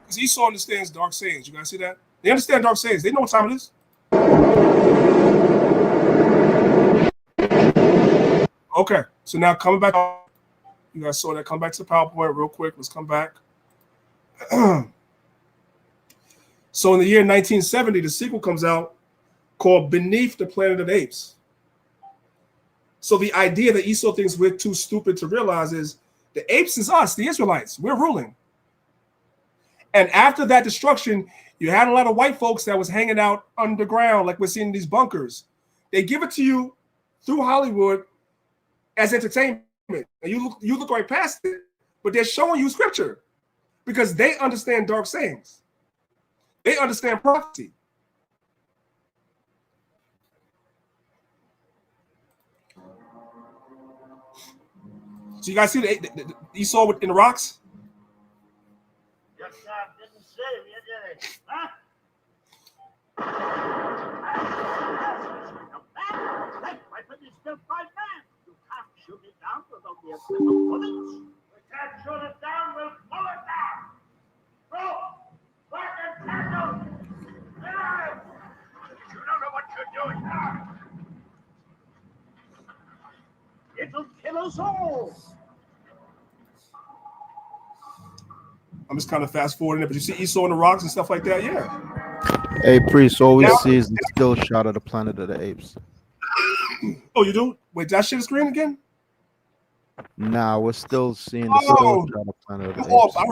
C: Because Esau understands dark sayings. You guys see that? They understand dark sayings. They know what time it is. Okay, so now coming back. You guys saw that. Come back to the PowerPoint real quick. Let's come back. So in the year 1970, the sequel comes out called Beneath the Planet of the Apes. So the idea that Esau thinks we're too stupid to realize is the apes is us, the Israelites. We're ruling. And after that destruction, you had a lot of white folks that was hanging out underground, like we're seeing in these bunkers. They give it to you through Hollywood as entertainment. And you look right past it, but they're showing you scripture because they understand dark sayings. They understand prophecy. So you guys see the Esau in the rocks?
P: Your God didn't save you, did he? Huh? That weapon is built by man. You can't shoot it down without the assist of bullets. We can't shoot it down, we'll pull it down. Go! Back and tackle! Yes! You don't know what you're doing now. It'll kill us all.
C: I'm just kind of fast forwarding it, but you see Esau in the rocks and stuff like that, yeah.
D: Hey, priest, all we see is the still shot of the Planet of the Apes.
C: Oh, you do? Wait, did I share the screen again?
D: Nah, we're still seeing the still shot of Planet of the Apes.
C: I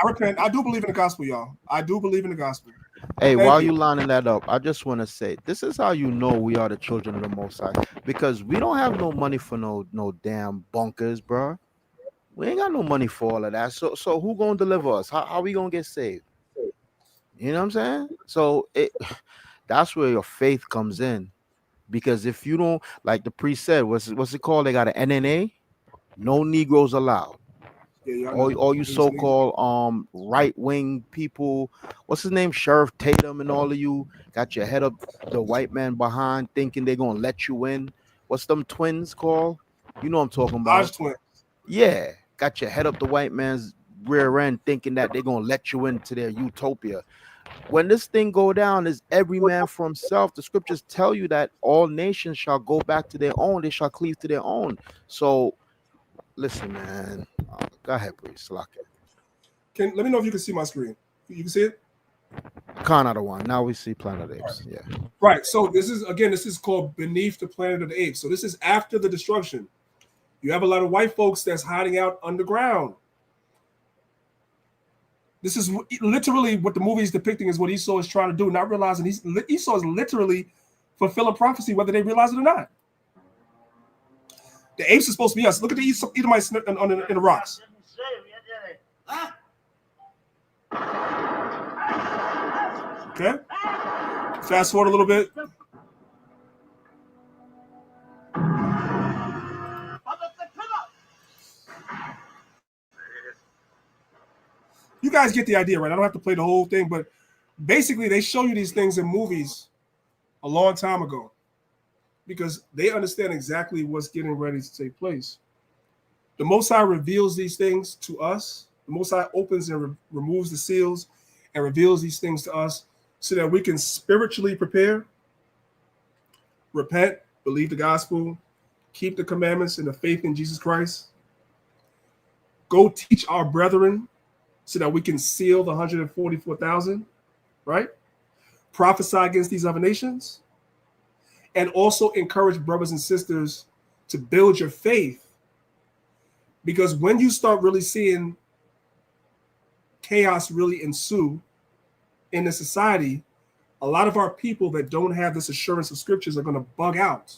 C: repent. I do believe in the gospel, y'all. I do believe in the gospel.
D: Hey,
C: Thank
D: while
C: you.
D: you lining that up, I just want to say this is how you know we are the children of the Most High, because we don't have no money for no damn bunkers, bro. We ain't got no money for all of that. So who gonna deliver us? How we gonna get saved? You know what I'm saying? So that's where your faith comes in, because if you don't, like the priest said, what's it called? They got an NNA, no Negroes allowed.
C: Yeah,
D: All you so-called right-wing people, what's his name, Sheriff Tatum, and all of you got your head up the white man behind, thinking they're gonna let you in. What's them twins called? You know what I'm talking about?
C: Hodge twins.
D: Yeah, got your head up the white man's rear end, thinking that they're gonna let you into their utopia. When this thing go down, is every man for himself. The scriptures tell you that all nations shall go back to their own; they shall cleave to their own. So, listen, man. Go ahead, please. Lock it.
C: Let me know if you can see my screen. You can see it?
D: Khan out of one. Now we see Planet of the Apes. Yeah.
C: Right. So this is called Beneath the Planet of the Apes. So this is after the destruction. You have a lot of white folks that's hiding out underground. This is literally what the movie is depicting is what Esau is trying to do, not realizing Esau is literally fulfilling prophecy, whether they realize it or not. The apes are supposed to be us. Look at the Edomites in the rocks. Okay. Fast forward a little bit. You guys get the idea, right? I don't have to play the whole thing, but basically they show you these things in movies a long time ago because they understand exactly what's getting ready to take place. The Most High reveals these things to us. The Most High opens and removes the seals and reveals these things to us so that we can spiritually prepare, repent, believe the gospel, keep the commandments and the faith in Jesus Christ. Go teach our brethren so that we can seal the 144,000, right? Prophesy against these other nations. And also encourage brothers and sisters to build your faith. Because when you start really seeing chaos really ensue in the society, a lot of our people that don't have this assurance of scriptures are going to bug out.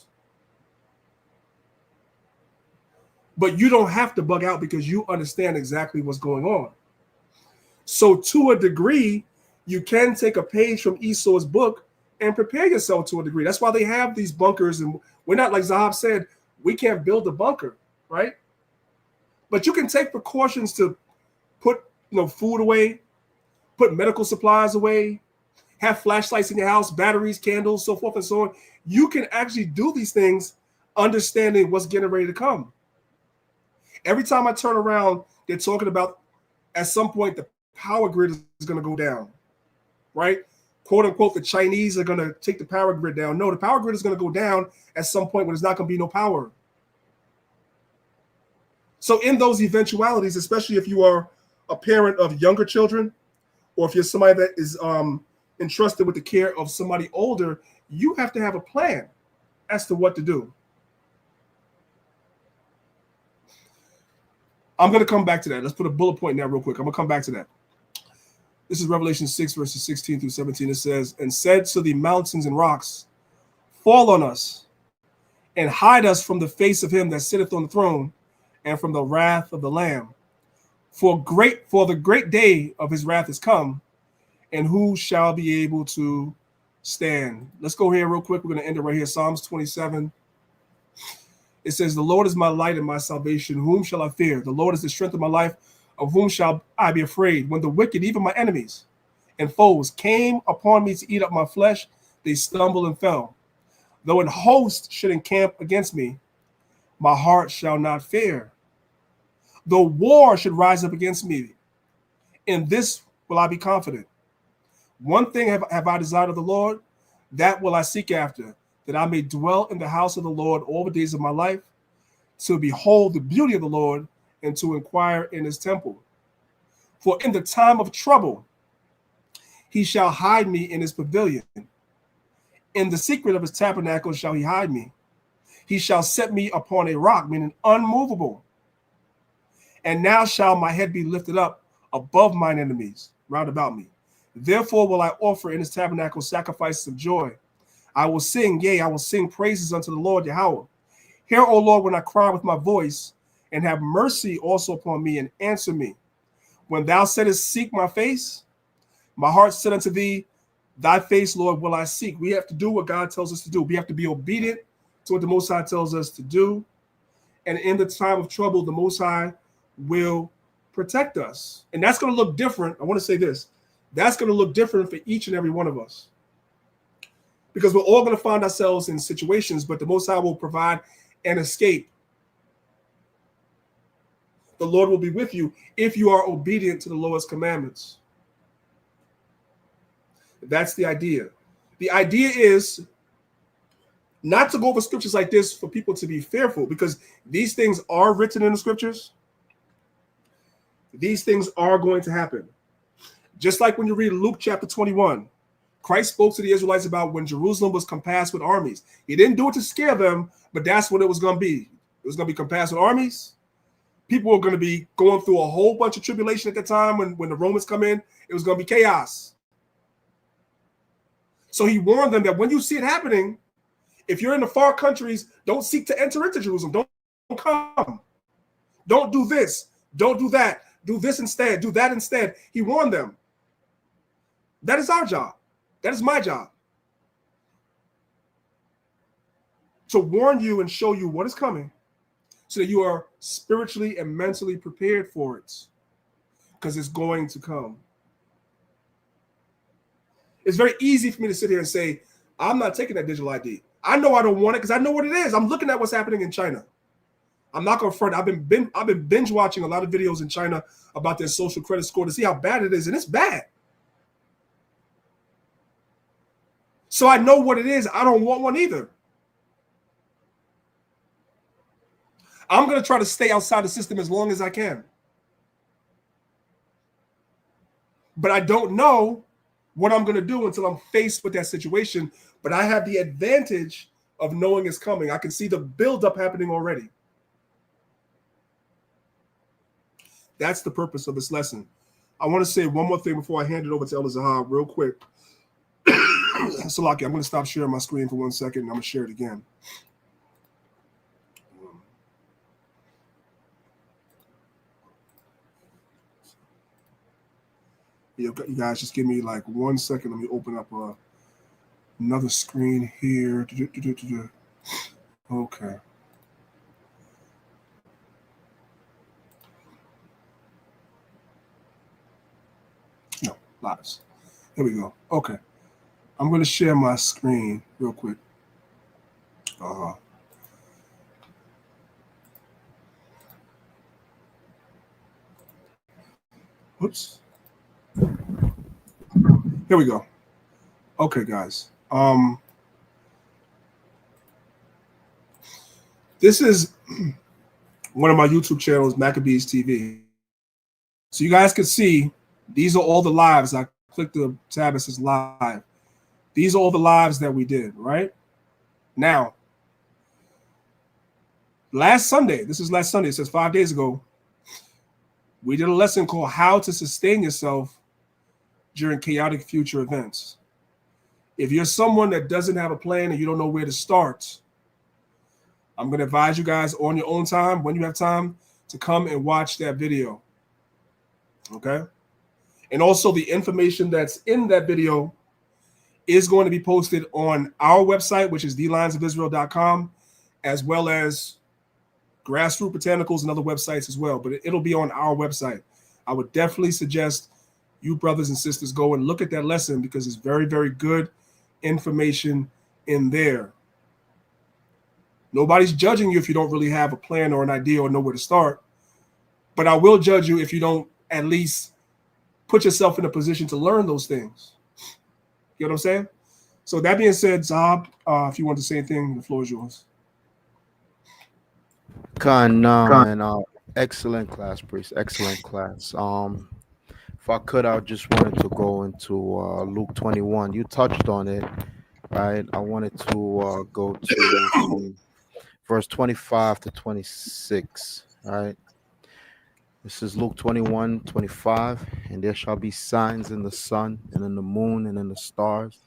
C: But you don't have to bug out because you understand exactly what's going on. So to a degree, you can take a page from Esau's book and prepare yourself to a degree. That's why they have these bunkers. And we're not, like Zahab said, we can't build a bunker, right? But you can take precautions to put food away, put medical supplies away, have flashlights in your house, batteries, candles, so forth and so on. You can actually do these things understanding what's getting ready to come. Every time I turn around, they're talking about at some point the power grid is going to go down, right? Quote unquote, the Chinese are going to take the power grid down. No, the power grid is going to go down at some point when there's not going to be no power. So in those eventualities, especially if you are a parent of younger children, or if you're somebody that is entrusted with the care of somebody older, you have to have a plan as to what to do. I'm going to come back to that. Let's put a bullet point now real quick. I'm going to come back to that. This is Revelation 6, verses 16 through 17. It says, and said to the mountains and rocks, fall on us, and hide us from the face of him that sitteth on the throne, and from the wrath of the Lamb. For the great day of his wrath is come, and who shall be able to stand? Let's go here real quick. We're going to end it right here. Psalms 27. It says, the Lord is my light and my salvation. Whom shall I fear? The Lord is the strength of my life. Of whom shall I be afraid? When the wicked, even my enemies and foes, came upon me to eat up my flesh, they stumbled and fell. Though an host should encamp against me, my heart shall not fear. Though war should rise up against me, in this will I be confident. One thing have I desired of the Lord, that will I seek after, that I may dwell in the house of the Lord all the days of my life, to behold the beauty of the Lord, and to inquire in his temple. For in the time of trouble, he shall hide me in his pavilion. In the secret of his tabernacle shall he hide me. He shall set me upon a rock, meaning unmovable. And now shall my head be lifted up above mine enemies round about me. Therefore will I offer in his tabernacle sacrifices of joy. I will sing, yea, I will sing praises unto the Lord Yahweh. Hear, O Lord, when I cry with my voice, and have mercy also upon me, and answer me. When thou saidest, seek my face, my heart said unto thee, thy face, Lord, will I seek. We have to do what God tells us to do. We have to be obedient to what the Most High tells us to do. And in the time of trouble, the Most High will protect us. And that's going to look different. I want to say this. That's going to look different for each and every one of us. Because we're all going to find ourselves in situations, but the Most High will provide an escape. The Lord will be with you if you are obedient to the Lord's commandments. That's the idea. The idea is not to go over scriptures like this for people to be fearful, because these things are written in the scriptures. These things are going to happen. Just like when you read Luke chapter 21, Christ spoke to the Israelites about when Jerusalem was compassed with armies. He didn't do it to scare them, but that's what it was going to be. It was going to be compassed with armies. People were going to be going through a whole bunch of tribulation at the time when the Romans come in. It was going to be chaos. So he warned them that when you see it happening, if you're in the far countries, don't seek to enter into Jerusalem. Don't come. Don't do this. Don't do that. Do this instead. Do that instead. He warned them. That is our job. That is my job. To warn you and show you what is coming so that you are spiritually and mentally prepared for it, because it's going to come. It's very easy for me to sit here and say, I'm not taking that digital ID. I know I don't want it because I know what it is. I'm looking at what's happening in China. I'm not going to front. I've been binge watching a lot of videos in China about their social credit score to see how bad it is, and it's bad. So I know what it is. I don't want one either. I'm going to try to stay outside the system as long as I can. but I don't know what I'm going to do until I'm faced with that situation. But I have the advantage of knowing it's coming. I can see the buildup happening already. That's the purpose of this lesson. I want to say one more thing before I hand it over to Elder Zahab real quick. Salaki, I'm going to stop sharing my screen for 1 second, and I'm going to share it again. You guys just give me like 1 second. Let me open up another screen here. Okay. No, lives. Here we go. Okay. I'm going to share my screen real quick. Oops. Here we go. Okay, guys. This is one of my YouTube channels, Maccabees TV. So you guys can see these are all the lives. I clicked the tab that says live. These are all the lives that we did, right? Now, last Sunday, this is last Sunday, it says 5 days ago, we did a lesson called How to Sustain Yourself During Chaotic Future Events. If you're someone that doesn't have a plan and you don't know where to start, I'm going to advise you guys on your own time, when you have time, to come and watch that video. Okay? And also the information that's in that video is going to be posted on our website, which is thelionsofisrael.com, as well as Grassroot Botanicals and other websites as well. But it'll be on our website. I would definitely suggest you brothers and sisters go and look at that lesson because it's very, very good information in there. Nobody's judging you if you don't really have a plan or an idea or know where to start. But I will judge you if you don't at least put yourself in a position to learn those things. You know what I'm saying? So that being said, Zahab, if you want to say anything, the floor is yours.
D: And excellent class, priest. Excellent class. If I could, I just wanted to go into Luke 21. You touched on it, right? I wanted to go to verse 25 to 26, right? This is Luke 21:25. And there shall be signs in the sun and in the moon and in the stars,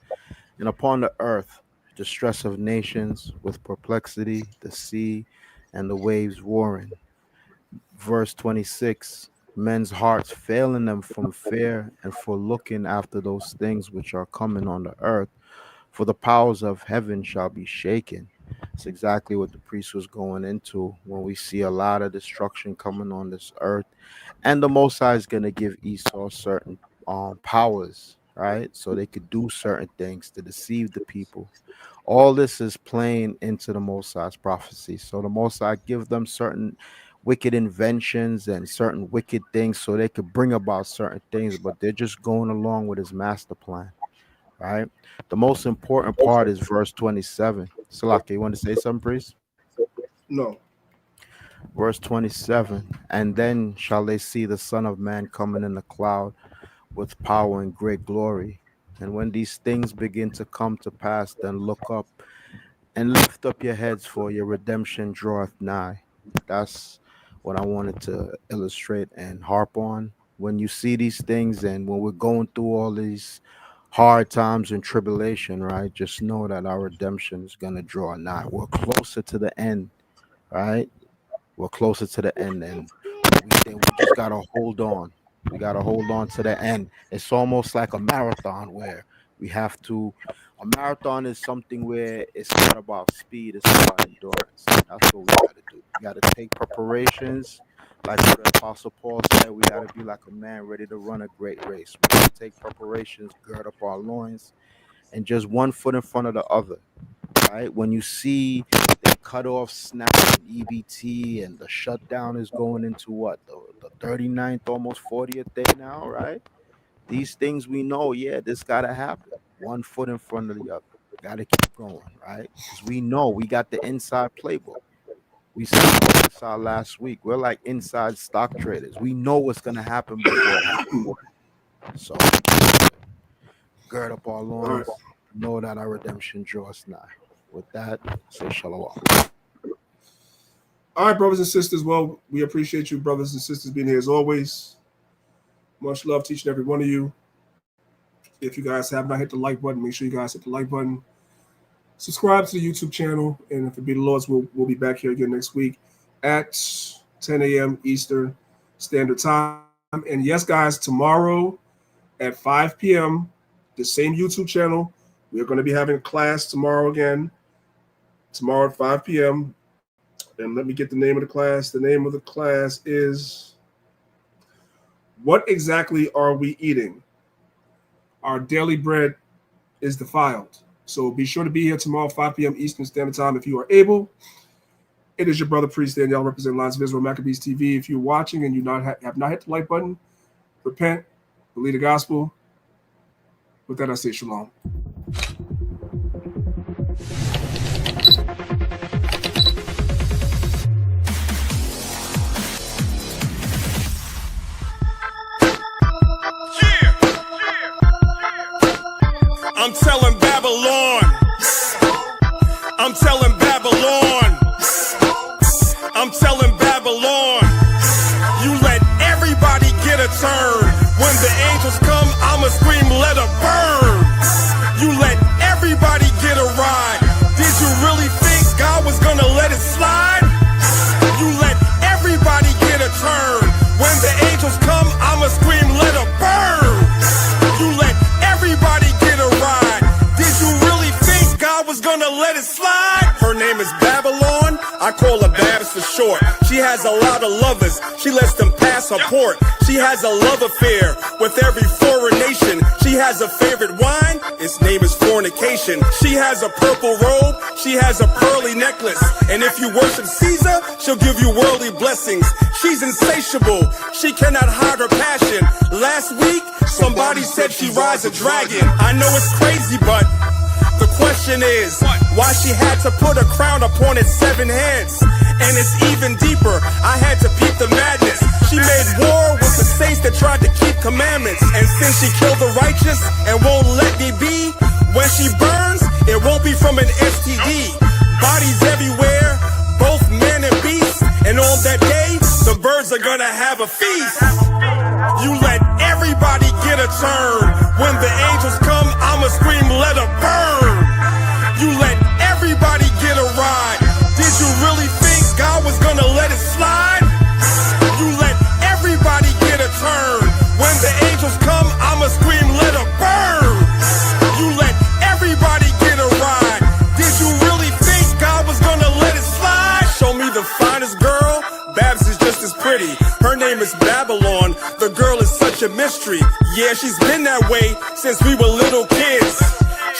D: and upon the earth distress of nations with perplexity, the sea and the waves warring. Verse 26, men's hearts failing them from fear and for looking after those things which are coming on the earth, for the powers of heaven shall be shaken. It's exactly what the priest was going into when we see a lot of destruction coming on this earth. And the Most High is going to give Esau certain powers, right? So they could do certain things to deceive the people. All this is playing into the Most High's prophecy. So the Most High give them certain wicked inventions and certain wicked things so they could bring about certain things, but they're just going along with his master plan, right? The most important part is verse 27. Salaki, you want to say something, priest?
C: No.
D: Verse 27, and then shall they see the Son of Man coming in the cloud with power and great glory. And when these things begin to come to pass, then look up and lift up your heads, for your redemption draweth nigh. That's what I wanted to illustrate and harp on. When you see these things and when we're going through all these hard times and tribulation, right, just know that our redemption is going to draw nigh. We're closer to the end, right? We're closer to the end, and we just got to hold on. We got to hold on to the end. It's almost like a marathon where we have to. A marathon is something where it's not about speed, it's about endurance. That's what we got to do. We got to take preparations, like what the Apostle Paul said. We got to be like a man ready to run a great race. We got to take preparations, gird up our loins, and just one foot in front of the other. Right? When you see they cut off SNAP and EBT, and the shutdown is going into what, the 39th, almost 40th day now, right? These things we know, yeah, this got to happen. One foot in front of the other. Got to keep going, right? Because we know we got the inside playbook. We saw last week. We're like inside stock traders. We know what's going to happen before it happens. So gird up our loins, know that our redemption draws nigh. With that, say shalom.
C: All right, brothers and sisters. Well, we appreciate you, brothers and sisters, being here as always. Much love to each and every one of you. If you guys have not hit the like button, make sure you guys hit the like button. Subscribe to the YouTube channel, and if it be the Lord's, we'll be back here again next week at 10 a.m. Eastern Standard Time. And yes, guys, tomorrow at 5 p.m., the same YouTube channel, we're going to be having a class tomorrow again. Tomorrow at 5 p.m. And let me get the name of the class. The name of the class is What Exactly Are We Eating? Our daily bread is defiled. So be sure to be here tomorrow, 5 p.m. Eastern Standard Time if you are able. It is your brother, Priest Daniel, representing Lions of Israel, Maccabees TV. If you're watching and you have not hit the like button, repent, believe the gospel. With that, I say shalom.
B: I'm telling Babylon. I'm telling Babylon. I'm telling Babylon. You let everybody get a turn. When the angels come, I'ma scream, let her burn. You let everybody get a ride. Did you really think God was gonna let it slide? You let everybody get a turn. When the angels come, I'ma scream, let her burn. You let everybody get a ride. Did you really think God was gonna let it slide? Her name is Babylon. I call her Babs for short. She has a lot of lovers. She lets them pass her port. She has a love affair with every foreign nation. She has a favorite wine. Its name is fornication. She has a purple robe. She has a pearly necklace. And if you worship Caesar, she'll give you worldly blessings. She's insatiable. She cannot hide her passion. Last week, somebody said she rides a dragon. I know it's crazy, but the question is why she had to put a crown upon its 7 heads. And it's even deeper. I had to peep the madness. She made war with the saints that tried to keep commandments. And since she killed the righteous and won't let me be, when she burns, it won't be from an STD. Bodies everywhere, both man and beast. And on that day, the birds are gonna have a feast. You let everybody get a turn. When the angels come, I'ma scream, let her burn. You let everybody get a ride. Did you really think God was gonna let it slide? You let everybody get a turn. When the angels come, I'ma scream, let her burn. You let everybody get a ride. Did you really think God was gonna let it slide? Show me the finest girl. Babs is just as pretty. Her name is Babylon. The girl is such a mystery. Yeah, she's been that way since we were little kids.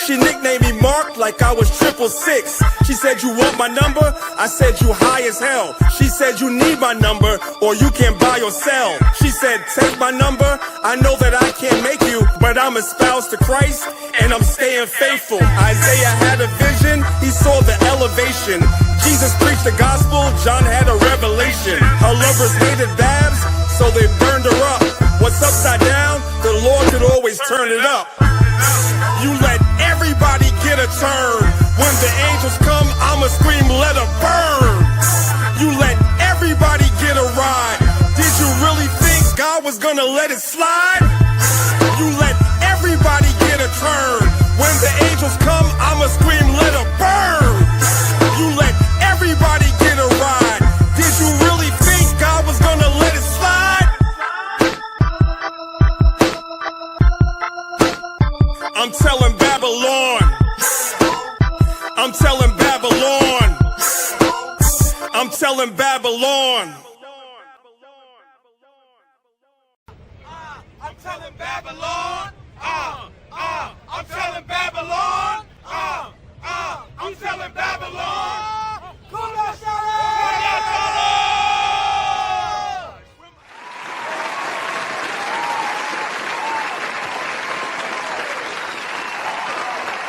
B: She nicknamed me Mark like I was 666. She said, you want my number? I said, you high as hell. She said, you need my number or you can't buy or sell. She said, take my number. I know that I can't make you, but I'm espoused to Christ and I'm staying faithful. Isaiah had a vision. He saw the elevation. Jesus preached the gospel. John had a revelation. Her lovers hated Babs, so they burned her up. What's upside down? The Lord could always turn it up. You let everybody get a turn. When the angels come, I'ma scream, let her burn. You let everybody get a ride. Did you really think God was gonna let it slide? You let everybody get a turn. When the angels come, I'ma scream, let her burn. You let everybody get a ride. Did you really think God was gonna let it slide? I'm telling Babylon. I'm telling Babylon. I'm telling Babylon. I'm telling Babylon. I'm telling Babylon. I'm telling Babylon.